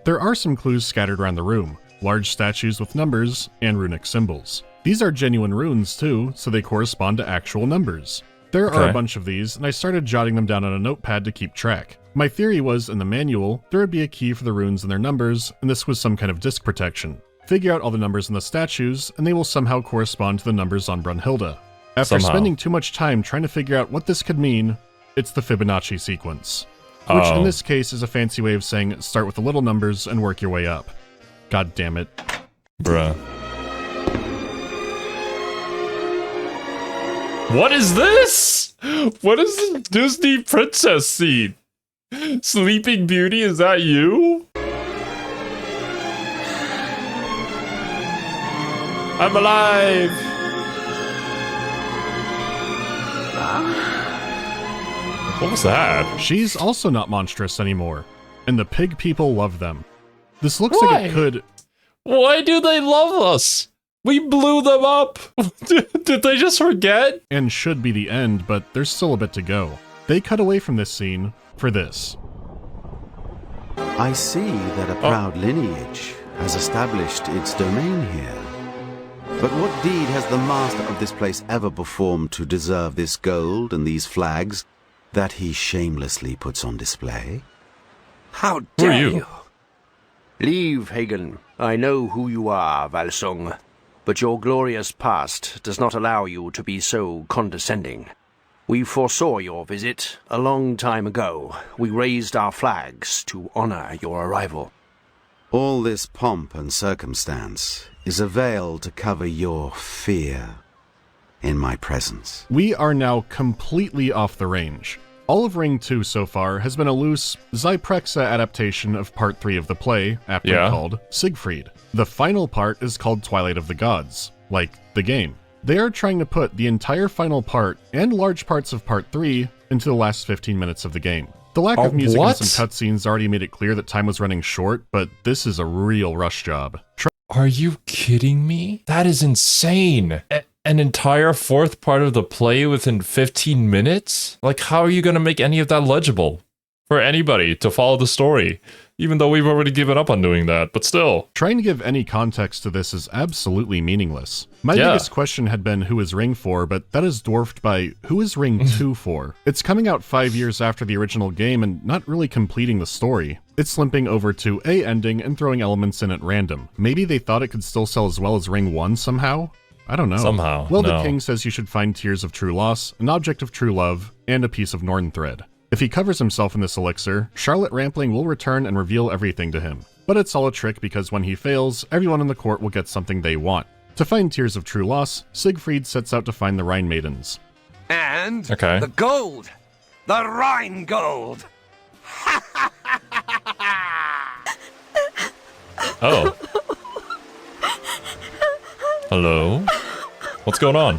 There are some clues scattered around the room. Large statues with numbers, and runic symbols. These are genuine runes too, so they correspond to actual numbers. There are a bunch of these, and I started jotting them down on a notepad to keep track. My theory was, in the manual, there would be a key for the runes and their numbers, and this was some kind of disk protection. Figure out all the numbers in the statues, and they will somehow correspond to the numbers on Brunhilde. After spending too much time trying to figure out what this could mean, it's the Fibonacci sequence. Which in this case is a fancy way of saying start with the little numbers and work your way up. God damn it. Bruh. What is this? What is this Disney princess scene? Sleeping Beauty, is that you? I'm alive! What was that? She's also not monstrous anymore, and the pig people love them. This looks like it could... Why do they love us? We blew them up! Did they just forget? And should be the end, but there's still a bit to go. They cut away from this scene for this. I see that a proud lineage has established its domain here. But what deed has the master of this place ever performed to deserve this gold and these flags that he shamelessly puts on display? How dare you? Leave, Hagen. I know who you are, Valsung. But your glorious past does not allow you to be so condescending. We foresaw your visit a long time ago. We raised our flags to honor your arrival. All this pomp and circumstance is a veil to cover your fear in my presence. We are now completely off the range. All of Ring 2 so far has been a loose Zyprexa adaptation of Part 3 of the play, aptly called Siegfried. The final part is called Twilight of the Gods, like the game. They are trying to put the entire final part and large parts of Part 3 into the last 15 minutes of the game. The lack of music and some cutscenes already made it clear that time was running short, but this is a real rush job. Are you kidding me? That is insane. An entire fourth part of the play within 15 minutes? Like, how are you going to make any of that legible for anybody to follow the story? Even though we've already given up on doing that, but still. Trying to give any context to this is absolutely meaningless. My biggest question had been who is Ring for, but that is dwarfed by who is Ring 2 for? It's coming out 5 years after the original game and not really completing the story. It's limping over to a ending and throwing elements in at random. Maybe they thought it could still sell as well as Ring 1 somehow? I don't know. Somehow, Well, the king says you should find Tears of True Loss, an object of true love, and a piece of Norn thread. If he covers himself in this elixir, Charlotte Rampling will return and reveal everything to him. But it's all a trick because when he fails, everyone in the court will get something they want. To find Tears of True Loss, Siegfried sets out to find the Rhine Maidens. And the gold! The Rhine gold! Oh. Hello? What's going on?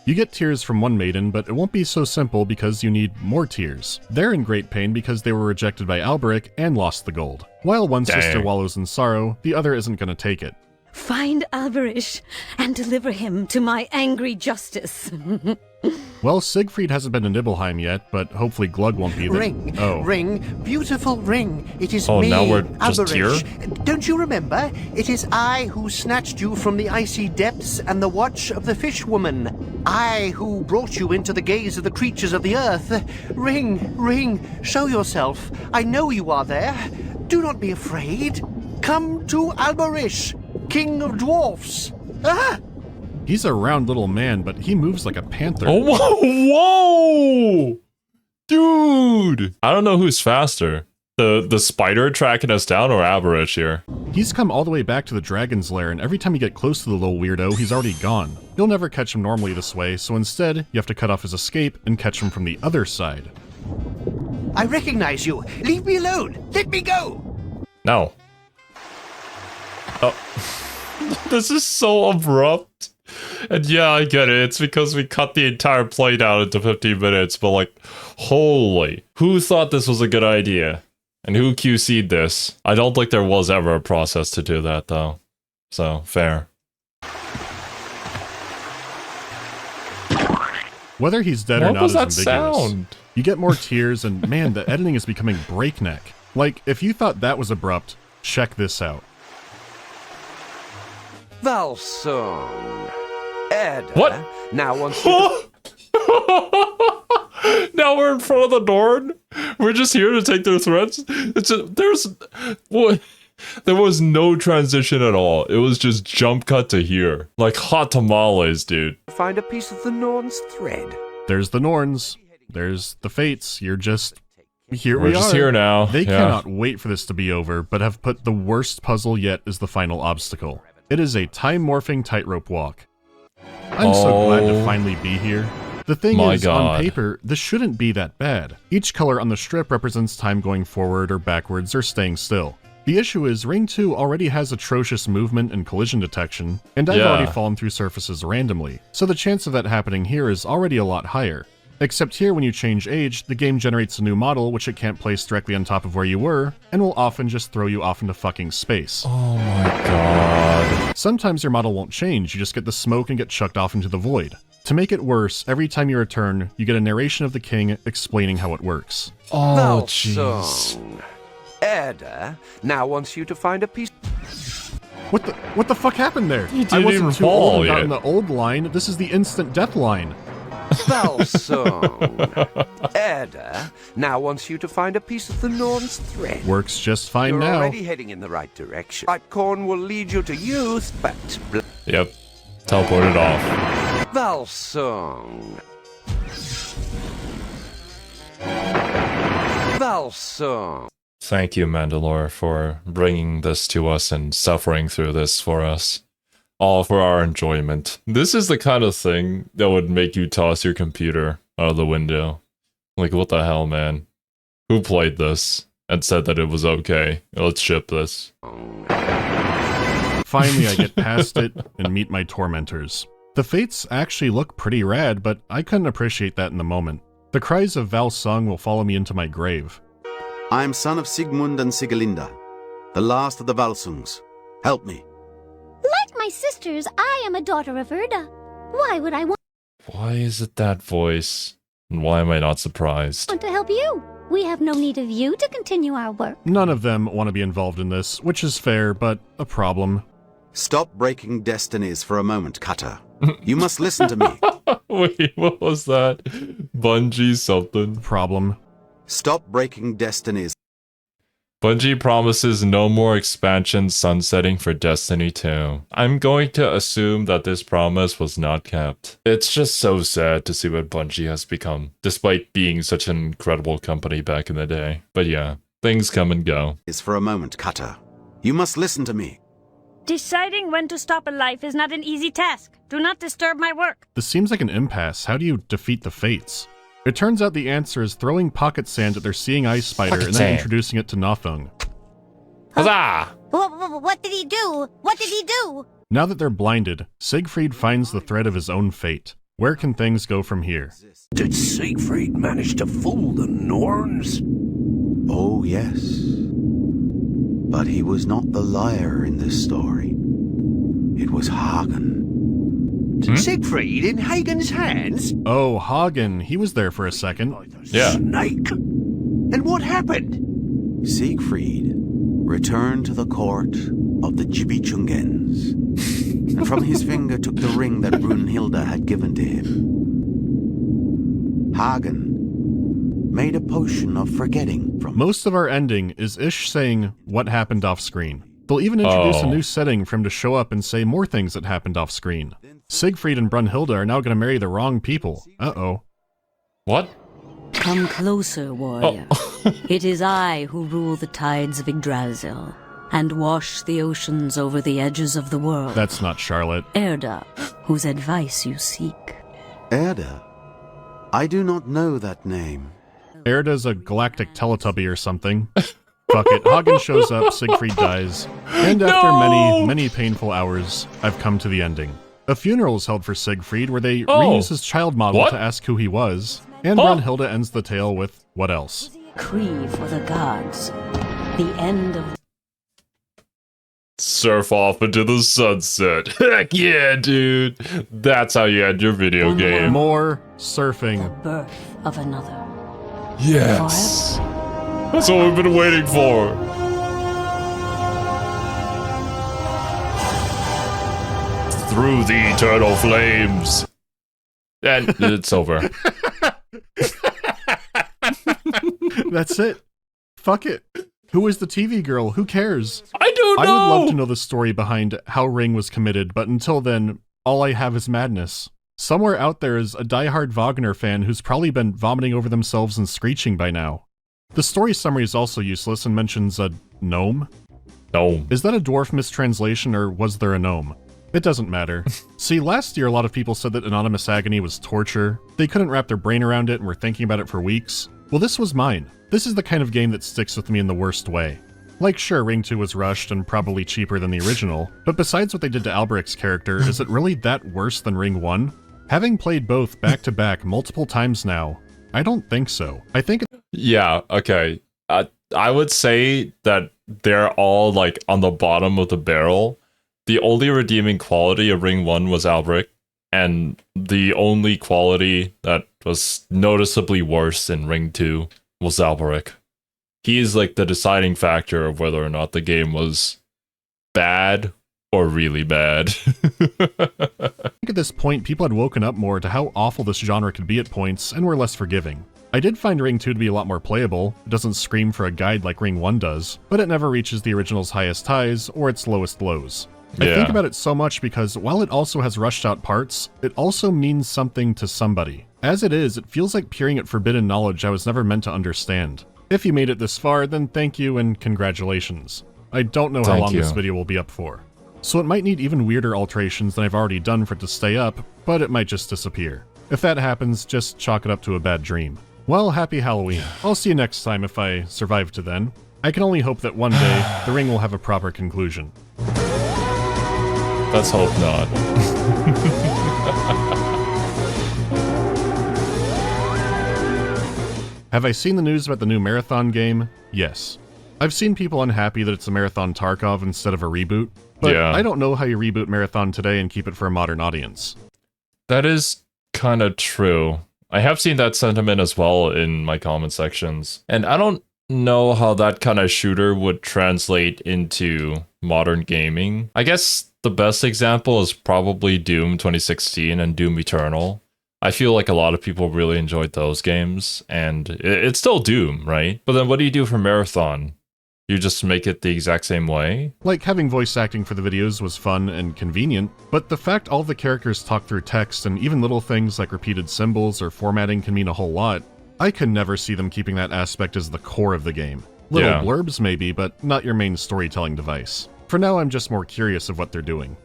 You get tears from one maiden, but it won't be so simple because you need more tears. They're in great pain because they were rejected by Alberic and lost the gold. While one sister wallows in sorrow, the other isn't going to take it. Find Alberic and deliver him to my angry justice. Well, Siegfried hasn't been to Nibelheim yet, but hopefully Glug won't be there. Ring, oh. Ring, beautiful ring. It is me, now we're just here? Don't you remember? It is I who snatched you from the icy depths and the watch of the fish woman. I who brought you into the gaze of the creatures of the earth. Ring, Ring, show yourself. I know you are there. Do not be afraid. Come to Alberic, king of dwarfs. Ah! He's a round little man, but he moves like a panther. Oh, whoa! Dude! I don't know who's faster. The spider tracking us down or Alberic here? He's come all the way back to the dragon's lair, and every time you get close to the little weirdo, he's already gone. You'll never catch him normally this way, so instead, you have to cut off his escape and catch him from the other side. I recognize you. Leave me alone. Let me go. No. Oh. This is so abrupt. And yeah, I get it. It's because we cut the entire play down into 15 minutes, but like, holy. Who thought this was a good idea? And who QC'd this? I don't think there was ever a process to do that, though. So, fair. Whether he's dead or not is ambiguous. Sound? You get more tears, and man, the editing is becoming breakneck. Like, if you thought that was abrupt, check this out. Valsong. Ed. What? Now once Now we're in front of the door. We're just here to take their threats. There was no transition at all. It was just jump cut to here. Like hot tamales, dude. Find a piece of the Norn's thread. There's the Norns. There's the Fates. You're just... Here we are. We're just here now. They cannot wait for this to be over, but have put the worst puzzle yet as the final obstacle. It is a time-morphing tightrope walk. I'm so glad to finally be here. The thing is, on paper, this shouldn't be that bad. Each color on the strip represents time going forward or backwards or staying still. The issue is, Ring 2 already has atrocious movement and collision detection, and I've already fallen through surfaces randomly, so the chance of that happening here is already a lot higher. Except here, when you change age, the game generates a new model which it can't place directly on top of where you were, and will often just throw you off into fucking space. Oh my god. Sometimes your model won't change, you just get the smoke and get chucked off into the void. To make it worse, every time you return, you get a narration of the king explaining how it works. Oh, jeez. Ed now wants you to find a piece... What the fuck happened there? I wasn't too old in the old line, this is the instant death line. Valsong. Ed now wants you to find a piece of the Norn's thread. Works just fine You're now. You're already heading in the right direction. Right corn will lead you to youth, but... Yep. Teleported off. Valsong. Valsong. Thank you, Mandalore, for bringing this to us and suffering through this for us. All for our enjoyment. This is the kind of thing that would make you toss your computer out of the window. Like, what the hell, man? Who played this and said that it was okay? Let's ship this. Finally, I get past it and meet my tormentors. The Fates actually look pretty rad, but I couldn't appreciate that in the moment. The cries of Valsong will follow me into my grave. I am son of Sigmund and Sigelinda, the last of the Valsungs. Help me. Like my sisters, I am a daughter of Erda. Why would I want Why is it that voice? And why am I not surprised? to help you? We have no need of you to continue our work. None of them want to be involved in this, which is fair, but a problem. Stop breaking destinies for a moment, Cutter. You must listen to me. Wait, what was that? Bungie something? Problem. Stop breaking destinies. Bungie promises no more expansion sunsetting for Destiny 2. I'm going to assume that this promise was not kept. It's just so sad to see what Bungie has become, despite being such an incredible company back in the day. But yeah, things come and go. Is for a moment, Cutter. You must listen to me. Deciding when to stop a life is not an easy task. Do not disturb my work. This seems like an impasse. How do you defeat the Fates? It turns out the answer is throwing pocket sand at their seeing eye spider and then introducing it to Nothung. Huzzah! What did he do? What did he do? Now that they're blinded, Siegfried finds the thread of his own fate. Where can things go from here? Did Siegfried manage to fool the Norns? Oh, yes. But he was not the liar in this story. It was Hagen. Siegfried in Hagen's hands? Oh, Hagen. He was there for a second. Yeah. Snake? And what happened? Siegfried returned to the court of the Gibichungens, and from his finger took the ring that Brunhilde had given to him. Hagen made a potion of forgetting from... Most of our ending is Ish saying what happened off-screen. They'll even introduce a new setting for him to show up and say more things that happened off-screen. Siegfried and Brunhilde are now going to marry the wrong people. Uh-oh. What? Come closer, warrior. It is I who rule the tides of Yggdrasil and wash the oceans over the edges of the world. That's not Charlotte. Erda, whose advice you seek. Erda? I do not know that name. Erda's a galactic Teletubby or something. Fuck it, Hagen shows up, Siegfried dies, and after many painful hours, I've come to the ending. A funeral is held for Siegfried where they reuse his child model to ask who he was, and Brunhilde ends the tale with what else? Cree for the gods. The end of... Surf off into the sunset. Heck yeah, dude. That's how you end your video game. More surfing. The birth of another. Yes. That's what we've been waiting for. Through the eternal flames. And it's over. That's it. Fuck it. Who is the TV girl? Who cares? I don't know! I would love to know the story behind how Ring was committed, but until then, all I have is madness. Somewhere out there is a diehard Wagner fan who's probably been vomiting over themselves and screeching by now. The story summary is also useless and mentions a gnome. Gnome. Is that a dwarf mistranslation or was there a gnome? It doesn't matter. See, last year a lot of people said that Anonymous Agony was torture. They couldn't wrap their brain around it and were thinking about it for weeks. Well, this was mine. This is the kind of game that sticks with me in the worst way. Like, sure, Ring 2 was rushed and probably cheaper than the original, but besides what they did to Alberic's character, is it really that worse than Ring 1? Having played both back-to-back multiple times now, I don't think so. I think... Yeah, okay. I would say that they're all, like, on the bottom of the barrel. The only redeeming quality of Ring 1 was Alberic, and the only quality that was noticeably worse in Ring 2 was Alberic. He is like the deciding factor of whether or not the game was bad or really bad. I think at this point, people had woken up more to how awful this genre could be at points, and were less forgiving. I did find Ring 2 to be a lot more playable. It doesn't scream for a guide like Ring 1 does, but it never reaches the original's highest highs or its lowest lows. I think about it so much because while it also has rushed out parts, it also means something to somebody. As it is, it feels like peering at forbidden knowledge I was never meant to understand. If you made it this far, then thank you and congratulations. I don't know how long this video will be up for. So it might need even weirder alterations than I've already done for it to stay up, but it might just disappear. If that happens, just chalk it up to a bad dream. Well, happy Halloween. I'll see you next time if I survive to then. I can only hope that one day, the ring will have a proper conclusion. Let's hope not. Have I seen the news about the new Marathon game? Yes. I've seen people unhappy that it's a Marathon Tarkov instead of a reboot, but I don't know how you reboot Marathon today and keep it for a modern audience. That is kind of true. I have seen that sentiment as well in my comment sections, and I don't know how that kind of shooter would translate into modern gaming. I guess the best example is probably Doom 2016 and Doom Eternal. I feel like a lot of people really enjoyed those games, and it's still Doom, right? But then what do you do for Marathon? You just make it the exact same way? Like, having voice acting for the videos was fun and convenient, but the fact all the characters talk through text and even little things like repeated symbols or formatting can mean a whole lot, I could never see them keeping that aspect as the core of the game. Little blurbs maybe, but not your main storytelling device. For now, I'm just more curious of what they're doing.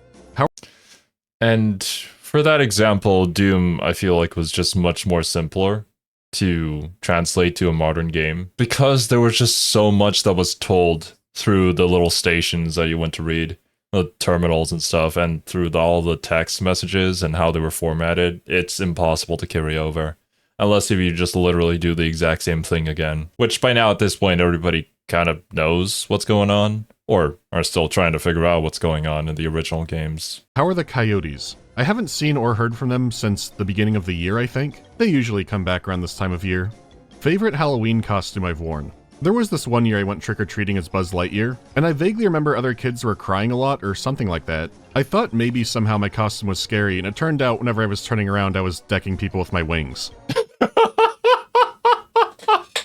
And for that example, Doom, I feel like, was just much more simpler to translate to a modern game, because there was just so much that was told through the little stations that you went to read. the terminals and stuff, and through all the text messages and how they were formatted, it's impossible to carry over. Unless if you just literally do the exact same thing again. Which by now at this point everybody kind of knows what's going on, or are still trying to figure out what's going on in the original games. How are the coyotes? I haven't seen or heard from them since the beginning of the year, I think. They usually come back around this time of year. Favorite Halloween costume I've worn? There was this one year I went trick-or-treating as Buzz Lightyear, and I vaguely remember other kids were crying a lot or something like that. I thought maybe somehow my costume was scary, and it turned out whenever I was turning around I was decking people with my wings.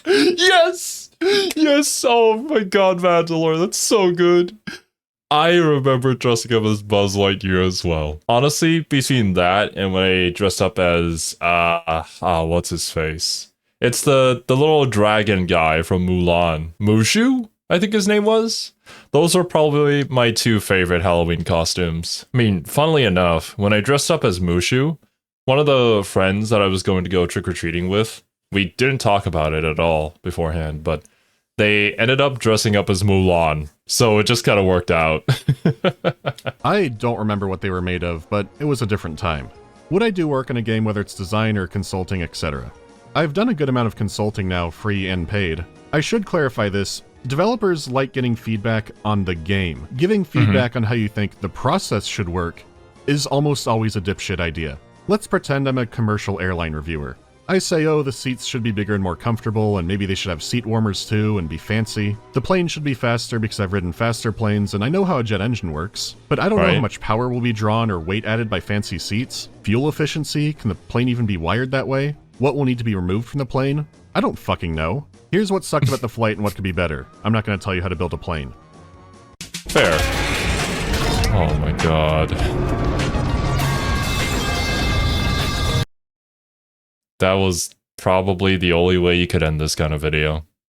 Yes! Yes! Oh my god, Mandalore, that's so good. I remember dressing up as Buzz Lightyear as well. Honestly, between that and when I dressed up as, what's his face? It's the little dragon guy from Mulan. Mushu, I think his name was? Those are probably my two favorite Halloween costumes. I mean, funnily enough, when I dressed up as Mushu, one of the friends that I was going to go trick-or-treating with, we didn't talk about it at all beforehand, but they ended up dressing up as Mulan, so it just kind of worked out. I don't remember what they were made of, but it was a different time. Would I do work in a game, whether it's design or consulting, etc.? I've done a good amount of consulting now, free and paid. I should clarify this. Developers like getting feedback on the game. Giving feedback on how you think the process should work is almost always a dipshit idea. Let's pretend I'm a commercial airline reviewer. I say, oh, the seats should be bigger and more comfortable, and maybe they should have seat warmers too, and be fancy. The plane should be faster because I've ridden faster planes, and I know how a jet engine works. But I don't know how much power will be drawn or weight added by fancy seats. Fuel efficiency? Can the plane even be wired that way? What will need to be removed from the plane? I don't fucking know. Here's what sucked about the flight and what could be better. I'm not going to tell you how to build a plane. Fair. Oh my god. That was probably the only way you could end this kind of video.